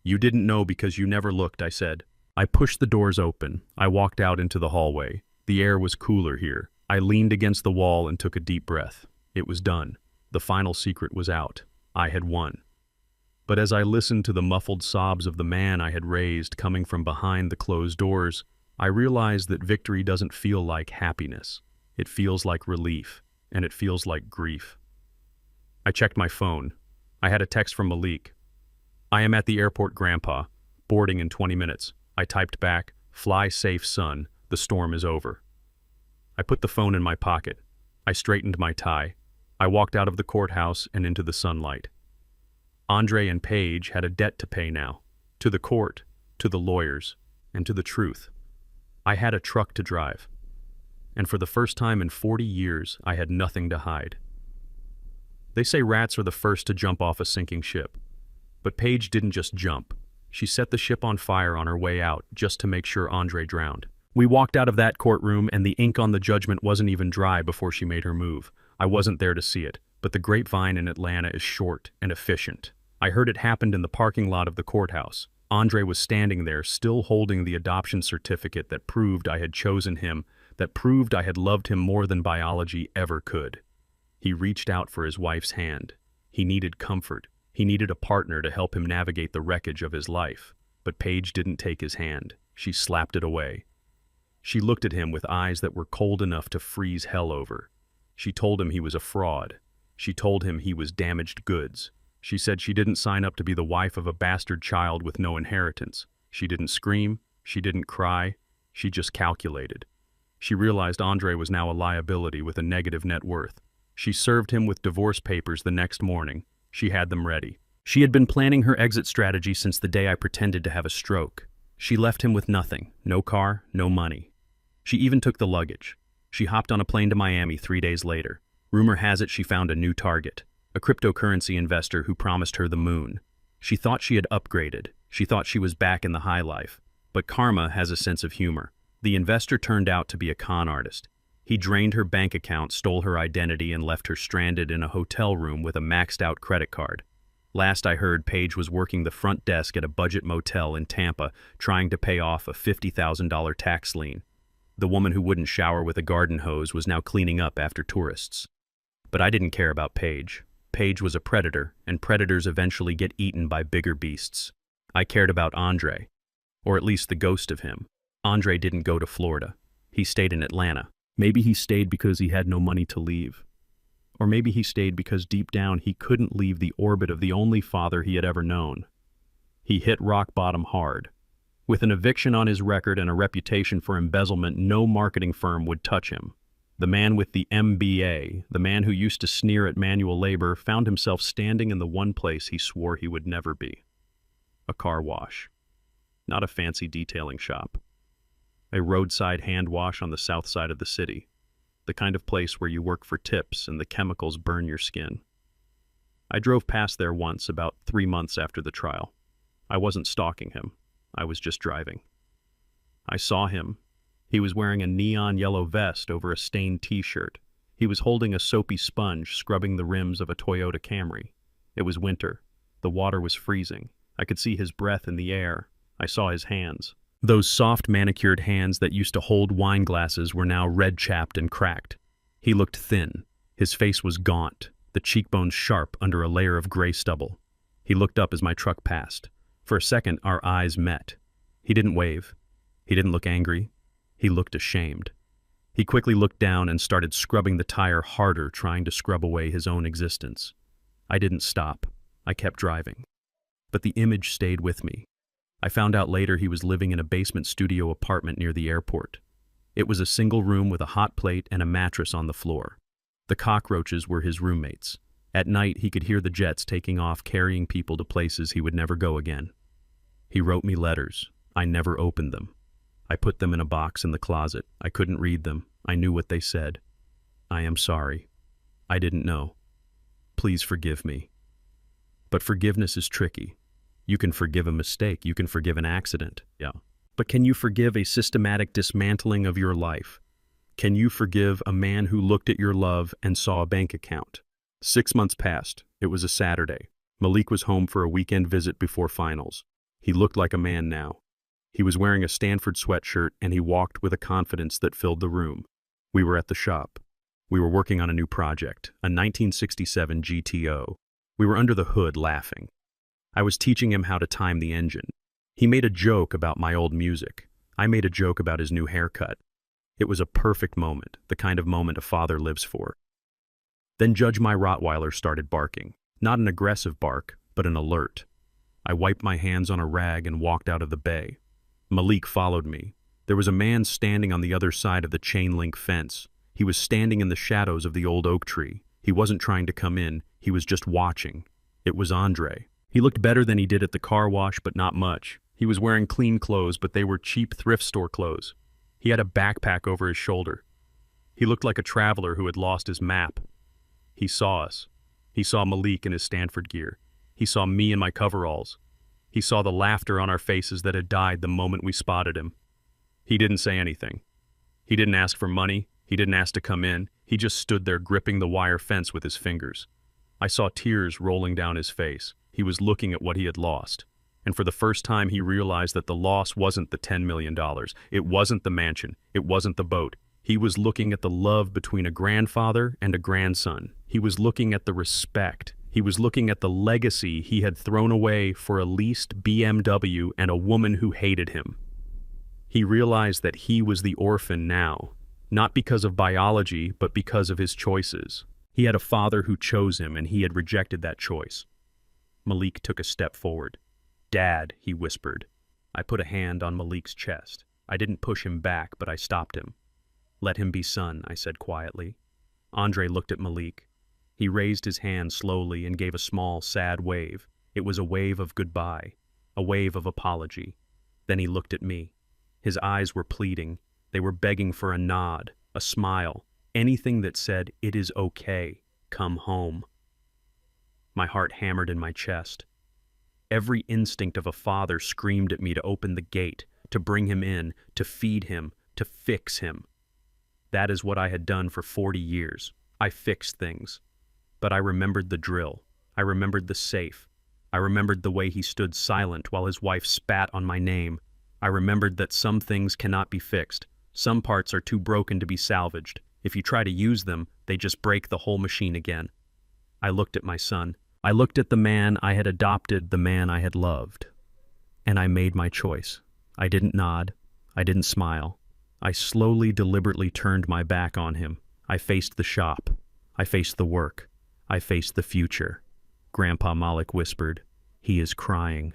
You didn't know because you never looked, I said. I pushed the doors open. I walked out into the hallway. The air was cooler here. I leaned against the wall and took a deep breath. It was done. The final secret was out. I had won. But as I listened to the muffled sobs of the man I had raised coming from behind the closed doors, I realized that victory doesn't feel like happiness. It feels like relief, and it feels like grief. I checked my phone. I had a text from Malik. I am at the airport, Grandpa. Boarding in 20 minutes. I typed back, fly safe, son. The storm is over. I put the phone in my pocket. I straightened my tie. I walked out of the courthouse and into the sunlight. Andre and Paige had a debt to pay now. To the court, to the lawyers, and to the truth. I had a truck to drive. And for the first time in 40 years, I had nothing to hide. They say rats are the first to jump off a sinking ship. But Paige didn't just jump. She set the ship on fire on her way out just to make sure Andre drowned. We walked out of that courtroom and the ink on the judgment wasn't even dry before she made her move. I wasn't there to see it, but the grapevine in Atlanta is short and efficient. I heard it happened in the parking lot of the courthouse. Andre was standing there, still holding the adoption certificate that proved I had chosen him, that proved I had loved him more than biology ever could. He reached out for his wife's hand. He needed comfort. He needed a partner to help him navigate the wreckage of his life. But Paige didn't take his hand. She slapped it away. She looked at him with eyes that were cold enough to freeze hell over. She told him he was a fraud. She told him he was damaged goods. She said she didn't sign up to be the wife of a bastard child with no inheritance. She didn't scream. She didn't cry. She just calculated. She realized Andre was now a liability with a negative net worth. She served him with divorce papers the next morning. She had them ready. She had been planning her exit strategy since the day I pretended to have a stroke. She left him with nothing. No car, no money. She even took the luggage. She hopped on a plane to Miami 3 days later. Rumor has it she found a new target, a cryptocurrency investor who promised her the moon. She thought she had upgraded. She thought she was back in the high life. But karma has a sense of humor. The investor turned out to be a con artist. He drained her bank account, stole her identity, and left her stranded in a hotel room with a maxed-out credit card. Last I heard, Paige was working the front desk at a budget motel in Tampa, trying to pay off a $50,000 tax lien. The woman who wouldn't shower with a garden hose was now cleaning up after tourists. But I didn't care about Paige. Paige was a predator, and predators eventually get eaten by bigger beasts. I cared about Andre, or at least the ghost of him. Andre didn't go to Florida. He stayed in Atlanta. Maybe he stayed because he had no money to leave. Or maybe he stayed because deep down he couldn't leave the orbit of the only father he had ever known. He hit rock bottom hard. With an eviction on his record and a reputation for embezzlement, no marketing firm would touch him. The man with the MBA, the man who used to sneer at manual labor, found himself standing in the one place he swore he would never be. A car wash. Not a fancy detailing shop. A roadside hand wash on the south side of the city. The kind of place where you work for tips and the chemicals burn your skin. I drove past there once, about 3 months after the trial. I wasn't stalking him. I was just driving. I saw him. He was wearing a neon yellow vest over a stained t-shirt. He was holding a soapy sponge, scrubbing the rims of a Toyota Camry. It was winter. The water was freezing. I could see his breath in the air. I saw his hands. Those soft manicured hands that used to hold wine glasses were now red-chapped and cracked. He looked thin. His face was gaunt, the cheekbones sharp under a layer of gray stubble. He looked up as my truck passed. For a second, our eyes met. He didn't wave. He didn't look angry. He looked ashamed. He quickly looked down and started scrubbing the tire harder, trying to scrub away his own existence. I didn't stop. I kept driving. But the image stayed with me. I found out later he was living in a basement studio apartment near the airport. It was a single room with a hot plate and a mattress on the floor. The cockroaches were his roommates. At night, he could hear the jets taking off, carrying people to places he would never go again. He wrote me letters. I never opened them. I put them in a box in the closet. I couldn't read them. I knew what they said. I am sorry. I didn't know. Please forgive me. But forgiveness is tricky. You can forgive a mistake. You can forgive an accident. Yeah. But can you forgive a systematic dismantling of your life? Can you forgive a man who looked at your love and saw a bank account? 6 months passed. It was a Saturday. Malik was home for a weekend visit before finals. He looked like a man now. He was wearing a Stanford sweatshirt, and he walked with a confidence that filled the room. We were at the shop. We were working on a new project, a 1967 GTO. We were under the hood laughing. I was teaching him how to time the engine. He made a joke about my old music. I made a joke about his new haircut. It was a perfect moment, the kind of moment a father lives for. Then Judge my Rottweiler started barking. Not an aggressive bark, but an alert. I wiped my hands on a rag and walked out of the bay. Malik followed me. There was a man standing on the other side of the chain-link fence. He was standing in the shadows of the old oak tree. He wasn't trying to come in. He was just watching. It was Andre. He looked better than he did at the car wash, but not much. He was wearing clean clothes, but they were cheap thrift store clothes. He had a backpack over his shoulder. He looked like a traveler who had lost his map. He saw us. He saw Malik in his Stanford gear. He saw me in my coveralls. He saw the laughter on our faces that had died the moment we spotted him. He didn't say anything. He didn't ask for money. He didn't ask to come in. He just stood there gripping the wire fence with his fingers. I saw tears rolling down his face. He was looking at what he had lost. And for the first time, he realized that the loss wasn't the $10 million. It wasn't the mansion. It wasn't the boat. He was looking at the love between a grandfather and a grandson. He was looking at the respect. He was looking at the legacy he had thrown away for a leased BMW and a woman who hated him. He realized that he was the orphan now, not because of biology, but because of his choices. He had a father who chose him, and he had rejected that choice. Malik took a step forward. "Dad," he whispered. I put a hand on Malik's chest. I didn't push him back, but I stopped him. "Let him be son," I said quietly. Andre looked at Malik. He raised his hand slowly and gave a small, sad wave. It was a wave of goodbye, a wave of apology. Then he looked at me. His eyes were pleading. They were begging for a nod, a smile, anything that said, "It is okay, come home." My heart hammered in my chest. Every instinct of a father screamed at me to open the gate, to bring him in, to feed him, to fix him. That is what I had done for 40 years. I fixed things. But I remembered the drill. I remembered the safe. I remembered the way he stood silent while his wife spat on my name. I remembered that some things cannot be fixed. Some parts are too broken to be salvaged. If you try to use them, they just break the whole machine again. I looked at my son. I looked at the man I had adopted, the man I had loved. And I made my choice. I didn't nod. I didn't smile. I slowly, deliberately turned my back on him. I faced the shop. I faced the work. I faced the future. Grandpa Malik whispered, "He is crying."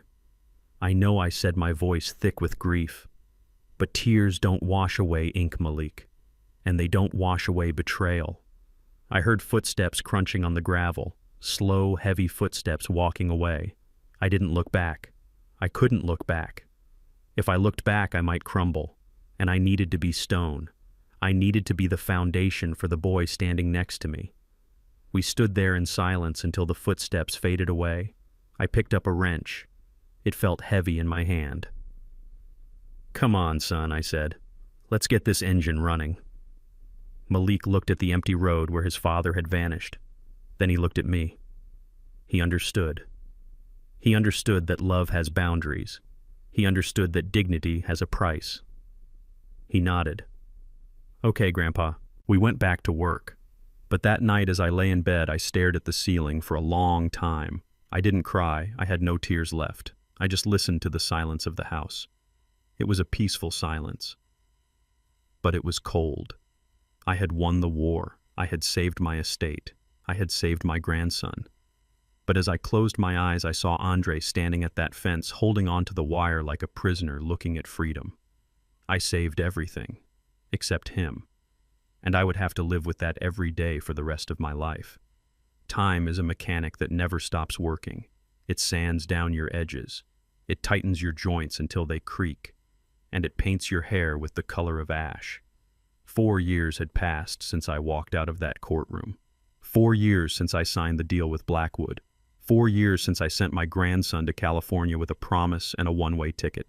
I know I said my voice thick with grief, but tears don't wash away ink, Malik, and they don't wash away betrayal. I heard footsteps crunching on the gravel, slow, heavy footsteps walking away. I didn't look back. I couldn't look back. If I looked back, I might crumble, and I needed to be stone. I needed to be the foundation for the boy standing next to me. We stood there in silence until the footsteps faded away. I picked up a wrench. It felt heavy in my hand. "Come on, son," I said. "Let's get this engine running." Malik looked at the empty road where his father had vanished. Then he looked at me. He understood. He understood that love has boundaries. He understood that dignity has a price. He nodded. "Okay, Grandpa." We went back to work. But that night as I lay in bed, I stared at the ceiling for a long time. I didn't cry. I had no tears left. I just listened to the silence of the house. It was a peaceful silence. But it was cold. I had won the war. I had saved my estate. I had saved my grandson. But as I closed my eyes, I saw Andre standing at that fence, holding onto the wire like a prisoner looking at freedom. I saved everything, except him. And I would have to live with that every day for the rest of my life. Time is a mechanic that never stops working. It sands down your edges. It tightens your joints until they creak. And it paints your hair with the color of ash. 4 years had passed since I walked out of that courtroom. 4 years since I signed the deal with Blackwood. 4 years since I sent my grandson to California with a promise and a one-way ticket.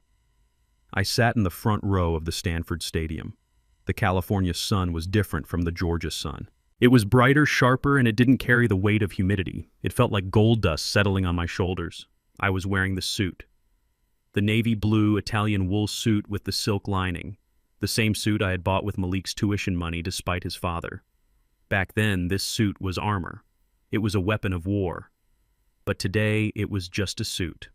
I sat in the front row of the Stanford Stadium. The California sun was different from the Georgia sun. It was brighter, sharper, and it didn't carry the weight of humidity. It felt like gold dust settling on my shoulders. I was wearing the suit. The navy blue Italian wool suit with the silk lining. The same suit I had bought with Malik's tuition money despite his father. Back then, this suit was armor. It was a weapon of war. But today, it was just a suit.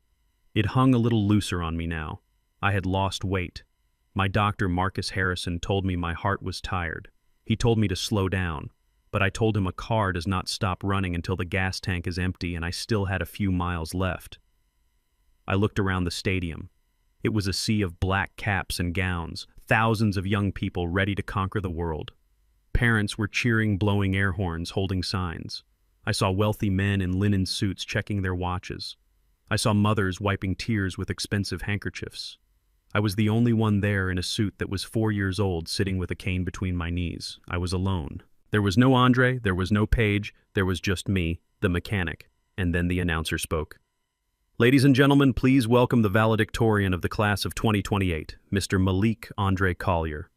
It hung a little looser on me now. I had lost weight. My doctor, Marcus Harrison, told me my heart was tired. He told me to slow down, but I told him a car does not stop running until the gas tank is empty, and I still had a few miles left. I looked around the stadium. It was a sea of black caps and gowns, thousands of young people ready to conquer the world. Parents were cheering, blowing air horns, holding signs. I saw wealthy men in linen suits checking their watches. I saw mothers wiping tears with expensive handkerchiefs. I was the only one there in a suit that was 4 years old, sitting with a cane between my knees. I was alone. There was no Andre, there was no Paige, there was just me, the mechanic. And then the announcer spoke. "Ladies and gentlemen, please welcome the valedictorian of the class of 2028, Mr. Malik Andre Collier."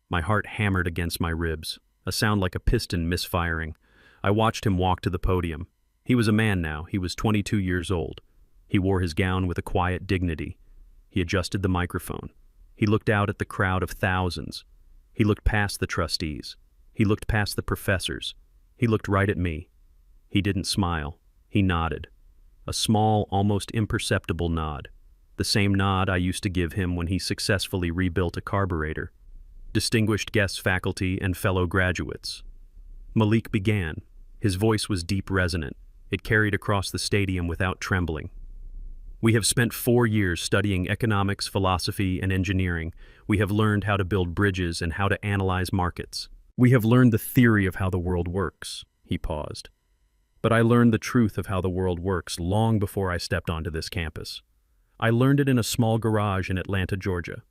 My heart hammered against my ribs, a sound like a piston misfiring. I watched him walk to the podium. He was a man now. He was 22 years old. He wore his gown with a quiet dignity. He adjusted the microphone. He looked out at the crowd of thousands. He looked past the trustees. He looked past the professors. He looked right at me. He didn't smile. He nodded. A small, almost imperceptible nod. The same nod I used to give him when he successfully rebuilt a carburetor. Distinguished guest faculty and fellow graduates. Malik began. His voice was deep resonant. It carried across the stadium without trembling. "We have spent 4 years studying economics, philosophy, and engineering. We have learned how to build bridges and how to analyze markets. We have learned the theory of how the world works." He paused. "But I learned the truth of how the world works long before I stepped onto this campus. I learned it in a small garage in Atlanta, Georgia.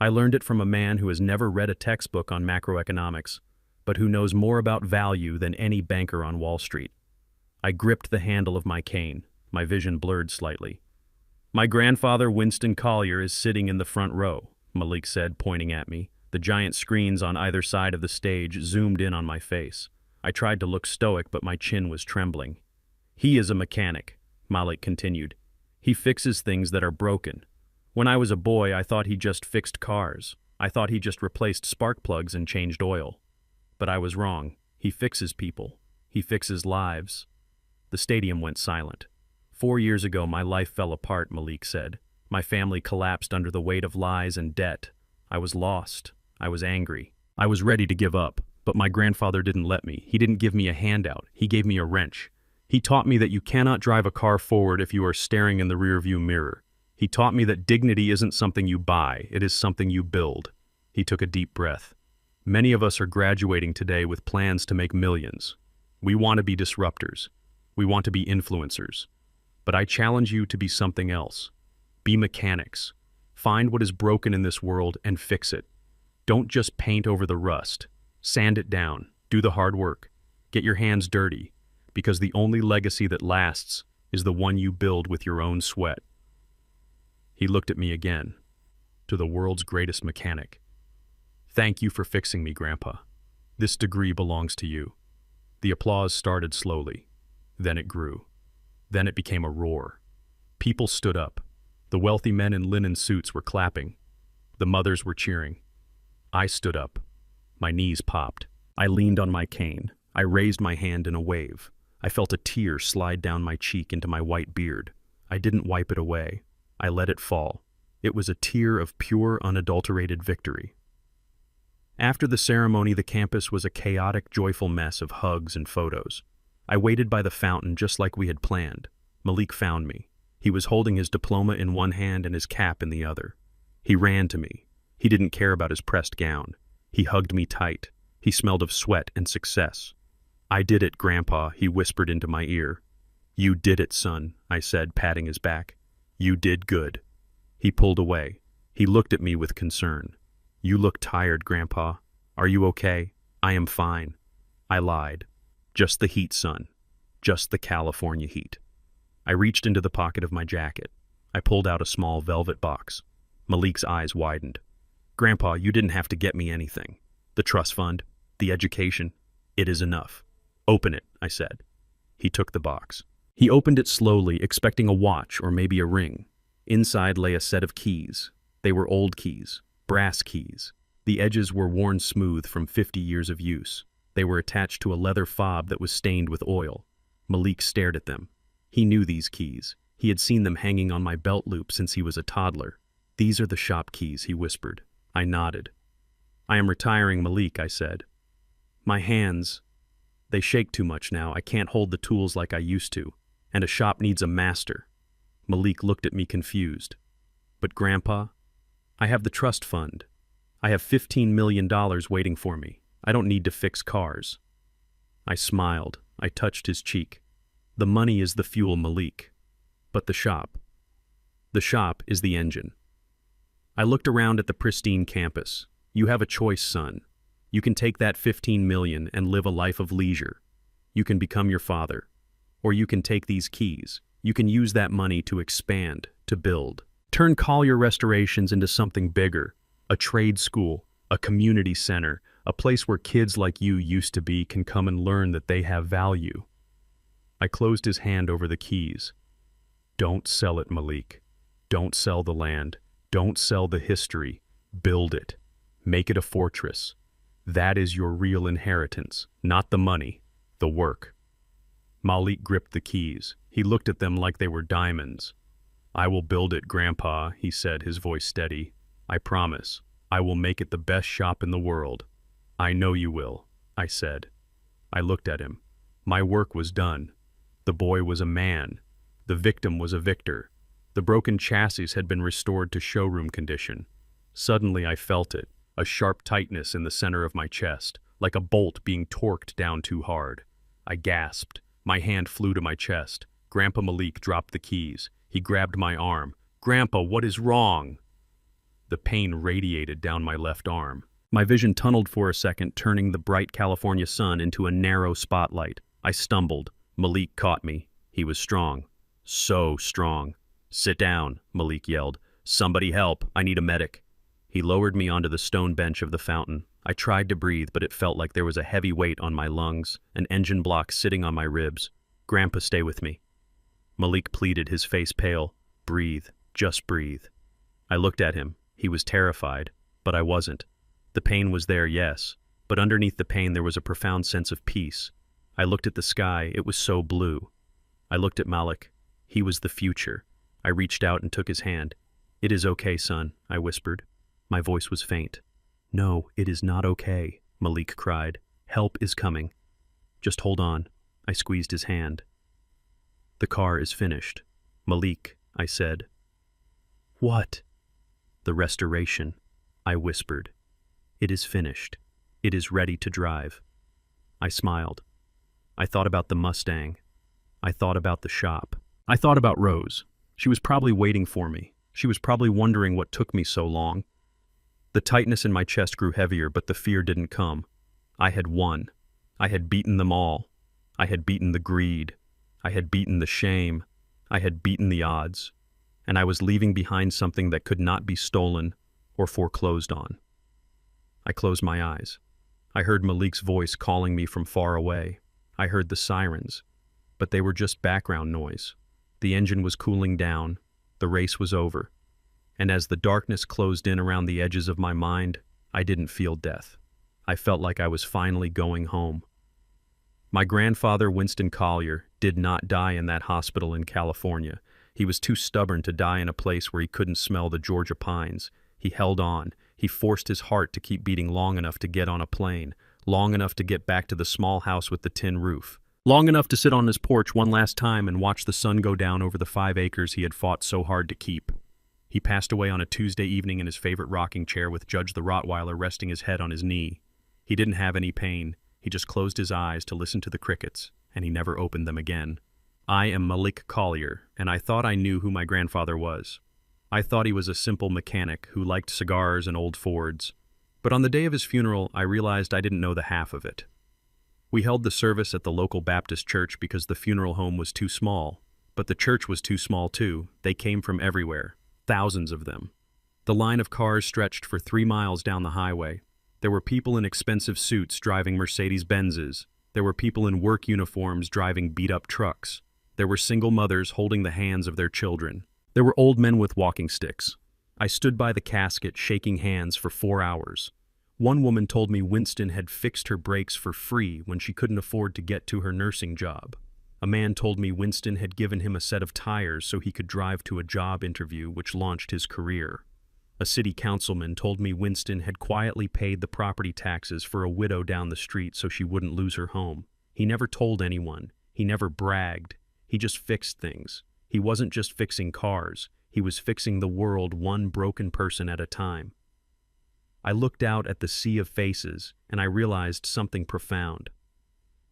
I learned it from a man who has never read a textbook on macroeconomics, but who knows more about value than any banker on Wall Street. I gripped the handle of my cane, my vision blurred slightly. "My grandfather, Winston Collier, is sitting in the front row," Malik said, pointing at me. The giant screens on either side of the stage zoomed in on my face. I tried to look stoic, but my chin was trembling. "He is a mechanic," Malik continued. "He fixes things that are broken. When I was a boy, I thought he just fixed cars. I thought he just replaced spark plugs and changed oil. But I was wrong. He fixes people. He fixes lives." The stadium went silent. 4 years ago, my life fell apart, Malik said. My family collapsed under the weight of lies and debt. I was lost. I was angry. I was ready to give up, but my grandfather didn't let me. He didn't give me a handout. He gave me a wrench. He taught me that you cannot drive a car forward if you are staring in the rearview mirror. He taught me that dignity isn't something you buy, it is something you build. He took a deep breath. Many of us are graduating today with plans to make millions. We want to be disruptors. We want to be influencers. But I challenge you to be something else. Be mechanics. Find what is broken in this world and fix it. Don't just paint over the rust. Sand it down. Do the hard work. Get your hands dirty, because the only legacy that lasts is the one you build with your own sweat. He looked at me again. "To the world's greatest mechanic. Thank you for fixing me, Grandpa. This degree belongs to you." The applause started slowly. Then it grew. Then it became a roar. People stood up. The wealthy men in linen suits were clapping. The mothers were cheering. I stood up. My knees popped. I leaned on my cane. I raised my hand in a wave. I felt a tear slide down my cheek into my white beard. I didn't wipe it away. I let it fall. It was a tear of pure, unadulterated victory. After the ceremony, the campus was a chaotic, joyful mess of hugs and photos. I waited by the fountain just like we had planned. Malik found me. He was holding his diploma in one hand and his cap in the other. He ran to me. He didn't care about his pressed gown. He hugged me tight. He smelled of sweat and success. "I did it, Grandpa," he whispered into my ear. "You did it, son," I said, patting his back. "You did good." He pulled away. He looked at me with concern. "You look tired, Grandpa. Are you okay?" "I am fine." I lied. "Just the heat, son. Just the California heat." I reached into the pocket of my jacket. I pulled out a small velvet box. Malik's eyes widened. "Grandpa, you didn't have to get me anything. The trust fund, the education, it is enough. Open it," I said. He took the box. He opened it slowly, expecting a watch or maybe a ring. Inside lay a set of keys. They were old keys, brass keys. The edges were worn smooth from 50 years of use. They were attached to a leather fob that was stained with oil. Malik stared at them. He knew these keys. He had seen them hanging on my belt loop since he was a toddler. "These are the shop keys," he whispered. I nodded. "I am retiring, Malik," I said. "My hands, they shake too much now. I can't hold the tools like I used to, and a shop needs a master." Malik looked at me confused. "But Grandpa, I have the trust fund. I have $15 million waiting for me. I don't need to fix cars." I smiled. I touched his cheek. "The money is the fuel, Malik. But the shop. The shop is the engine." I looked around at the pristine campus. "You have a choice, son. You can take that $15 million and live a life of leisure. You can become your father. Or you can take these keys. You can use that money to expand, to build. Turn Collier Restorations into something bigger. A trade school, a community center, a place where kids like you used to be can come and learn that they have value." I closed his hand over the keys. "Don't sell it, Malik. Don't sell the land. Don't sell the history. Build it. Make it a fortress. That is your real inheritance, not the money, the work." Malik gripped the keys. He looked at them like they were diamonds. "I will build it, Grandpa," he said, his voice steady. "I promise. I will make it the best shop in the world." "I know you will," I said. I looked at him. My work was done. The boy was a man. The victim was a victor. The broken chassis had been restored to showroom condition. Suddenly I felt it, a sharp tightness in the center of my chest, like a bolt being torqued down too hard. I gasped. My hand flew to my chest. Grandpa Malik dropped the keys. He grabbed my arm. "Grandpa, what is wrong?" The pain radiated down my left arm. My vision tunneled for a second, turning the bright California sun into a narrow spotlight. I stumbled. Malik caught me. He was strong. So strong. "Sit down," Malik yelled. "Somebody help. I need a medic." He lowered me onto the stone bench of the fountain. I tried to breathe, but it felt like there was a heavy weight on my lungs, an engine block sitting on my ribs. "Grandpa, stay with me." Malik pleaded, his face pale. "Breathe. Just breathe." I looked at him. He was terrified, but I wasn't. The pain was there, yes, but underneath the pain there was a profound sense of peace. I looked at the sky. It was so blue. I looked at Malik. He was the future. I reached out and took his hand. "It is okay, son," I whispered. My voice was faint. "No, it is not okay," Malik cried. "Help is coming. Just hold on." I squeezed his hand. "The car is finished." "Malik," I said. "What?" "The restoration," I whispered. "It is finished. It is ready to drive." I smiled. I thought about the Mustang. I thought about the shop. I thought about Rose. She was probably waiting for me. She was probably wondering what took me so long. The tightness in my chest grew heavier, but the fear didn't come. I had won. I had beaten them all. I had beaten the greed. I had beaten the shame. I had beaten the odds. And I was leaving behind something that could not be stolen or foreclosed on. I closed my eyes. I heard Malik's voice calling me from far away. I heard the sirens, but they were just background noise. The engine was cooling down. The race was over. And as the darkness closed in around the edges of my mind, I didn't feel death. I felt like I was finally going home. My grandfather, Winston Collier, did not die in that hospital in California. He was too stubborn to die in a place where he couldn't smell the Georgia pines. He held on. He forced his heart to keep beating long enough to get on a plane, long enough to get back to the small house with the tin roof, long enough to sit on his porch one last time and watch the sun go down over the 5 acres he had fought so hard to keep. He passed away on a Tuesday evening in his favorite rocking chair with Judge the Rottweiler resting his head on his knee. He didn't have any pain. He just closed his eyes to listen to the crickets, and he never opened them again. I am Malik Collier, and I thought I knew who my grandfather was. I thought he was a simple mechanic who liked cigars and old Fords. But on the day of his funeral, I realized I didn't know the half of it. We held the service at the local Baptist church because the funeral home was too small. But the church was too small too. They came from everywhere. Thousands of them. The line of cars stretched for 3 miles down the highway. There were people in expensive suits driving Mercedes-Benzes. There were people in work uniforms driving beat-up trucks. There were single mothers holding the hands of their children. There were old men with walking sticks. I stood by the casket shaking hands for 4 hours. One woman told me Winston had fixed her brakes for free when she couldn't afford to get to her nursing job. A man told me Winston had given him a set of tires so he could drive to a job interview which launched his career. A city councilman told me Winston had quietly paid the property taxes for a widow down the street so she wouldn't lose her home. He never told anyone. He never bragged. He just fixed things. He wasn't just fixing cars. He was fixing the world one broken person at a time. I looked out at the sea of faces, and I realized something profound.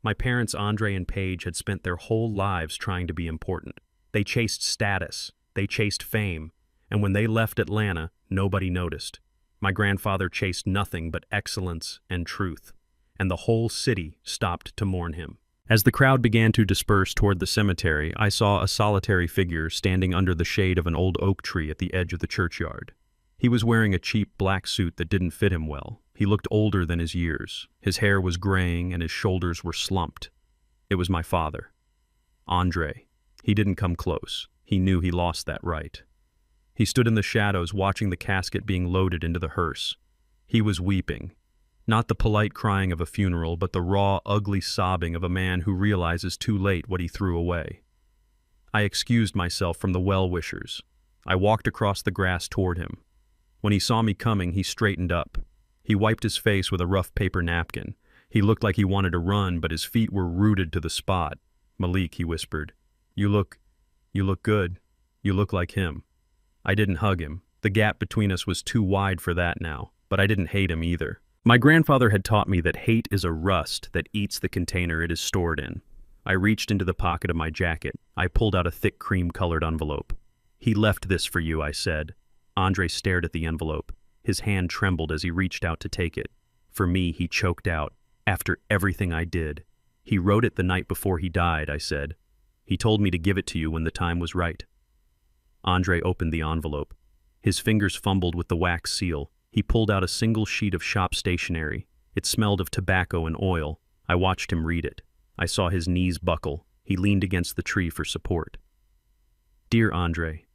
My parents, Andre and Paige, had spent their whole lives trying to be important. They chased status. They chased fame. And when they left Atlanta, nobody noticed. My grandfather chased nothing but excellence and truth. And the whole city stopped to mourn him. As the crowd began to disperse toward the cemetery, I saw a solitary figure standing under the shade of an old oak tree at the edge of the churchyard. He was wearing a cheap black suit that didn't fit him well. He looked older than his years. His hair was graying and his shoulders were slumped. It was my father, Andre. He didn't come close. He knew he lost that right. He stood in the shadows watching the casket being loaded into the hearse. He was weeping. Not the polite crying of a funeral, but the raw, ugly sobbing of a man who realizes too late what he threw away. I excused myself from the well-wishers. I walked across the grass toward him. When he saw me coming, he straightened up. He wiped his face with a rough paper napkin. He looked like he wanted to run, but his feet were rooted to the spot. "Malik," he whispered, You look good. You look like him." I didn't hug him. The gap between us was too wide for that now, but I didn't hate him either. My grandfather had taught me that hate is a rust that eats the container it is stored in. I reached into the pocket of my jacket. I pulled out a thick cream-colored envelope. "He left this for you," I said. Andre stared at the envelope. His hand trembled as he reached out to take it. For me, he choked out. After everything I did. He wrote it the night before he died, I said. He told me to give it to you when the time was right. Andre opened the envelope. His fingers fumbled with the wax seal. He pulled out a single sheet of shop stationery. It smelled of tobacco and oil. I watched him read it. I saw his knees buckle. He leaned against the tree for support. Dear Andre,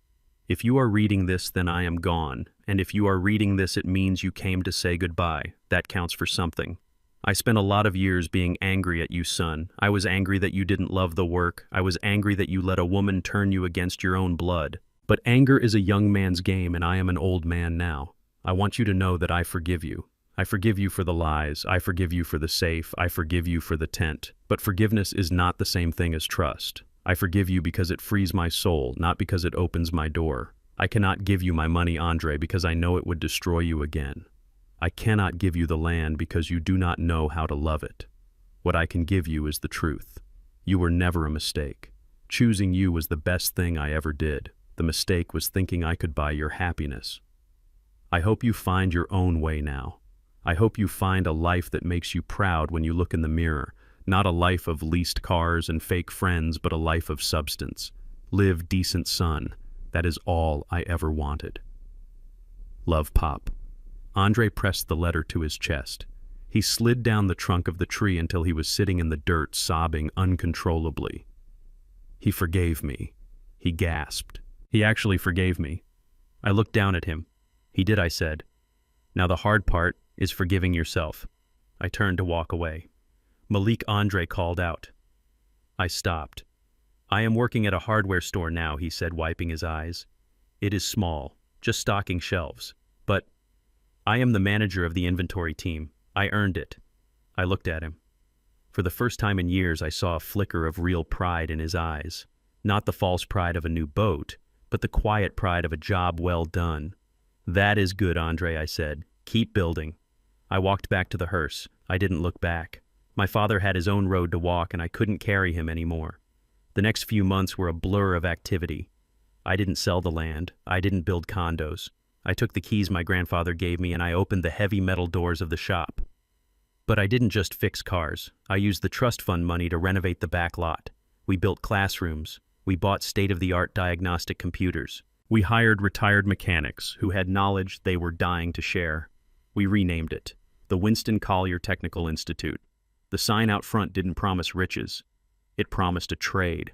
if you are reading this, then I am gone. And if you are reading this, it means you came to say goodbye. That counts for something. I spent a lot of years being angry at you, son. I was angry that you didn't love the work. I was angry that you let a woman turn you against your own blood. But anger is a young man's game, and I am an old man now. I want you to know that I forgive you. I forgive you for the lies. I forgive you for the safe. I forgive you for the tent. But forgiveness is not the same thing as trust. I forgive you because it frees my soul, not because it opens my door. I cannot give you my money, Andre, because I know it would destroy you again. I cannot give you the land because you do not know how to love it. What I can give you is the truth. You were never a mistake. Choosing you was the best thing I ever did. The mistake was thinking I could buy your happiness. I hope you find your own way now. I hope you find a life that makes you proud when you look in the mirror, not a life of leased cars and fake friends, but a life of substance. Live, decent son. That is all I ever wanted. Love, Pop. Andre pressed the letter to his chest. He slid down the trunk of the tree until he was sitting in the dirt, sobbing uncontrollably. He forgave me. He gasped. He actually forgave me. I looked down at him. He did, I said. Now the hard part is forgiving yourself. I turned to walk away. Malik Andre called out. I stopped. I am working at a hardware store now, he said, wiping his eyes. It is small, just stocking shelves. But I am the manager of the inventory team. I earned it. I looked at him. For the first time in years, I saw a flicker of real pride in his eyes. Not the false pride of a new boat, but the quiet pride of a job well done. That is good, Andre, I said. Keep building. I walked back to the hearse. I didn't look back. My father had his own road to walk, and I couldn't carry him anymore. The next few months were a blur of activity. I didn't sell the land. I didn't build condos. I took the keys my grandfather gave me and I opened the heavy metal doors of the shop. But I didn't just fix cars. I used the trust fund money to renovate the back lot. We built classrooms. We bought state-of-the-art diagnostic computers. We hired retired mechanics who had knowledge they were dying to share. We renamed it, the Winston Collier Technical Institute. The sign out front didn't promise riches. It promised a trade.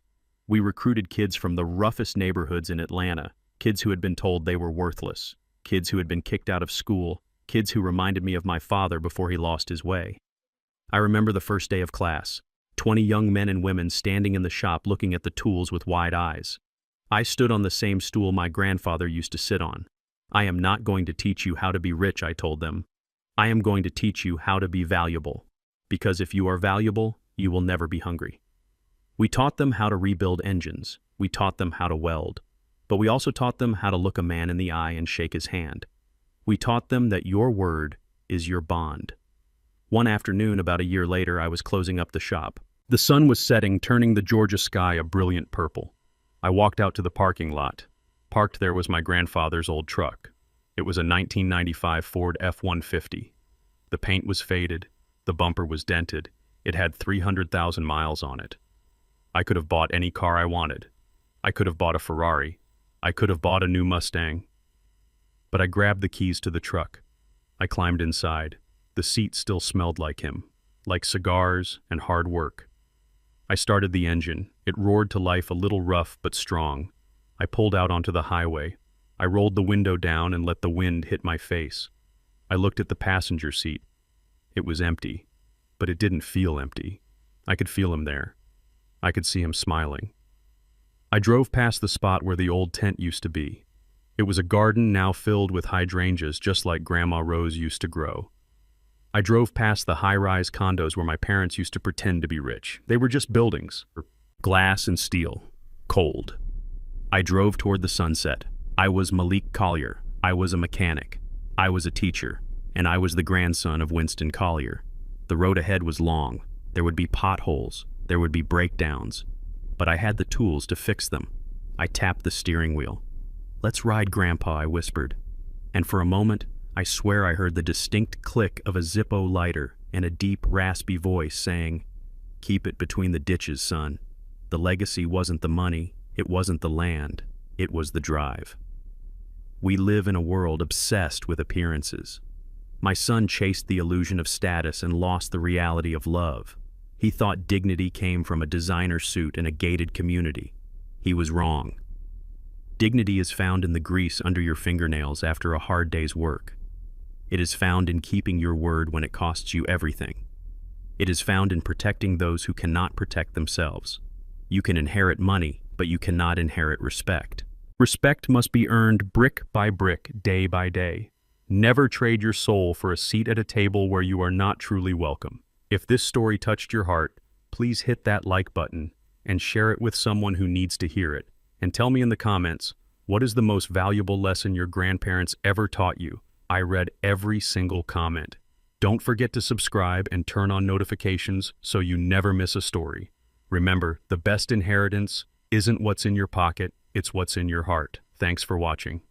We recruited kids from the roughest neighborhoods in Atlanta, kids who had been told they were worthless, kids who had been kicked out of school, kids who reminded me of my father before he lost his way. I remember the first day of class, 20 young men and women standing in the shop looking at the tools with wide eyes. I stood on the same stool my grandfather used to sit on. I am not going to teach you how to be rich, I told them. I am going to teach you how to be valuable. Because if you are valuable, you will never be hungry. We taught them how to rebuild engines. We taught them how to weld. But we also taught them how to look a man in the eye and shake his hand. We taught them that your word is your bond. One afternoon, about a year later, I was closing up the shop. The sun was setting, turning the Georgia sky a brilliant purple. I walked out to the parking lot. Parked there was my grandfather's old truck. It was a 1995 Ford F-150. The paint was faded. The bumper was dented. It had 300,000 miles on it. I could have bought any car I wanted. I could have bought a Ferrari. I could have bought a new Mustang. But I grabbed the keys to the truck. I climbed inside. The seat still smelled like him, like cigars and hard work. I started the engine. It roared to life, a little rough but strong. I pulled out onto the highway. I rolled the window down and let the wind hit my face. I looked at the passenger seat. It was empty, but it didn't feel empty. I could feel him there. I could see him smiling. I drove past the spot where the old tent used to be. It was a garden now filled with hydrangeas just like Grandma Rose used to grow. I drove past the high-rise condos where my parents used to pretend to be rich. They were just buildings, glass and steel, cold. I drove toward the sunset. I was Malik Collier. I was a mechanic. I was a teacher. And I was the grandson of Winston Collier. The road ahead was long. There would be potholes. There would be breakdowns. But I had the tools to fix them. I tapped the steering wheel. "Let's ride, Grandpa," I whispered. And for a moment, I swear I heard the distinct click of a Zippo lighter and a deep, raspy voice saying, "Keep it between the ditches, son." The legacy wasn't the money, it wasn't the land, it was the drive. We live in a world obsessed with appearances. My son chased the illusion of status and lost the reality of love. He thought dignity came from a designer suit in a gated community. He was wrong. Dignity is found in the grease under your fingernails after a hard day's work. It is found in keeping your word when it costs you everything. It is found in protecting those who cannot protect themselves. You can inherit money, but you cannot inherit respect. Respect must be earned brick by brick, day by day. Never trade your soul for a seat at a table where you are not truly welcome. If this story touched your heart, please hit that like button and share it with someone who needs to hear it. And tell me in the comments, what is the most valuable lesson your grandparents ever taught you? I read every single comment. Don't forget to subscribe and turn on notifications so you never miss a story. Remember, the best inheritance isn't what's in your pocket, it's what's in your heart. Thanks for watching.